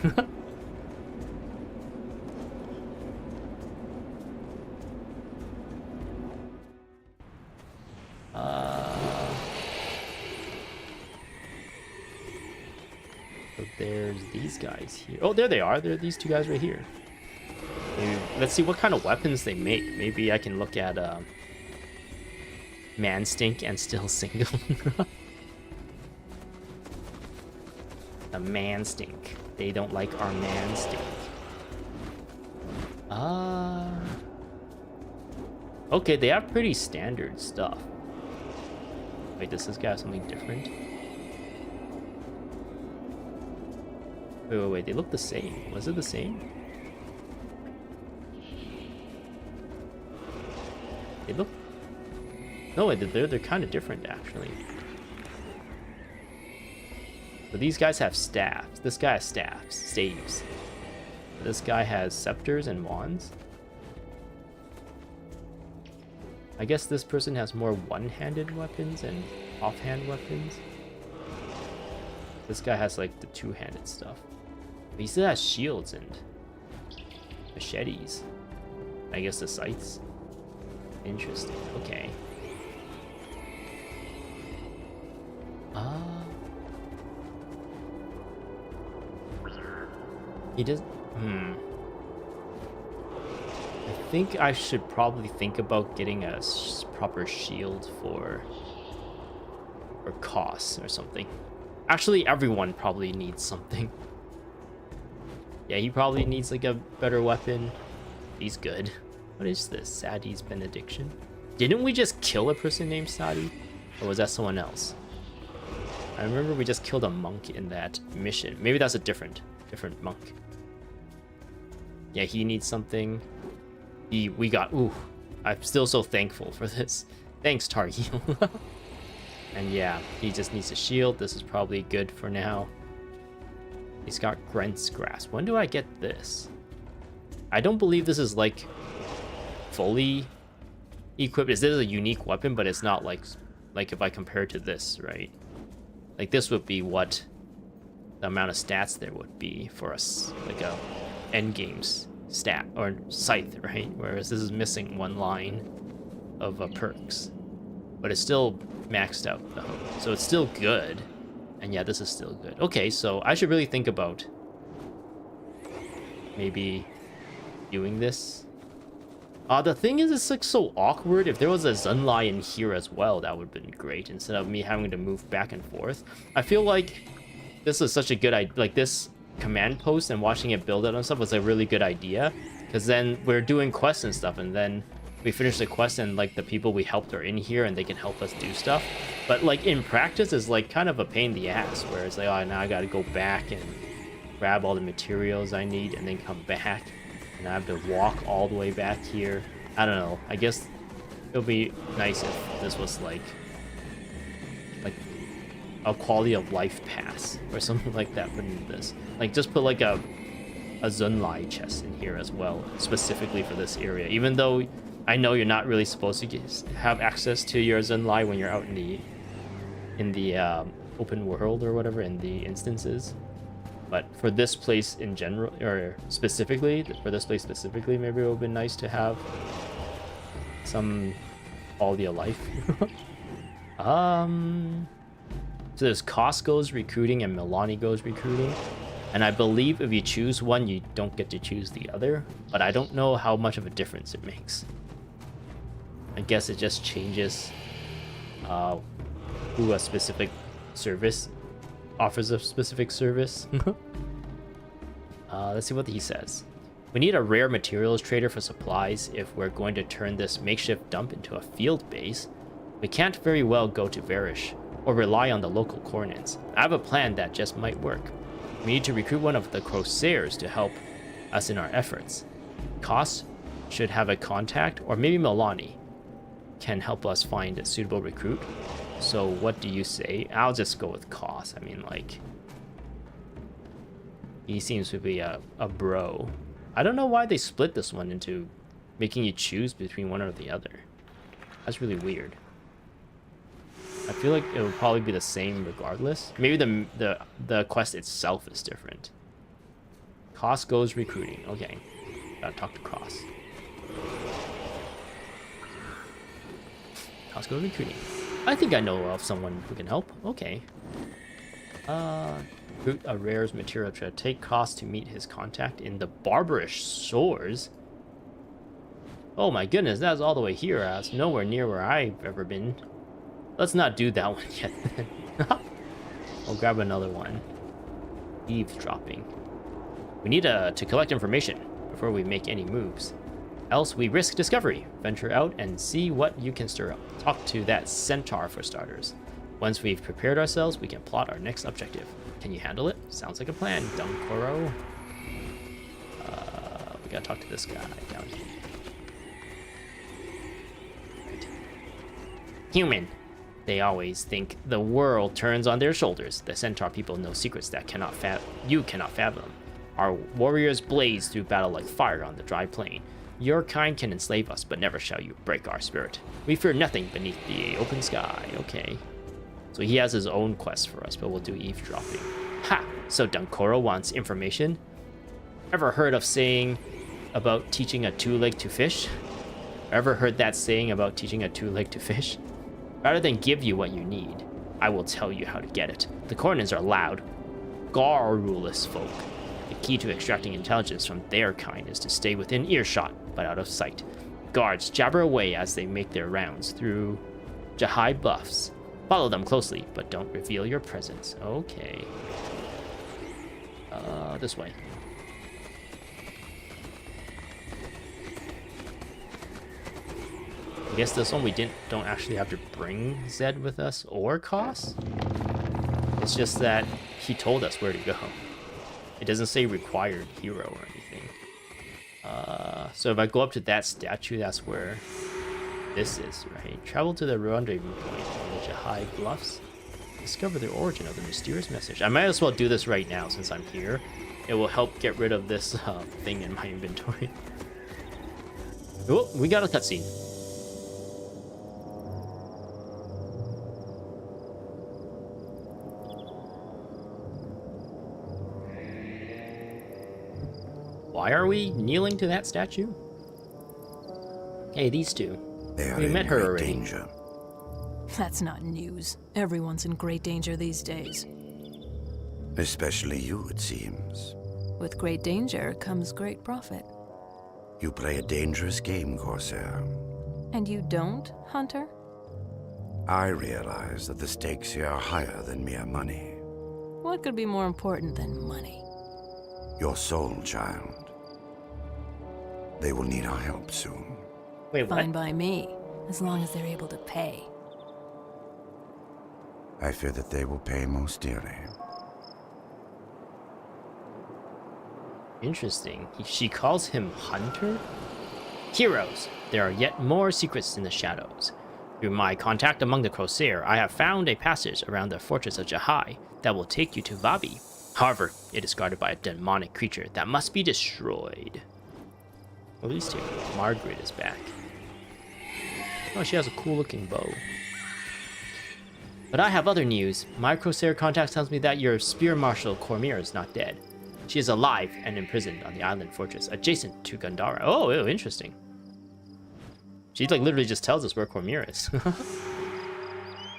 Speaker 1: So there's these guys here. Oh, there they are. There are these two guys right here. Let's see what kind of weapons they make. Maybe I can look at Man Stink and still single. The Man Stink. They don't like our Man Stink. Okay, they have pretty standard stuff. Wait, does this guy have something different? Wait, they look the same. Was it the same? They look... No, they're kind of different, actually. So these guys have staffs. This guy has staves. This guy has scepters and wands. I guess this person has more one-handed weapons and offhand weapons. This guy has like the two-handed stuff. But he still has shields and machetes. I guess the sights. Interesting. Okay. He does. I think I should probably think about getting a proper shield for costs or something. Actually, everyone probably needs something. Yeah, he probably needs like a better weapon. He's good. What is this? Sadi's benediction? Didn't we just kill a person named Sadi? Or was that someone else? I remember we just killed a monk in that mission. Maybe that's a different monk. Yeah, he needs something. We got... Ooh, I'm still so thankful for this. Thanks, Targil. And yeah, he just needs a shield. This is probably good for now. He's got Grent's Grasp. When do I get this? I don't believe this is like fully equipped. This is a unique weapon, but it's not like if I compare it to this, right? Like this would be what the amount of stats there would be for us, like a endgame's stat or scythe, right? Whereas this is missing one line of perks, but it's still maxed out though, so it's still good. And yeah, this is still good. Okay, so I should really think about maybe doing this. The thing is, it's like so awkward. If there was a Zunlai in here as well, that would have been great instead of me having to move back and forth. I feel like this is such a good idea. Like this command post and watching it build out and stuff was a really good idea, because then we're doing quests and stuff, and then we finish the quest and like the people we helped are in here and they can help us do stuff. But like in practice is like kind of a pain in the ass, where it's like, oh, now I gotta go back and grab all the materials I need and then come back, and I have to walk all the way back here. I don't know. I guess it would be nice if this was like a quality of life pass or something like that. Put in this, like just put like a Zunlai chest in here as well, specifically for this area. Even though I know you're not really supposed to have access to your Zunlai when you're out in the open world or whatever, in the instances. But for this place in general, or specifically, maybe it would have been nice to have some quality of life. So there's Costco's recruiting and Milani goes recruiting. And I believe if you choose one, you don't get to choose the other. But I don't know how much of a difference it makes. I guess it just changes who a specific service offers a specific service. Let's see what he says. We need a rare materials trader for supplies if we're going to turn this makeshift dump into a field base. We can't very well go to Varish or rely on the local Kournans. I have a plan that just might work. We need to recruit one of the Corsairs to help us in our efforts. Koss should have a contact, or maybe Milani can help us find a suitable recruit. So what do you say? I'll just go with Koss. I mean, like, he seems to be a bro. I don't know why they split this one into making you choose between one or the other. That's really weird. I feel like it would probably be the same regardless. Maybe the quest itself is different. Koss goes recruiting. Okay, gotta talk to Koss. Koss goes recruiting. I think I know of someone who can help. Okay. Recruit a rares material to take Koss to meet his contact in the Barbarish Shores. Oh my goodness, that's all the way here. That's nowhere near where I've ever been. Let's not do that one yet. I'll grab another one. Eavesdropping. We need to collect information before we make any moves. Else we risk discovery. Venture out and see what you can stir up. Talk to that Centaur for starters. Once we've prepared ourselves, we can plot our next objective. Can you handle it? Sounds like a plan, Dunkoro. We gotta talk to this guy down here. Right. Human. They always think the world turns on their shoulders. The Centaur people know secrets that you cannot fathom. Our warriors blaze through battle like fire on the dry plain. Your kind can enslave us, but never shall you break our spirit. We fear nothing beneath the open sky. Okay. So he has his own quest for us, but we'll do eavesdropping. Ha! So Dunkoro wants information? Ever heard of saying about teaching a two-leg to fish? Ever heard that saying about teaching a two-leg to fish? Rather than give you what you need, I will tell you how to get it. The Kournans are loud, garrulous folk. The key to extracting intelligence from their kind is to stay within earshot, but out of sight. Guards jabber away as they make their rounds through Jahai bluffs. Follow them closely, but don't reveal your presence. Okay. This way. I guess this one we don't actually have to bring Zed with us or Koss. It's just that he told us where to go. It doesn't say required hero or anything. So if I go up to that statue, that's where this is, right? Travel to the rendezvous point on the Jahai Bluffs. Discover the origin of the mysterious message. I might as well do this right now since I'm here. It will help get rid of this thing in my inventory. Oh, we got a cutscene. Why are we kneeling to that statue? Hey, these two. We met her already.
Speaker 7: Danger.
Speaker 8: That's not news. Everyone's in great danger these days.
Speaker 7: Especially you, it seems.
Speaker 8: With great danger comes great profit.
Speaker 7: You play a dangerous game, Corsair.
Speaker 8: And you don't, Hunter?
Speaker 7: I realize that the stakes here are higher than mere money.
Speaker 8: What could be more important than money?
Speaker 7: Your soul, child. They will need our help soon.
Speaker 1: Wait, what?
Speaker 8: Fine by me, as long as they're able to pay.
Speaker 7: I fear that they will pay most dearly.
Speaker 1: Interesting. She calls him Hunter? Heroes, there are yet more secrets in the shadows. Through my contact among the Corsair, I have found a passage around the fortress of Jahai that will take you to Vabi. However, it is guarded by a demonic creature that must be destroyed. At least here, Margaret is back. Oh, she has a cool looking bow. But I have other news. My Corsair contact tells me that your Spear Marshal Cormyr is not dead. She is alive and imprisoned on the island fortress adjacent to Gandara. Oh, interesting. She like literally just tells us where Cormyr is.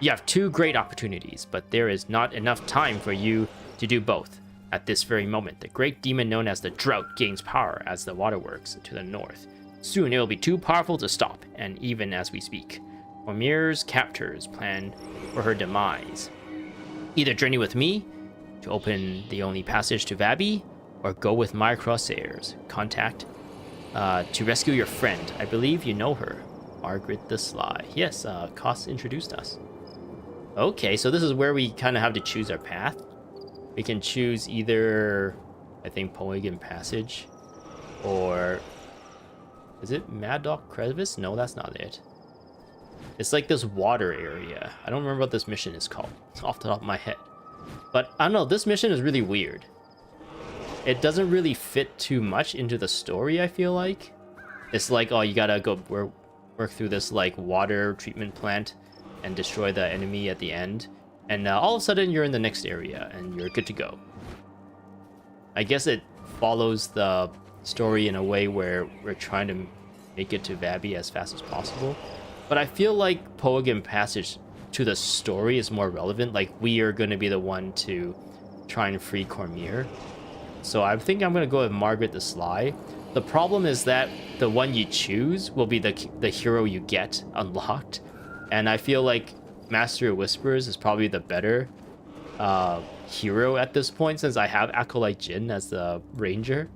Speaker 1: You have two great opportunities, but there is not enough time for you to do both. At this very moment, the great demon known as the Drought gains power as the waterworks to the north. Soon it will be too powerful to stop, and even as we speak, Cormyr's captors plan for her demise. Either journey with me to open the only passage to Vabi, or go with my Crosshairs. Contact to rescue your friend. I believe you know her, Margaret the Sly. Yes, Koss introduced us. Okay, so this is where we kind of have to choose our path. We can choose either, I think, Poegan Passage, or is it Mad Dog Crevice? No, that's not it. It's like this water area. I don't remember what this mission is called. It's off the top of my head. But I don't know, this mission is really weird. It doesn't really fit too much into the story, I feel like. It's like, oh, you gotta go work through this like water treatment plant and destroy the enemy at the end. And all of a sudden you're in the next area and you're good to go. I guess it follows the story in a way where we're trying to make it to Vabi as fast as possible. But I feel like Poegan Passage to the story is more relevant. Like, we are going to be the one to try and free Cormyr. So I think I'm going to go with Margaret the Sly. The problem is that the one you choose will be the hero you get unlocked. And I feel like Master of Whispers is probably the better hero at this point, since I have Acolyte Jin as the ranger.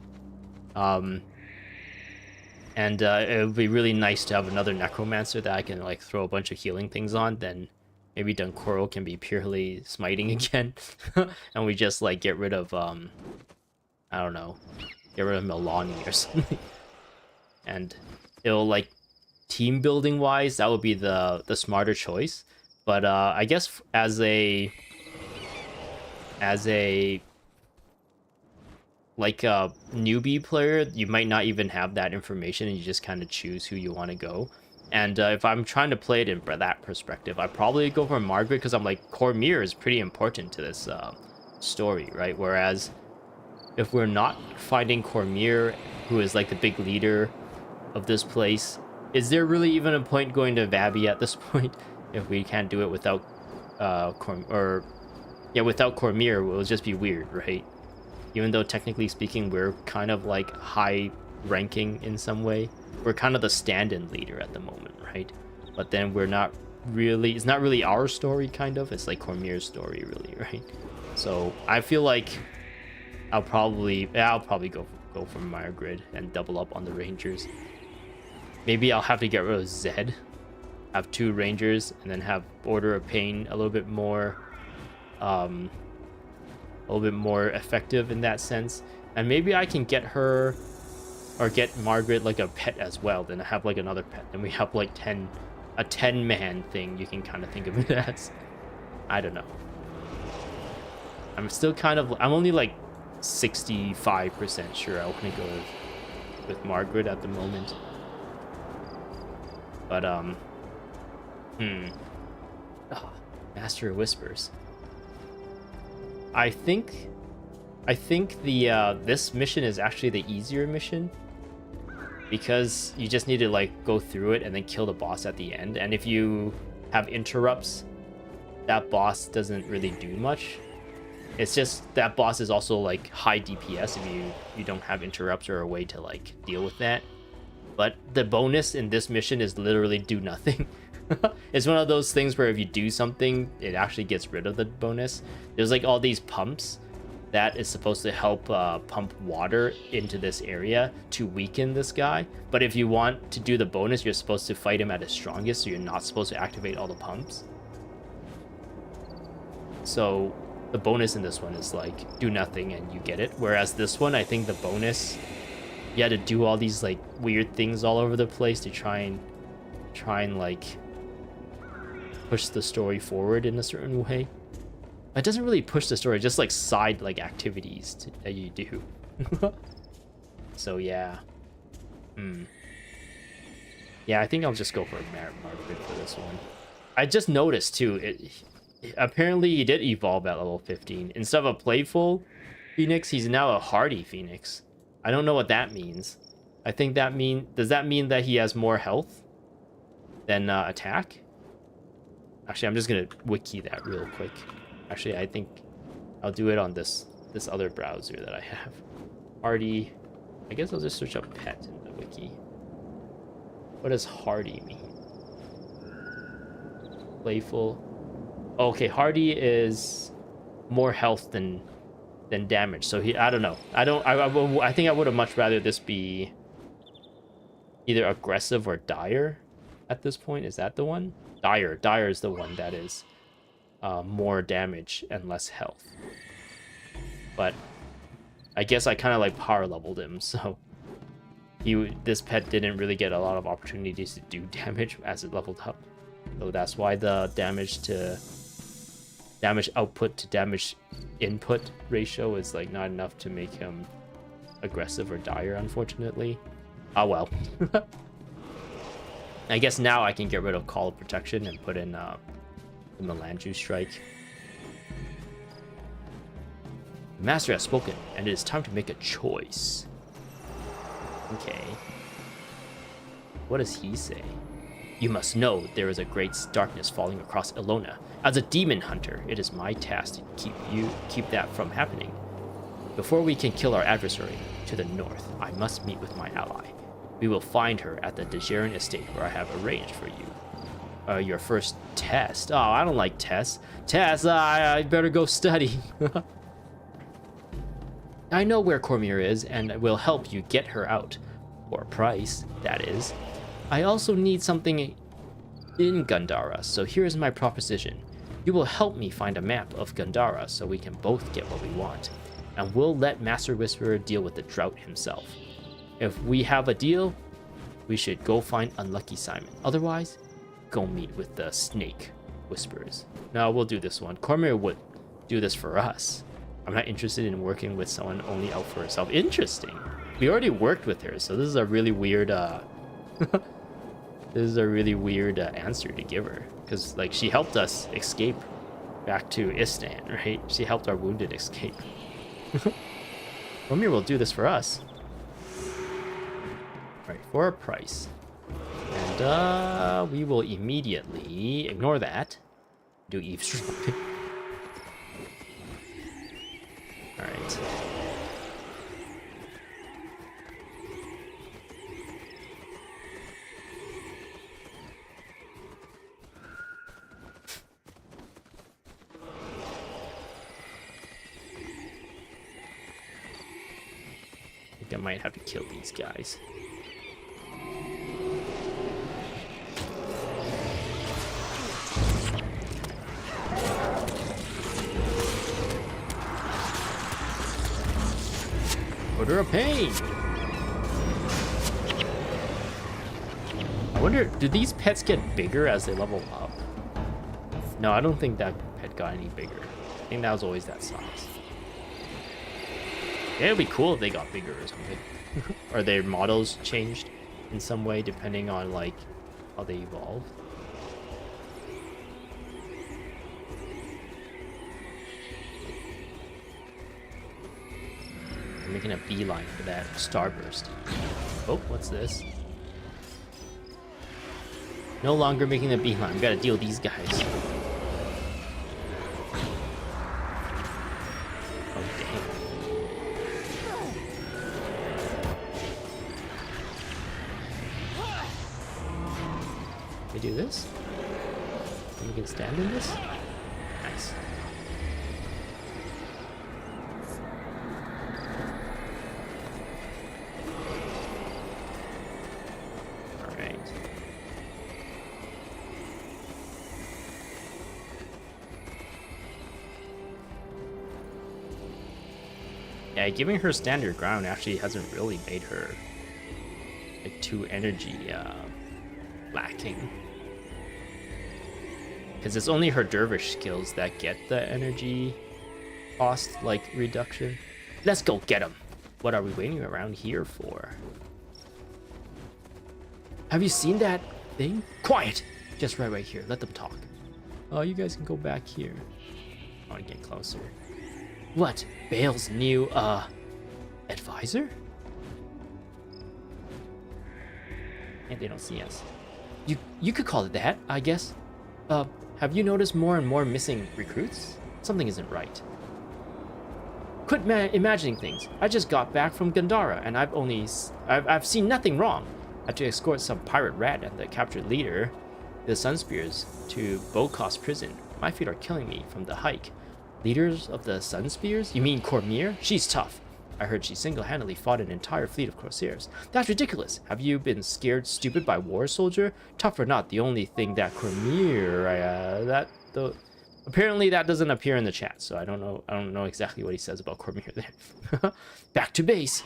Speaker 1: And it would be really nice to have another necromancer that I can like throw a bunch of healing things on. Then maybe Dunkoro can be purely smiting again, and we just like get rid of I don't know, get rid of Milani or something. And it'll like team building wise, that would be the smarter choice. But I guess as a like a newbie player, you might not even have that information, and you just kind of choose who you want to go. And if I'm trying to play it in that perspective, I probably go for Margaret, because I'm like, Cormyr is pretty important to this story, right? Whereas if we're not finding Cormyr, who is like the big leader of this place, is there really even a point going to Vabi at this point? If we can't do it without without Cormyr, it will just be weird, right? Even though technically speaking, we're kind of like high ranking in some way. We're kind of the stand-in leader at the moment, right? But then we're not really, it's not really our story, kind of. It's like Cormyr's story, really, right? So I feel like I'll probably go for Margaret and double up on the Rangers. Maybe I'll have to get rid of Zed, have 2 Rangers, and then have Order of Pain a little bit more effective in that sense. And maybe I can get her or get Margaret like a pet as well. Then I have like another pet, and we have like a 10-man thing. You can kind of think of it as. I don't know. I'm still I'm only like 65% sure I want to go with Margaret at the moment. But Master of Whispers. I think the this mission is actually the easier mission, because you just need to like go through it and then kill the boss at the end. And if you have interrupts, that boss doesn't really do much. It's just that boss is also like high DPS if you don't have interrupts or a way to like deal with that. But the bonus in this mission is literally do nothing. It's one of those things where if you do something, it actually gets rid of the bonus. There's like all these pumps that is supposed to help pump water into this area to weaken this guy. But if you want to do the bonus, you're supposed to fight him at his strongest, so you're not supposed to activate all the pumps. So the bonus in this one is like do nothing and you get it. Whereas this one, I think the bonus you had to do all these like weird things all over the place to try and like push the story forward in a certain way. It doesn't really push the story, just like side like activities that you do. So yeah. Yeah, I think I'll just go for Margaret for this one. I just noticed too, apparently he did evolve at level 15. Instead of a playful Phoenix, he's now a hardy Phoenix. I don't know what that means. I think does that mean that he has more health than attack? Actually, I'm just gonna wiki that real quick. Actually, I think I'll do it on this other browser that I have. Hardy. I guess I'll just search up pet in the wiki. What does hardy mean? Playful. Okay, hardy is more health than damage. So I don't know. I think I would have much rather this be either aggressive or dire at this point. Is that the one? Dire is the one that is more damage and less health. But I guess I kind of like power leveled him, so this pet didn't really get a lot of opportunities to do damage as it leveled up. So that's why the damage output to damage input ratio is like not enough to make him aggressive or dire, unfortunately. Oh well. I guess now I can get rid of Call of Protection and put in the Melanju Strike. The Master has spoken, and it is time to make a choice. Okay. What does he say? You must know there is a great darkness falling across Elona. As a demon hunter, it is my task to keep that from happening. Before we can kill our adversary to the north, I must meet with my ally. We will find her at the Dejeran estate where I have arranged for you. Your first test. Oh, I don't like tests. Tests, I better go study. I know where Cormier is and will help you get her out. For a price, that is. I also need something in Gandhara, so here is my proposition. You will help me find a map of Gandhara so we can both get what we want. And we'll let Master Whisperer deal with the drought himself. If we have a deal, we should go find Unlucky Simon. Otherwise, go meet with the Snake Whisperers. No, we'll do this one. Cormier would do this for us. I'm not interested in working with someone only out for herself. Interesting. We already worked with her, so this is a really weird answer to give her, because like she helped us escape back to Istan, right? She helped our wounded escape. Cormier will do this for us. Right, for a price. And we will immediately ignore that. Do eavesdropping. Alright. I think I might have to kill these guys. Order of Pain! I wonder, do these pets get bigger as they level up? No, I don't think that pet got any bigger. I think that was always that size. Yeah, it'd be cool if they got bigger or something. Or their models changed in some way depending on like how they evolved. I'm making a beeline for that starburst. Oh, what's this? No longer making a beeline. We gotta deal with these guys. Oh, dang. We do this? And we can stand in this? Nice. Yeah, giving her standard ground actually hasn't really made her like too energy lacking. Because it's only her dervish skills that get the energy cost like reduction. Let's go get him. What are we waiting around here for?
Speaker 2: Have you seen that thing? Quiet! Just right here. Let them talk. Oh, you guys can go back here.
Speaker 1: I want to get closer.
Speaker 2: What? Bale's new, advisor?
Speaker 1: And they don't see us.
Speaker 2: You could call it that, I guess. Have you noticed more and more missing recruits? Something isn't right. Quit imagining things. I just got back from Gandhara, and I've seen nothing wrong. I had to escort some pirate rat and the captured leader, the Sunspears, to Bokos prison. My feet are killing me from the hike. Leaders of the Sunspears? You mean Cormyr? She's tough. I heard she single-handedly fought an entire fleet of corsairs. That's ridiculous. Have you been scared stupid by war, soldier? Tough or not, the only thing that Cormyr, apparently that doesn't appear in the chat, so I don't know exactly what he says about Cormyr there. Back to base,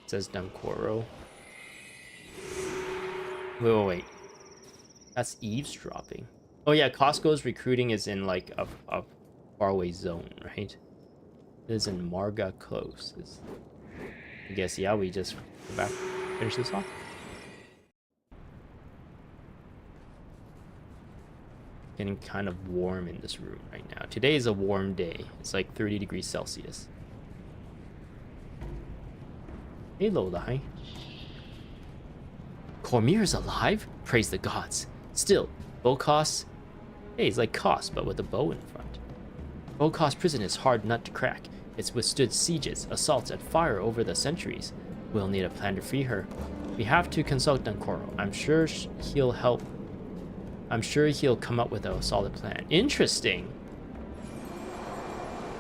Speaker 2: says Dunkoro. Wait. That's eavesdropping. Oh yeah, Costco's recruiting is in like a faraway zone, right? It is in Marga Close. I guess, yeah, we just go back, finish this off. Getting kind of warm in this room right now. Today is a warm day. It's like 30 degrees Celsius. Hey, Lolai. Cormyr's alive? Praise the gods. Still, Bokos. Hey, it's like Kos, but with a bow in front. Bokos prison is hard nut to crack. It's withstood sieges, assaults, and fire over the centuries. We'll need a plan to free her. We have to consult Dunkoro. I'm sure he'll help. I'm sure he'll come up with a solid plan. Interesting.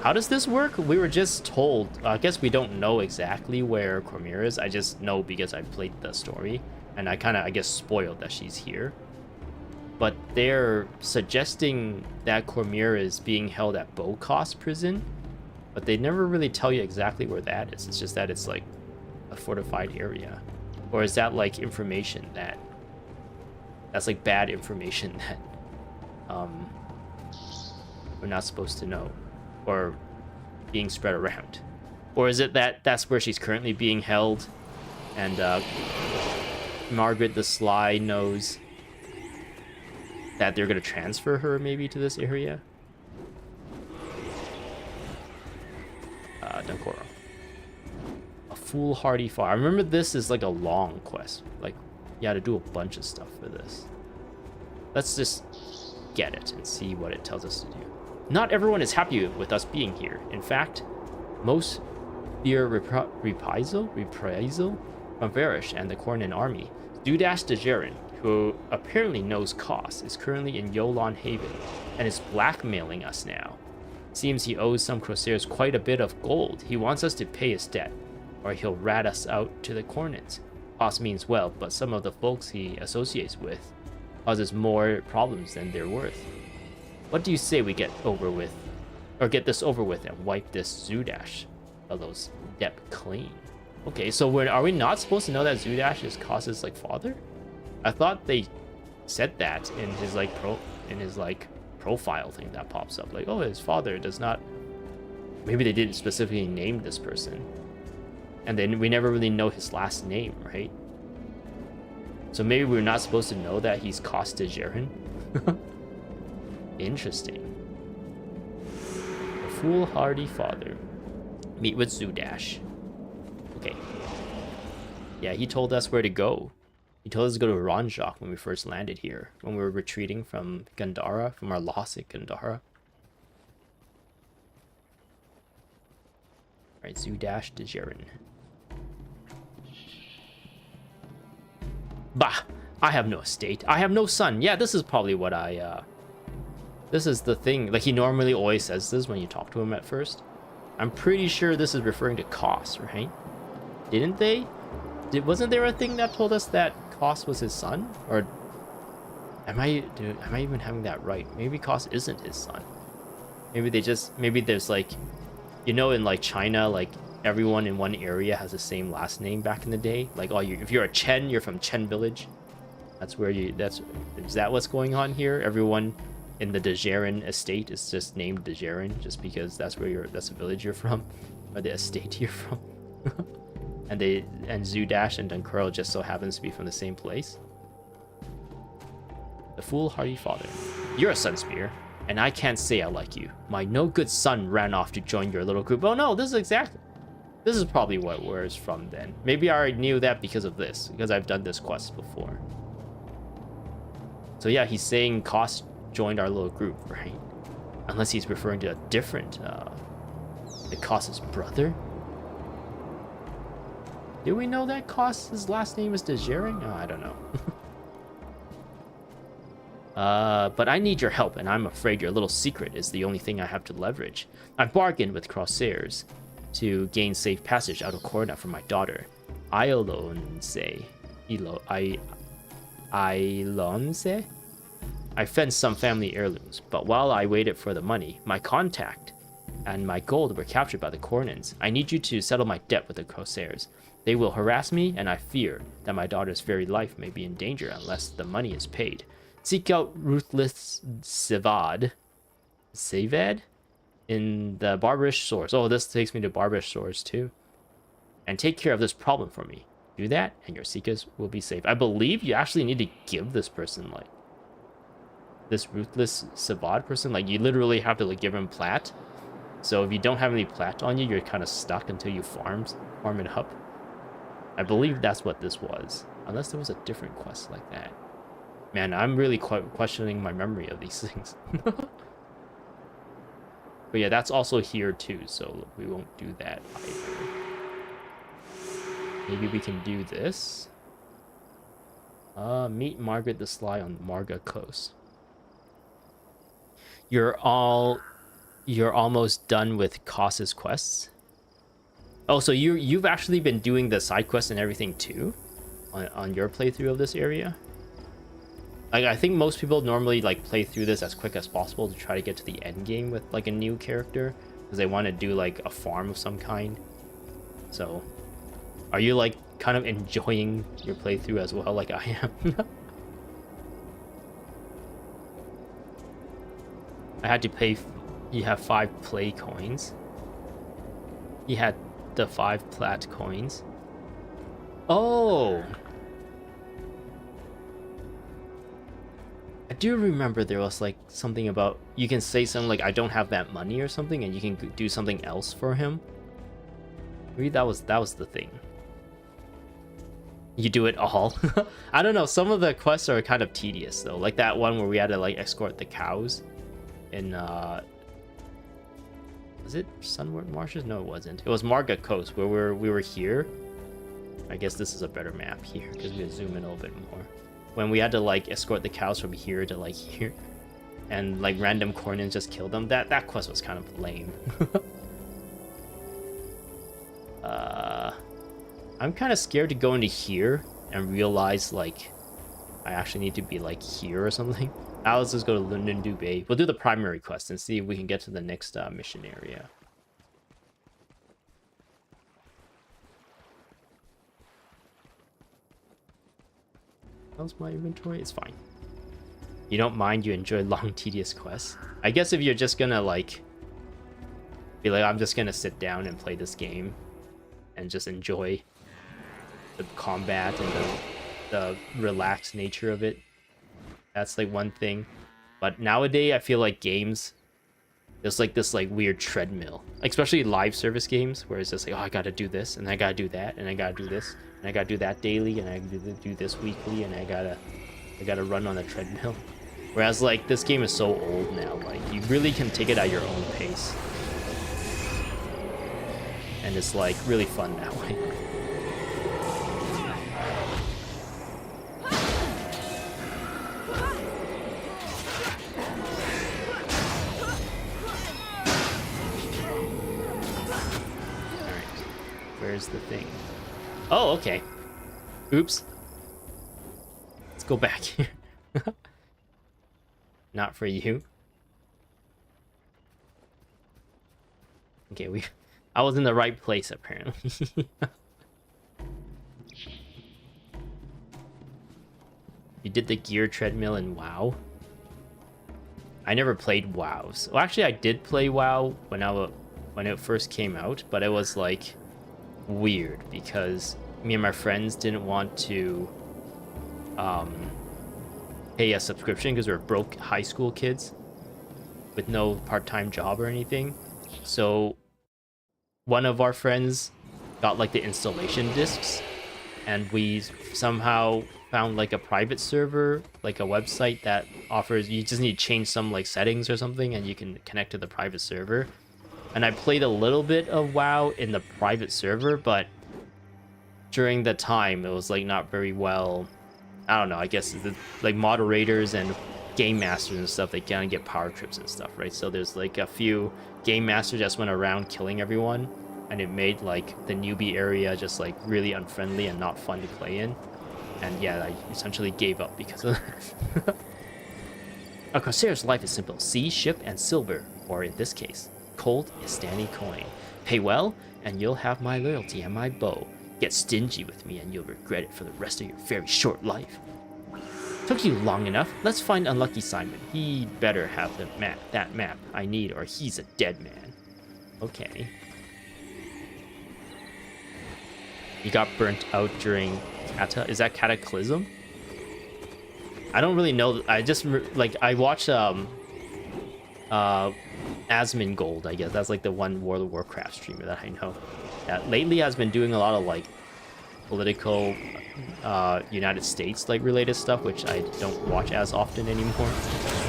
Speaker 2: How does this work? We were just told. I guess we don't know exactly where Cormyr is. I just know because I played the story. And I kind of, I guess, spoiled that she's here. But they're suggesting that Cormyr is being held at Bokos prison. But they never really tell you exactly where that is. It's just that it's like a fortified area. Or is that like information that's like bad information that we're not supposed to know, or being spread around? Or is it that that's where she's currently being held, and Margaret the Sly knows that they're gonna transfer her maybe to this area? Dunkoro. A foolhardy fire. I remember this is like a long quest. Like, you had to do a bunch of stuff for this. Let's just get it and see what it tells us to do. Not everyone is happy with us being here. In fact, most fear reprisal from Varish and the Kournan army. Dudash Dejerin, who apparently knows Kos, is currently in Yolan Haven and is blackmailing us now. Seems he owes some corsairs quite a bit of gold. He wants us to pay his debt, or he'll rat us out to the Kournans. Kos means well, but some of the folks he associates with causes more problems than they're worth. What do you say we get over with, or get this over with and wipe this Zudash fellow's debt clean? Okay, so are we not supposed to know that Zudash is Kos's like father? I thought they said that in his like profile thing that pops up, like, oh, his father does not. Maybe they didn't specifically name this person, and then we never really know his last name, right? So maybe we're not supposed to know that he's Kos Dejerin. Interesting. A foolhardy father. Meet with Zudash. Okay. Yeah, he told us where to go. He told us to go to Ranjak when we first landed here, when we were retreating from Gandhara, from our loss at Gandhara. Alright, Zudash Dejerin. Bah! I have no estate. I have no son. Yeah, this is probably what this is the thing. Like, he normally always says this when you talk to him at first. I'm pretty sure this is referring to Kos, right? Didn't they? Wasn't there a thing that told us that Kos was his son? Or am I even having that right? Maybe Kos isn't his son. Maybe there's like, you know, in like China, like
Speaker 1: everyone in one area has the same last name back in the day. Like, oh, if you're a Chen, you're from Chen village. That's where you. Is that what's going on here? Everyone in the Dejarin estate is just named Dejarin just because that's the village you're from, or the estate you're from. and Zudash and Dunkirl just so happens to be from the same place. The foolhardy father. You're a Sunspear, and I can't say I like you. My no good son ran off to join your little group. Oh no, this is probably where it's from then. Maybe I already knew that because of this, because I've done this quest before. So yeah, he's saying Koss joined our little group, right? Unless he's referring to a different, the Koss's brother? Do we know that Koss's last name is Dejarin? Oh, I don't know. But I need your help, and I'm afraid your little secret is the only thing I have to leverage. I bargained with Crossairs to gain safe passage out of Kourna for my daughter, Ilonse. Ilonse? I fenced some family heirlooms, but while I waited for the money, my contact and my gold were captured by the Kournans. I need you to settle my debt with the Crossairs. They will harass me, and I fear that my daughter's very life may be in danger unless the money is paid. Seek out ruthless Sevad in the Barbarish Source. Oh, this takes me to Barbarish Source too. And take care of this problem for me. Do that, and your seekers will be safe. I believe you actually need to give this person, like, this ruthless Sevad person, like, you literally have to, like, give him plat. So if you don't have any plat on you, you're kind of stuck until you farm it up. I believe that's what this was, unless there was a different quest like that. Man, I'm really questioning my memory of these things. But yeah, that's also here too, so we won't do that either. Maybe we can do this. Meet Margaret the Sly on Marga Coast. You're almost done with Koss's quests. Oh, so you've actually been doing the side quests and everything too, on your playthrough of this area. Like, I think most people normally like play through this as quick as possible to try to get to the end game with like a new character because they want to do like a farm of some kind. So, are you like kind of enjoying your playthrough as well, like I am? I had to pay. You have 5 play coins. You had the 5 plat coins. Oh. I do remember there was like something about you can say something like I don't have that money or something, and you can do something else for him. Maybe that was the thing. You do it all. I don't know. Some of the quests are kind of tedious though, like that one where we had to like escort the cows in was it Sunward Marshes? No, it wasn't. It was Marga Coast where we were here. I guess this is a better map here because we can zoom in a little bit more. When we had to like escort the cows from here to like here, and like random Kournans just killed them. That quest was kind of lame. I'm kind of scared to go into here and realize like I actually need to be like here or something. Now let's just go to Lundu Bay. We'll do the primary quest and see if we can get to the next mission area. How's my inventory? It's fine. You don't mind, you enjoy long, tedious quests. I guess if you're just gonna like be like, I'm just gonna sit down and play this game and just enjoy the combat and the relaxed nature of it, that's like one thing. But nowadays I feel like games, there's like this like weird treadmill, especially live service games where it's just like, oh, I gotta do this and I gotta do that and I gotta do this and I gotta do that daily and I gotta do this weekly and I gotta run on a treadmill. Whereas like this game is so old now, like you really can take it at your own pace, and it's like really fun that way. Where's the thing? Oh, okay. Oops. Let's go back here. Not for you. Okay, I was in the right place apparently. You did the gear treadmill in WoW? I never played WoW. Well, actually, I did play WoW when it first came out, but it was like weird because me and my friends didn't want to pay a subscription because we were broke high school kids with no part-time job or anything. So one of our friends got like the installation discs, and we somehow found like a private server, like a website that offers, you just need to change some like settings or something and you can connect to the private server. And I played a little bit of WoW in the private server, but during the time it was like not very well, I don't know, I guess the like moderators and game masters and stuff, they kind of get power trips and stuff, right? So there's like a few game masters just went around killing everyone, and it made like the newbie area just like really unfriendly and not fun to play in. And yeah, I essentially gave up because of that. A Corsair's life is simple: sea, ship, and silver, or in this case, cold Istani coin. Pay well, and you'll have my loyalty and my bow. Get stingy with me, and you'll regret it for the rest of your very short life. Took you long enough. Let's find Unlucky Simon. He better have the map, that map I need, or he's a dead man. Okay. You got burnt out during Is that Cataclysm? I don't really know. I just like I watched Asmongold, I guess. That's like the one World of Warcraft streamer that I know. That lately has been doing a lot of like political United States like related stuff, which I don't watch as often anymore.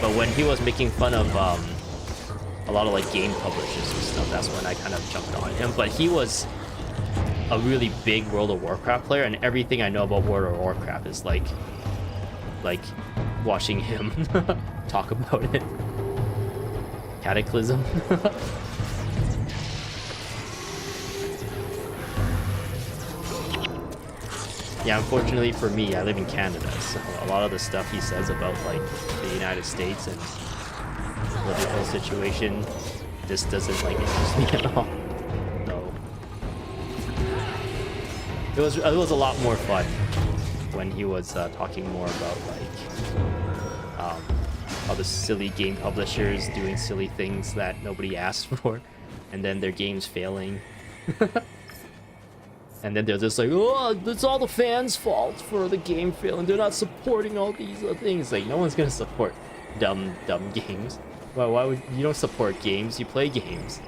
Speaker 1: But when he was making fun of a lot of like game publishers and stuff, that's when I kind of jumped on him. But he was a really big World of Warcraft player, and everything I know about World of Warcraft is like watching him talk about it. Cataclysm. Yeah, unfortunately for me, I live in Canada, so a lot of the stuff he says about like the United States and political situation just doesn't like interest me at all. So it was a lot more fun when he was talking more about like all the silly game publishers doing silly things that nobody asked for, and then their games failing. And then they're just like, oh, it's all the fans' fault for the game failing. They're not supporting all these things. Like, no one's gonna support dumb games. Well, why would you don't support games? You play games.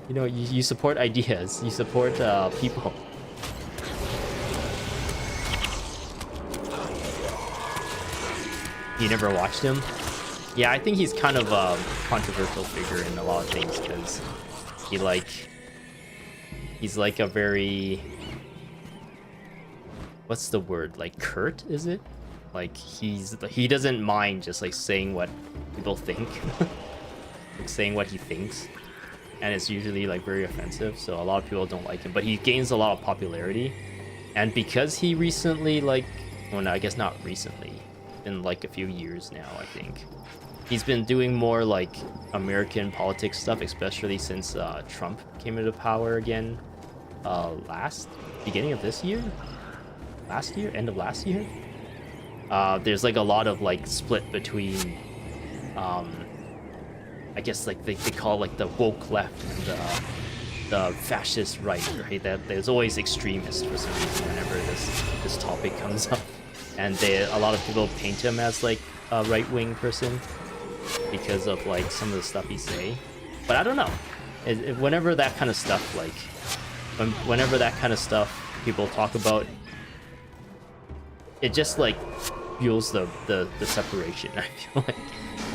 Speaker 1: You know, you support ideas. You support people. You never watched him? Yeah, I think he's kind of a controversial figure in a lot of things because he's like a very, what's the word, like curt, is it? Like he doesn't mind just like saying what people think. Like saying what he thinks, and it's usually like very offensive, so a lot of people don't like him, but he gains a lot of popularity. And because he recently, like, well, no, I guess not recently, been like a few years now, I think he's been doing more like American politics stuff, especially since Trump came into power again beginning of this year, end of last year. There's like a lot of like split between I guess like they call it like the woke left and the fascist right? That there's always extremists for some reason whenever this topic comes up, and a lot of people paint him as like a right-wing person because of like some of the stuff he say. But I don't know. Whenever that kind of stuff, like whenever that kind of stuff people talk about, it just like fuels the separation. I feel like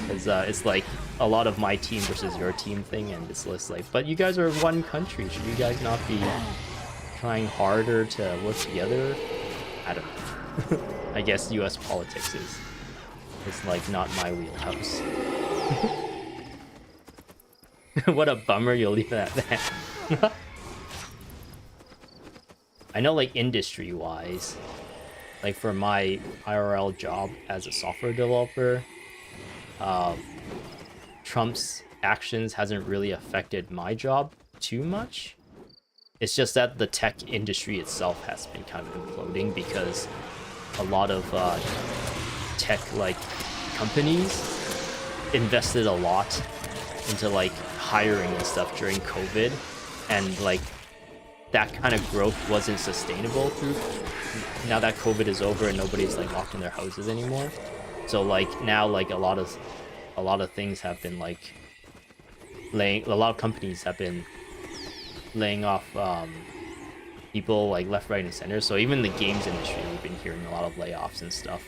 Speaker 1: it's like a lot of my team versus your team thing, and it's just like, but you guys are one country. Should you guys not be trying harder to work together? I don't know. I guess U.S. politics is like not my wheelhouse. What a bummer, you'll leave it at that. I know, like, industry-wise, like for my IRL job as a software developer, Trump's actions hasn't really affected my job too much. It's just that the tech industry itself has been kind of imploding because a lot of tech like companies invested a lot into like hiring and stuff during COVID, and like that kind of growth wasn't sustainable through now that COVID is over and nobody's like locked in their houses anymore. So like now like a lot of things have been like a lot of companies have been laying off people like left, right, and center. So even the games industry, we've been hearing a lot of layoffs and stuff.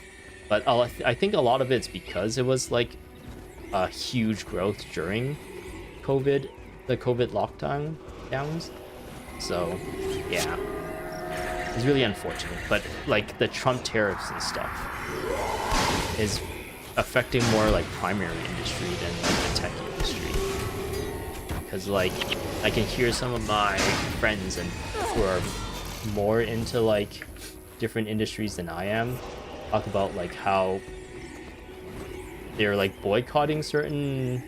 Speaker 1: But I think a lot of it's because it was like a huge growth during COVID, the COVID lockdown downs. So yeah, it's really unfortunate. But like the Trump tariffs and stuff is affecting more like primary industry than like the tech industry. Because like I can hear some of my friends and who are more into like different industries than I am talk about like how they're like boycotting certain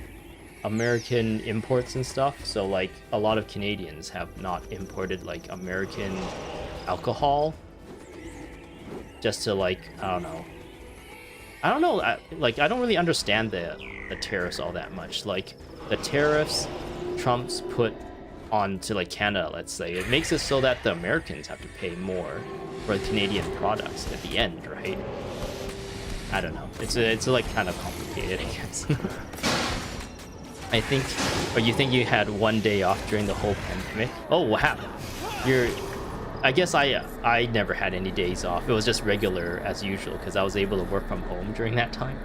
Speaker 1: American imports and stuff. So like a lot of Canadians have not imported like American alcohol just to like I don't know. I don't really understand the tariffs all that much. Like the tariffs Trump's put onto like Canada, let's say, it makes it so that the Americans have to pay more for Canadian products at the end, right? I don't know. It's like kind of complicated, I guess. I think, or you think you had one day off during the whole pandemic? Oh wow, I guess I never had any days off. It was just regular as usual because I was able to work from home during that time.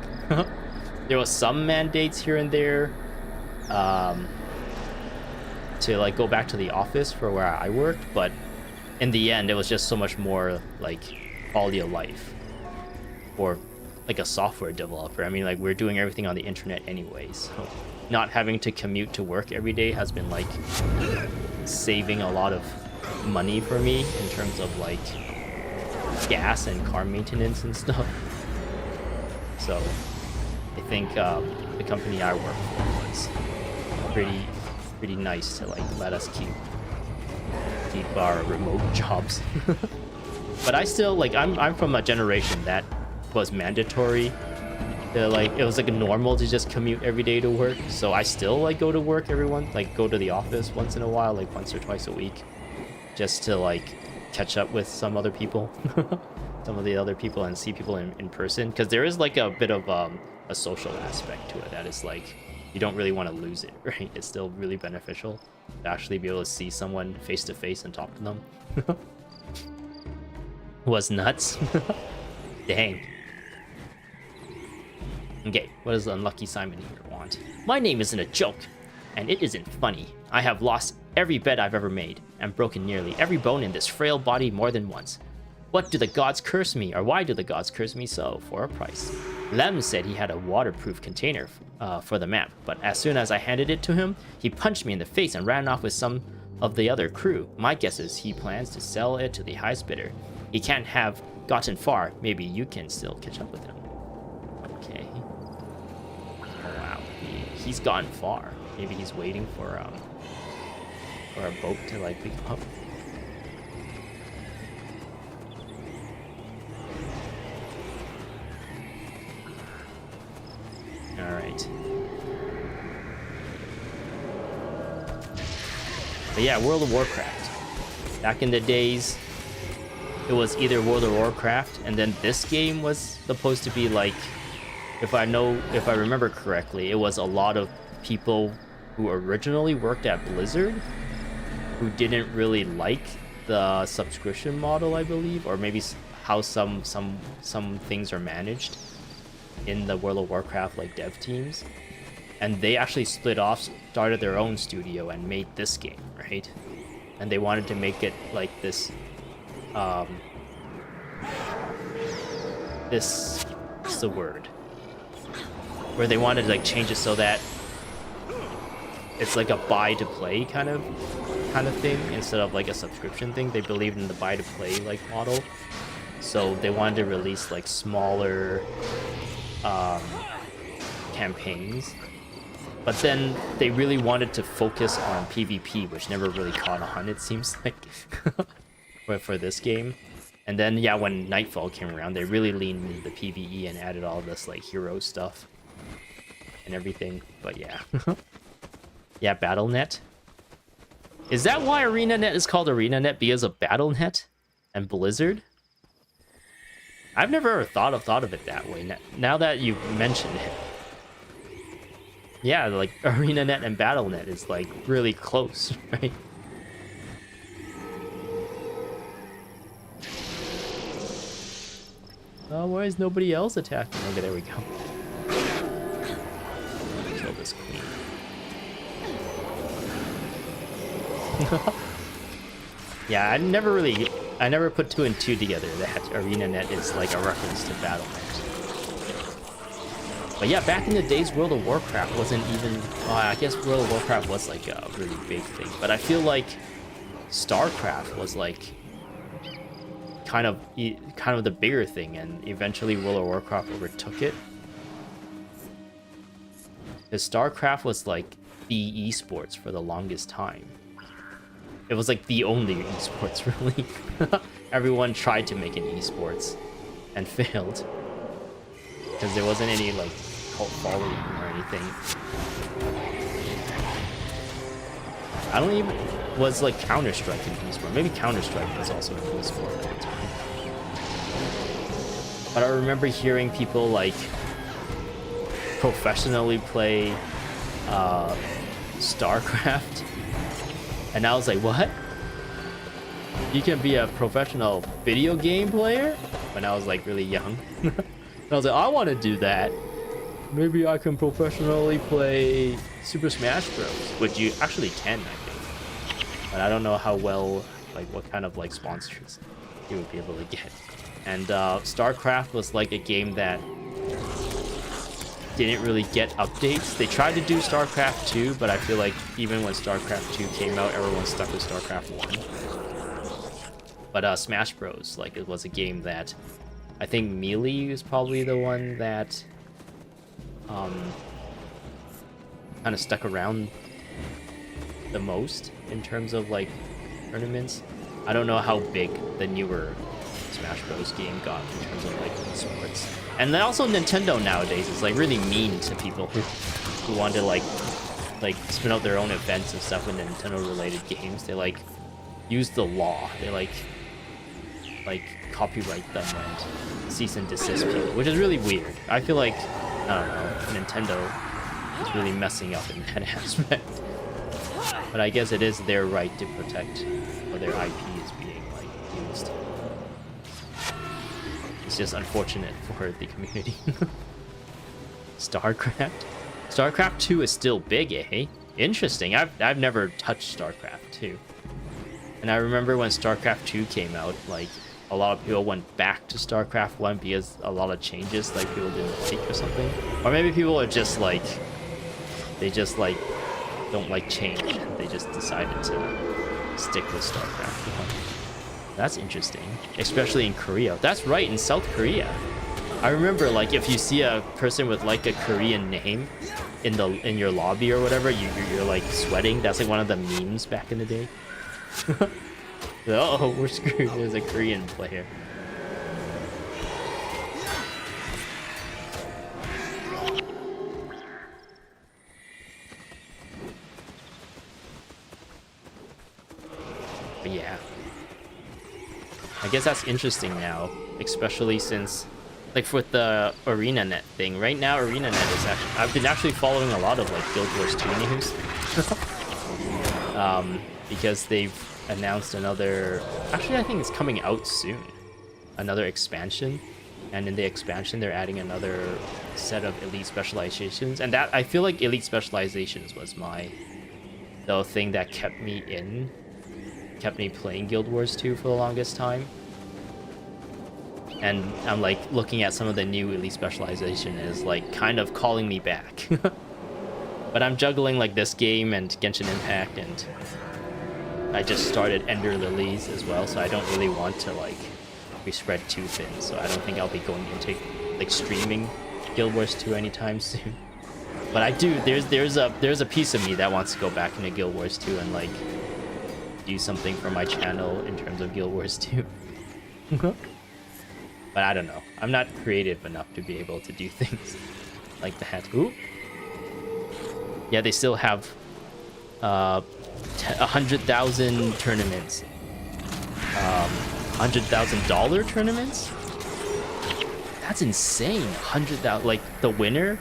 Speaker 1: There was some mandates here and there to like go back to the office for where I worked, but in the end it was just so much more like quality of life for like a software developer. I mean, like we're doing everything on the internet anyways, so not having to commute to work every day has been like saving a lot of money for me in terms of like gas and car maintenance and stuff. So I think the company I work for was pretty nice to like let us keep our remote jobs. But I still like I'm from a generation that was mandatory to like it was like normal to just commute every day to work. So I still like go to work go to the office once in a while, like once or twice a week, just to like catch up with some other people, some of the other people, and see people in person, because there is like a bit of a social aspect to it that is like you don't really want to lose it, right? It's still really beneficial to actually be able to see someone face to face and talk to them. Was nuts. Dang. Okay, what does the unlucky Simon here want? My name isn't a joke, and it isn't funny. I have lost every bet I've ever made, and broken nearly every bone in this frail body more than once. What do the gods curse me, or why do the gods curse me so, for a price? Lem said he had a waterproof container for the map, but as soon as I handed it to him, he punched me in the face and ran off with some of the other crew. My guess is he plans to sell it to the highest bidder. He can't have gotten far. Maybe you can still catch up with him. Okay. Oh, wow. He's gone far. Maybe he's waiting for a boat to like pick him up. All right. But yeah, World of Warcraft. Back in the days, it was either World of Warcraft, and then this game was supposed to be like, if I remember correctly, it was a lot of people who originally worked at Blizzard who didn't really like the subscription model, I believe, or maybe how some things are managed in the World of Warcraft like dev teams, and they actually split off, started their own studio and made this game, right? And they wanted to make it like this what's the word, where they wanted to like change it so that it's like a buy to play kind of thing instead of like a subscription thing. They believed in the buy to play like model, so they wanted to release like smaller campaigns, But then they really wanted to focus on PvP, which never really caught on, it seems like, for this game. And then, yeah, when Nightfall came around, they really leaned into the PvE and added all this, like, hero stuff and everything. But yeah. Yeah, BattleNet. Is that why ArenaNet is called ArenaNet? Because of BattleNet and Blizzard? I've never thought of it that way. Now that you've mentioned it. Yeah, like ArenaNet and BattleNet is like really close, right? Oh, why is nobody else attacking? Okay, there we go. Kill this queen. Yeah, I never put 2 and 2 together that ArenaNet is like a reference to BattleNet. But yeah, back in the days, World of Warcraft wasn't even... I guess World of Warcraft was like a really big thing. But I feel like StarCraft was like kind of the bigger thing, and eventually World of Warcraft overtook it. Because StarCraft was like the esports for the longest time. It was like the only esports, really. Everyone tried to make an esports and failed. Because there wasn't any like cult following or anything. I don't even... Was like Counter-Strike an esport? Maybe Counter-Strike was also an esport at the time. But I remember hearing people like professionally play StarCraft. And I was like, what? You can be a professional video game player? When I was like really young. And I was like, I want to do that. Maybe I can professionally play Super Smash Bros. Which you actually can, I think. But I don't know how well, like what kind of like sponsors you would be able to get. And StarCraft was like a game that didn't really get updates. They tried to do StarCraft 2, but I feel like even when StarCraft 2 came out, everyone stuck with StarCraft 1. But Smash Bros, like it was a game that I think Melee is probably the one that kind of stuck around the most in terms of like tournaments. I don't know how big the newer Smash Bros game got in terms of like sports. And then also Nintendo nowadays is like really mean to people who want to like spin out their own events and stuff with Nintendo related games. They like use the law. They like copyright them and cease and desist people, which is really weird. I feel like, I don't know, Nintendo is really messing up in that aspect. But I guess it is their right to protect or their IP is being like used. It's just unfortunate for the community. StarCraft? StarCraft 2 is still big, eh? Interesting. I've never touched StarCraft 2. And I remember when StarCraft 2 came out, like a lot of people went back to StarCraft 1 because a lot of changes like people didn't like or something. Or maybe people are just like, they just like don't like change. They just decided to stick with StarCraft 1. That's interesting, especially in Korea. That's right, in South Korea. I remember, like, if you see a person with like a Korean name in your lobby or whatever, you're like sweating. That's like one of the memes back in the day. Oh, we're screwed. There's a Korean player. But yeah. I guess that's interesting now, especially since, like, with the ArenaNet thing. Right now, ArenaNet is actually... I've been actually following a lot of, like, Guild Wars 2 news. Because they've announced another... Actually, I think it's coming out soon. Another expansion. And in the expansion, they're adding another set of elite specializations. And that, I feel like elite specializations was the thing that kept me playing Guild Wars 2 for the longest time. And I'm like looking at some of the new elite specialization is like kind of calling me back. But I'm juggling like this game and Genshin Impact, and I just started Ender Lilies as well, so I don't really want to like be spread too thin. So I don't think I'll be going into like streaming Guild Wars 2 anytime soon. But I do. There's a piece of me that wants to go back into Guild Wars 2 and like do something for my channel in terms of Guild Wars 2. But I don't know. I'm not creative enough to be able to do things like that. Ooh. Yeah, they still have 100,000 tournaments. $100,000 tournaments? That's insane. 100,000. Like the winner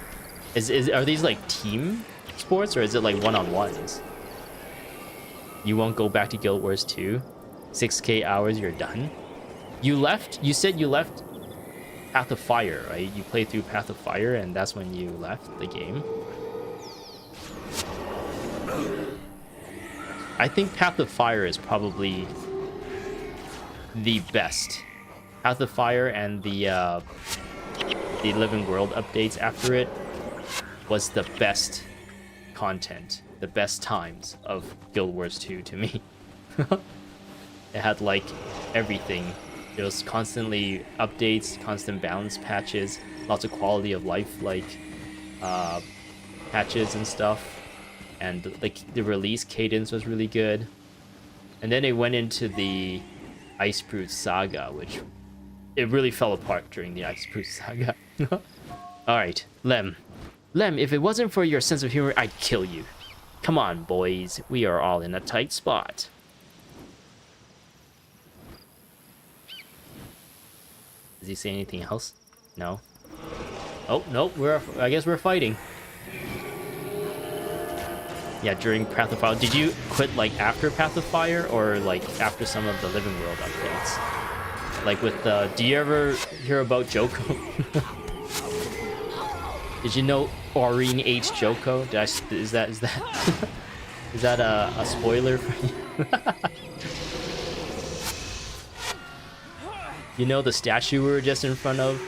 Speaker 1: are these like team sports or is it like one-on-ones? You won't go back to Guild Wars 2. 6K hours, you're done. You said you left Path of Fire, right? You played through Path of Fire and that's when you left the game. I think Path of Fire is probably the best. Path of Fire and the Living World updates after it was the best content, the best times of Guild Wars 2 to me. It had like everything. It was constantly updates, constant balance patches, lots of quality of life like patches and stuff, and like the release cadence was really good. And then it went into the Icebrute Saga, which it really fell apart during the Icebrute Saga. Alright, Lem, if it wasn't for your sense of humor, I'd kill you. Come on, boys. We are all in a tight spot. Does he say anything else? No. Oh, no. I guess we're fighting. Yeah, during Path of Fire. Did you quit, like, after Path of Fire? Or, like, after some of the Living World updates? Like, with the... Do you ever hear about Joko? Did you know Aurene H. Joko? Is that is that a spoiler for you? You know the statue we were just in front of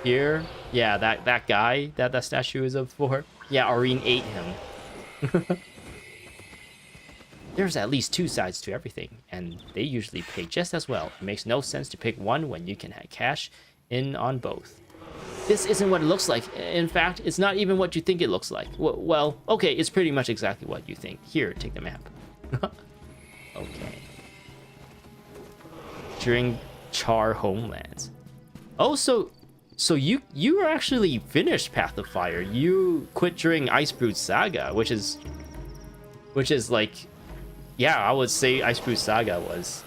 Speaker 1: here? Yeah, that guy that statue is up for. Yeah, Aurene ate him. There's at least two sides to everything, and they usually pay just as well. It makes no sense to pick one when you can cash in on both. This isn't what it looks like. In fact, it's not even what you think it looks like. Well, okay, it's pretty much exactly what you think. Here, take the map. Okay. During Char Homelands. Oh, so you were actually finished Path of Fire. You quit during Icebrute Saga, which is like, yeah, I would say Icebrute Saga was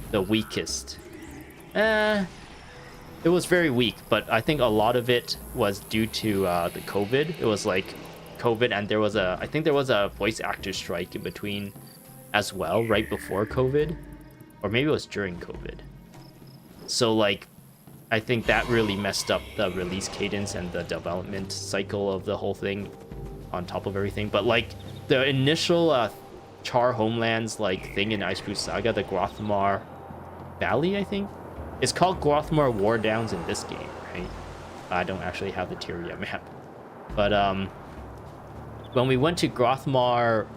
Speaker 1: the weakest. It was very weak, but I think a lot of it was due to the COVID. It was like COVID, and I think there was a voice actor strike in between as well, right before COVID, or maybe it was during COVID. So like, I think that really messed up the release cadence and the development cycle of the whole thing, on top of everything. But like the initial Char Homelands like thing in Icebrute Saga, the Grothmar Valley, I think. It's called Grothmar War Downs in this game, right? I don't actually have the Tyria map. But when we went to Grothmar,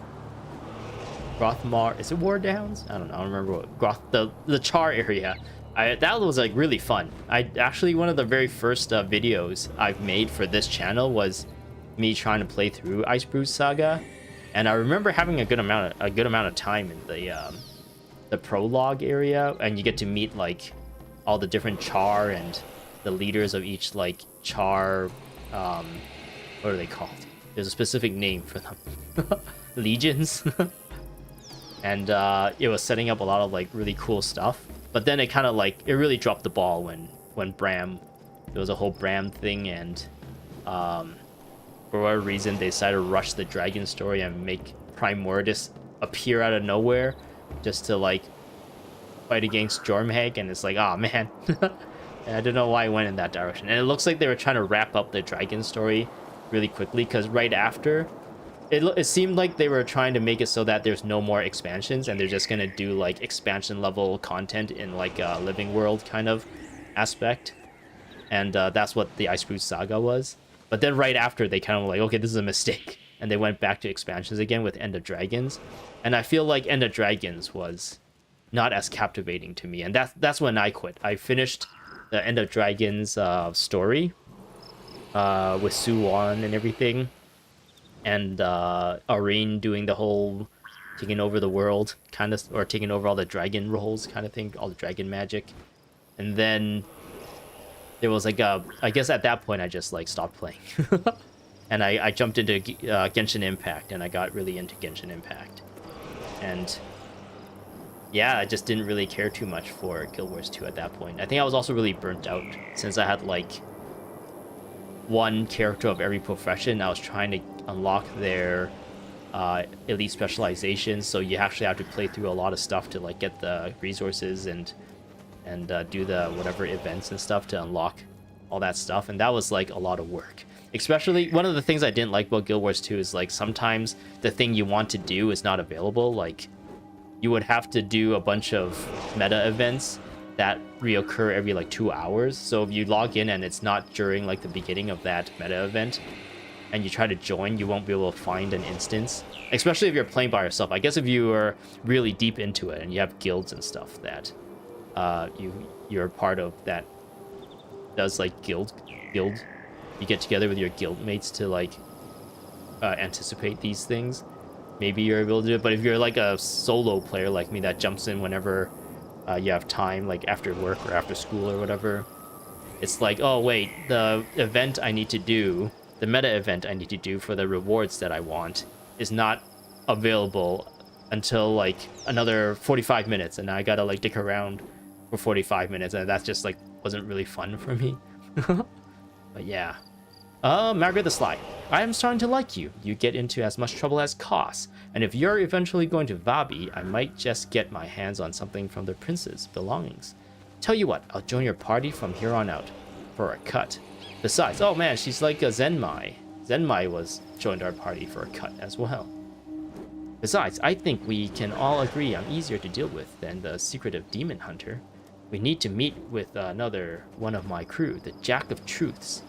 Speaker 1: is it War Downs? I don't know. I don't remember what the Char area. That was like really fun. One of the very first videos I've made for this channel was me trying to play through Icebrute Saga, and I remember having a good amount of time in the prologue area, and you get to meet like all the different Char and the leaders of each like Char, what are they called? There's a specific name for them. Legions. And it was setting up a lot of like really cool stuff. But then it kind of like, it really dropped the ball when Bram, there was a whole Bram thing, and for whatever reason they decided to rush the dragon story and make Primordus appear out of nowhere just to like fight against Jormhag, and it's like, oh man. And I don't know why I went in that direction. And it looks like they were trying to wrap up the dragon story really quickly, because right after, it seemed like they were trying to make it so that there's no more expansions, and they're just gonna do like expansion level content in like a living world kind of aspect. And that's what the Icebrute Saga was. But then right after, they kind of were like, okay, this is a mistake, and they went back to expansions again with End of Dragons. And I feel like End of Dragons was not as captivating to me, and that's when I quit. I finished the End of Dragons story with Suwon and everything, and Aurene doing the whole taking over the world kind of, or taking over all the dragon roles kind of thing, all the dragon magic. And then there was like I guess at that point I just like stopped playing. And I jumped into Genshin Impact, and I got really into Genshin Impact. And yeah, I just didn't really care too much for Guild Wars 2 at that point. I think I was also really burnt out since I had like one character of every profession. I was trying to unlock their elite specializations, so you actually have to play through a lot of stuff to like get the resources and do the whatever events and stuff to unlock all that stuff, and that was like a lot of work. Especially one of the things I didn't like about Guild Wars 2 is like sometimes the thing you want to do is not available. Like you would have to do a bunch of meta events that reoccur every like 2 hours. So if you log in and it's not during like the beginning of that meta event and you try to join, you won't be able to find an instance, especially if you're playing by yourself. I guess if you are really deep into it and you have guilds and stuff that you're part of that does like guild, you get together with your guild mates to like anticipate these things, maybe you're able to do it. But if you're like a solo player like me that jumps in whenever you have time, like after work or after school or whatever, it's like, oh wait, the event I need to do, the meta event I need to do for the rewards that I want is not available until like another 45 minutes, and I gotta like dick around for 45 minutes, and that's just like wasn't really fun for me. But yeah. Margaret the Sly. I am starting to like you. You get into as much trouble as Koss, and if you're eventually going to Vabi, I might just get my hands on something from the prince's belongings. Tell you what, I'll join your party from here on out. For a cut. Besides, oh man, she's like a Zenmai. Zenmai joined our party for a cut as well. Besides, I think we can all agree I'm easier to deal with than the secretive demon hunter. We need to meet with another one of my crew, the Jack of Truths.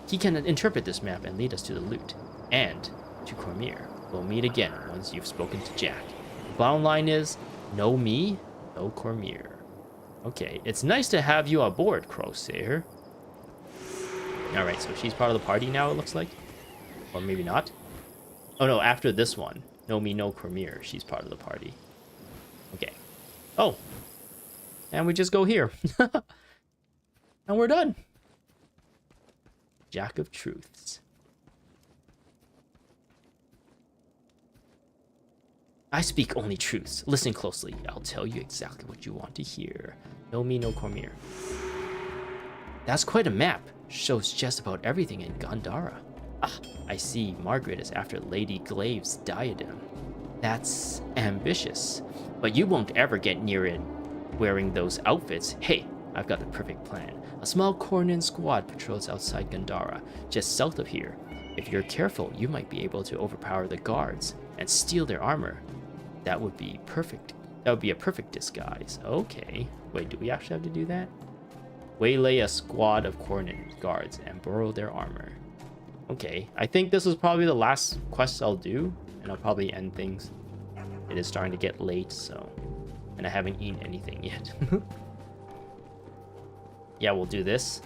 Speaker 1: He can interpret this map and lead us to the loot, and to Cormyr. We'll meet again once you've spoken to Jack. The bottom line is, no me, no Cormyr. Okay, it's nice to have you aboard, Crowsayer. Alright, so she's part of the party now, it looks like. Or maybe not. Oh no, after this one, no me, no Cormyr, she's part of the party. Okay. Oh. And we just go here. And we're done. Jack of Truths. I speak only truths. Listen closely. I'll tell you exactly what you want to hear. No me, no Cormyr. That's quite a map. Shows just about everything in Gandhara. Ah, I see Margaret is after Lady Glaive's diadem. That's ambitious. But you won't ever get near it wearing those outfits. Hey, I've got the perfect plan. A small Kournan squad patrols outside Gandhara, just south of here. If you're careful, you might be able to overpower the guards and steal their armor. That would be perfect. That would be a perfect disguise. Okay. Wait, do we actually have to do that? Waylay a squad of Kournan guards and borrow their armor. Okay, I think this is probably the last quest I'll do, and I'll probably end things. It is starting to get late, so... And I haven't eaten anything yet. Yeah, we'll do this.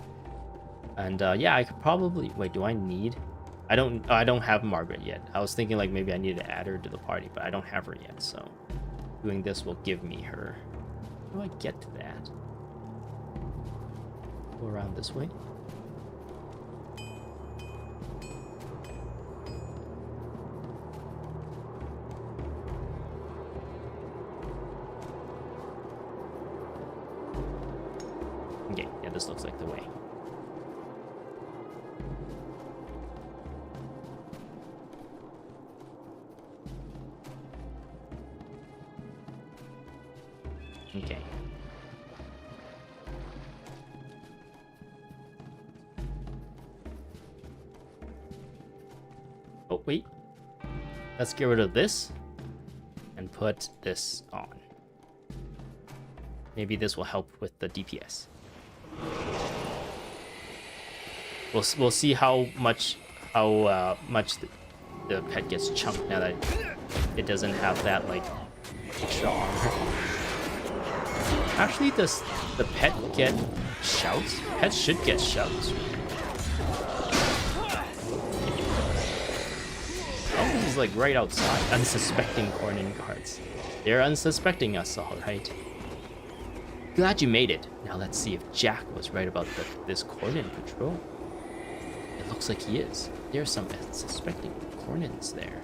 Speaker 1: And yeah, I could probably... Wait, do I need... I don't have Margaret yet. I was thinking like maybe I need to add her to the party, but I don't have her yet, so... Doing this will give me her. How do I get to that? Go around this way. Okay, yeah, this looks like the way. Okay. Oh, wait. Let's get rid of this and put this on. Maybe this will help with the DPS. We'll see how much the pet gets chunked now that it doesn't have that like extra armor. Actually, does the pet get shouts? Pets should get shouts. is like right outside. Unsuspecting Kournan guards. They're unsuspecting us, all right. Glad you made it. Now let's see if Jack was right about this Kournan patrol. It looks like he is. There's some unsuspecting Kournans there.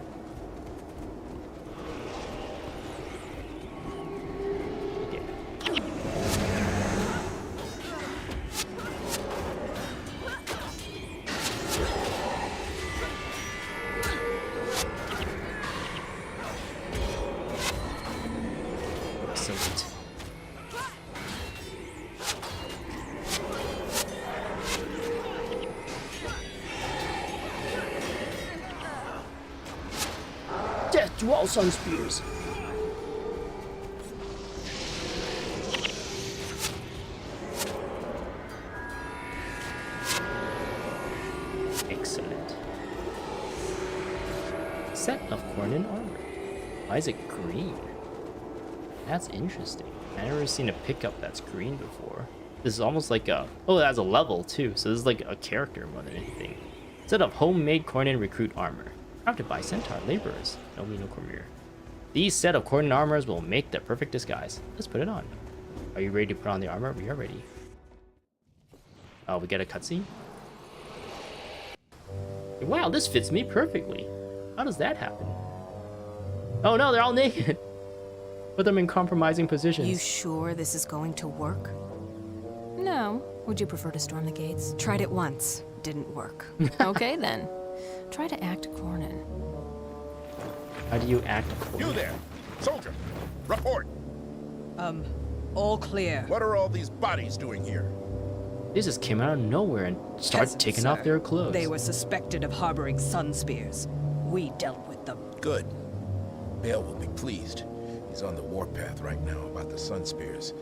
Speaker 1: To all Sunspears. Excellent. Set of Kournan armor. Why is it green? That's interesting. I've never seen a pickup that's green before. This is almost like a... Oh, it has a level too, so this is like a character more than anything. Set of homemade Kournan recruit armor. Crafted by Centaur laborers. No me, no Cormier. These set of Kournan armors will make the perfect disguise. Let's put it on. Are you ready to put on the armor? We are ready. Oh, we get a cutscene? Wow, this fits me perfectly. How does that happen? Oh no, they're all naked. Put them in compromising positions.
Speaker 4: You sure this is going to work?
Speaker 8: No. Would you prefer to storm the gates?
Speaker 4: Tried it once. Didn't work.
Speaker 8: Okay, then. Try to act Kournan.
Speaker 1: How do you act Kournan?
Speaker 6: You there, soldier, report.
Speaker 5: All clear.
Speaker 6: What are all these bodies doing here?
Speaker 1: They just came out of nowhere and started
Speaker 5: Peasants,
Speaker 1: taking
Speaker 5: sir.
Speaker 1: off their clothes.
Speaker 5: They were suspected of harboring Sunspears. We dealt with them.
Speaker 6: Good. Bale will be pleased. He's on the warpath right now about the Sunspears.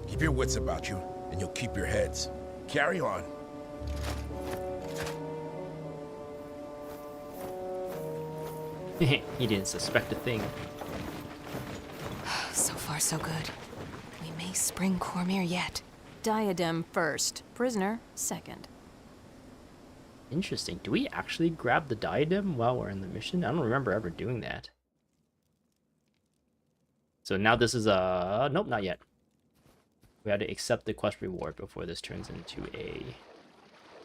Speaker 6: Keep your wits about you, and you'll keep your heads. Carry on.
Speaker 1: He didn't suspect a thing.
Speaker 4: So far, so good. We may spring Cormier yet.
Speaker 8: Diadem first. Prisoner second.
Speaker 1: Interesting. Do we actually grab the diadem while we're in the mission? I don't remember ever doing that. So now this is a... Nope, not yet. We had to accept the quest reward before this turns into a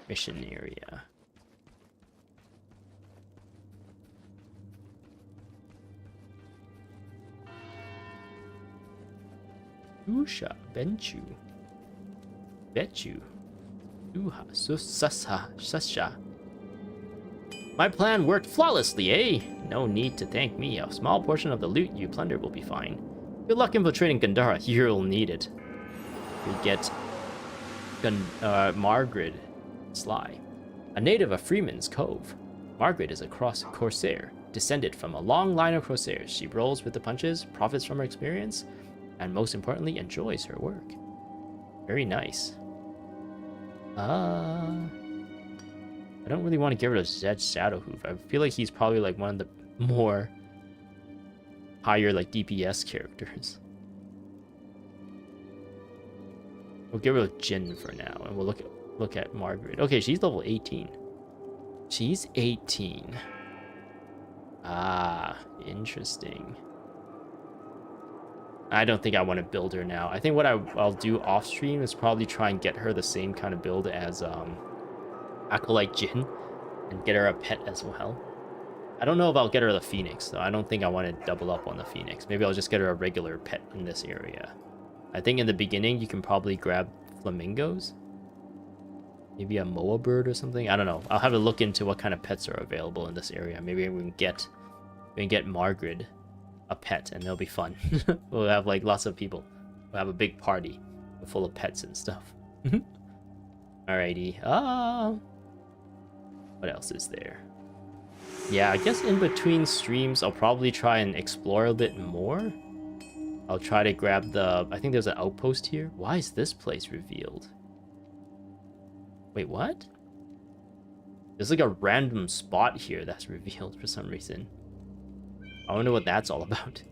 Speaker 1: mission area. Usha, Benchu. Betchu. Uha, Sasha. My plan worked flawlessly, eh? No need to thank me. A small portion of the loot you plundered will be fine. Good luck infiltrating Gandhara. You'll need it. We get Margaret Sly, a native of Freeman's Cove. Margaret is a corsair, descended from a long line of corsairs. She rolls with the punches, profits from her experience, and most importantly, enjoys her work. Very nice. I don't really want to get rid of Zhed Shadowhoof. I feel like he's probably like one of the more higher like DPS characters. We'll get rid of Jin for now, and we'll look at Margaret. Okay, she's level 18. She's 18. Ah, interesting. I don't think I want to build her now. I think what I'll do off stream is probably try and get her the same kind of build as Acolyte Jin, and get her a pet as well. I don't know if I'll get her the Phoenix though. I don't think I want to double up on the Phoenix. Maybe I'll just get her a regular pet in this area. I think in the beginning you can probably grab flamingos. Maybe a moa bird or something. I don't know. I'll have to look into what kind of pets are available in this area. Maybe we can get Margaret a pet, and it'll be fun. We'll have like lots of people. We'll have a big party full of pets and stuff. Alrighty. What else is there? Yeah, I guess in between streams I'll probably try and explore a bit more. I'll try to grab the... I think there's an outpost here. Why is this place revealed? Wait, what? There's like a random spot here that's revealed for some reason. I wonder what that's all about.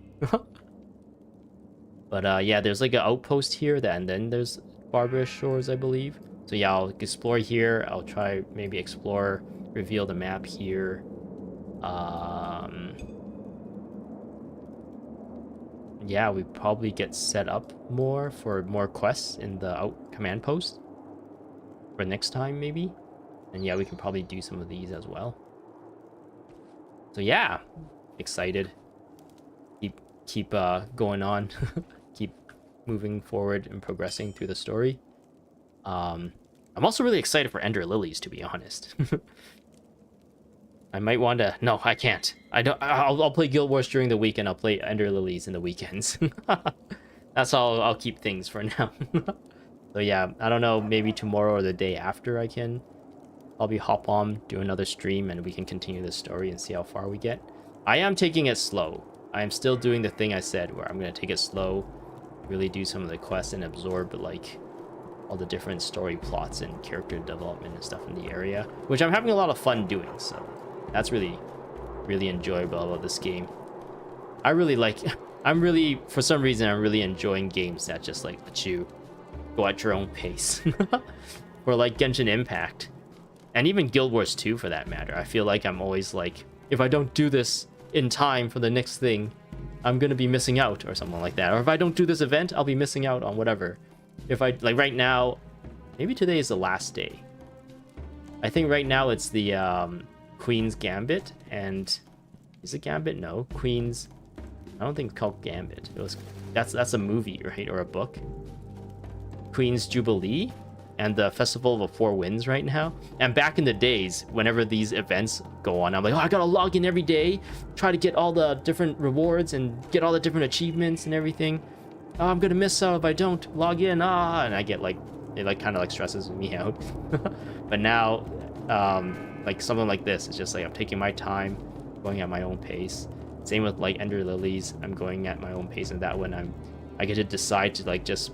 Speaker 1: But yeah, there's like an outpost here, and then there's Barbarous Shores, I believe. So yeah, I'll explore here. I'll try maybe explore, reveal the map here.
Speaker 2: Yeah, we probably get set up more for more quests in the out command post for next time, maybe. And yeah, we can probably do some of these as well. So yeah, excited. Keep going on, keep moving forward and progressing through the story. I'm also really excited for Ender Lilies, to be honest. I might want to. No, I can't. I don't. I'll play Guild Wars during the week, and I'll play Ender Lilies in the weekends. That's all. I'll keep things for now. So yeah, I don't know. Maybe tomorrow or the day after, I can. I'll be hop on, do another stream, and we can continue the story and see how far we get. I am taking it slow. I am still doing the thing I said, where I'm gonna take it slow, really do some of the quests and absorb like all the different story plots and character development and stuff in the area, which I'm having a lot of fun doing. So that's really enjoyable about this game. I really like. For some reason, I'm really enjoying games that just like let you go at your own pace. Or like Genshin Impact, and even Guild Wars 2 for that matter. I feel like I'm always like, if I don't do this in time for the next thing, I'm gonna be missing out or something like that. Or if I don't do this event, I'll be missing out on whatever. If I like right now, maybe today is the last day. I think right now it's the Queen's Gambit, and is it Gambit? No, Queen's. I don't think it's called Gambit. It was that's a movie, right, or a book. Queen's Jubilee and the Festival of the Four Winds right now. And back in the days, whenever these events go on, I'm like, oh, I gotta log in every day, try to get all the different rewards and get all the different achievements and everything. Oh, I'm gonna miss out if I don't log in. And I get like, it like kind of like stresses me out. But now, like something like this, it's just like I'm taking my time, going at my own pace. Same with like Ender Lilies, I'm going at my own pace, and that one I get to decide to like just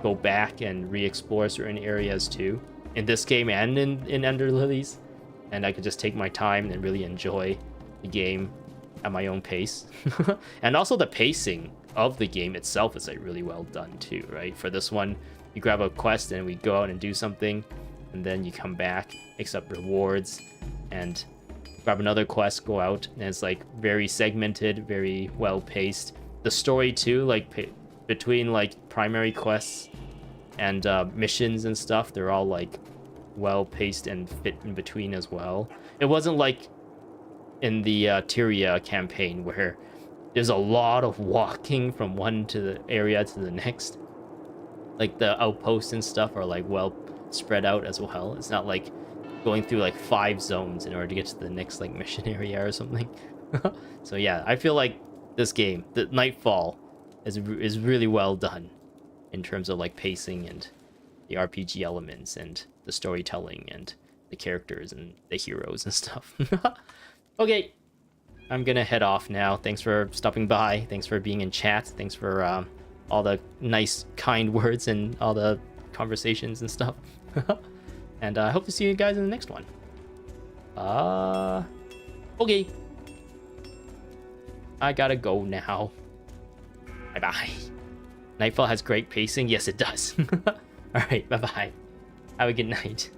Speaker 2: go back and re-explore certain areas too, in this game and in Ender Lilies, and I could just take my time and really enjoy the game at my own pace. And also the pacing of the game itself is like really well done too, right? For this one, you grab a quest and we go out and do something, and then you come back, accept rewards, and grab another quest, go out, and it's like very segmented, very well paced. The story too, like between like primary quests and missions and stuff, they're all like well paced and fit in between as well. It wasn't like in the Tyria campaign where there's a lot of walking from one to the area to the next. Like the outposts and stuff are like well spread out as well. It's not like going through like 5 zones in order to get to the next like mission area or something. So yeah, I feel like this game, the Nightfall, is really well done in terms of like pacing and the RPG elements and the storytelling and the characters and the heroes and stuff. Okay, I'm gonna head off now. Thanks for stopping by. Thanks for being in chat. Thanks for all the nice, kind words and all the conversations and stuff. And I hope to see you guys in the next one. Okay. I gotta go now. Bye-bye. Nightfall has great pacing. Yes, it does. All right, bye-bye. Have a good night.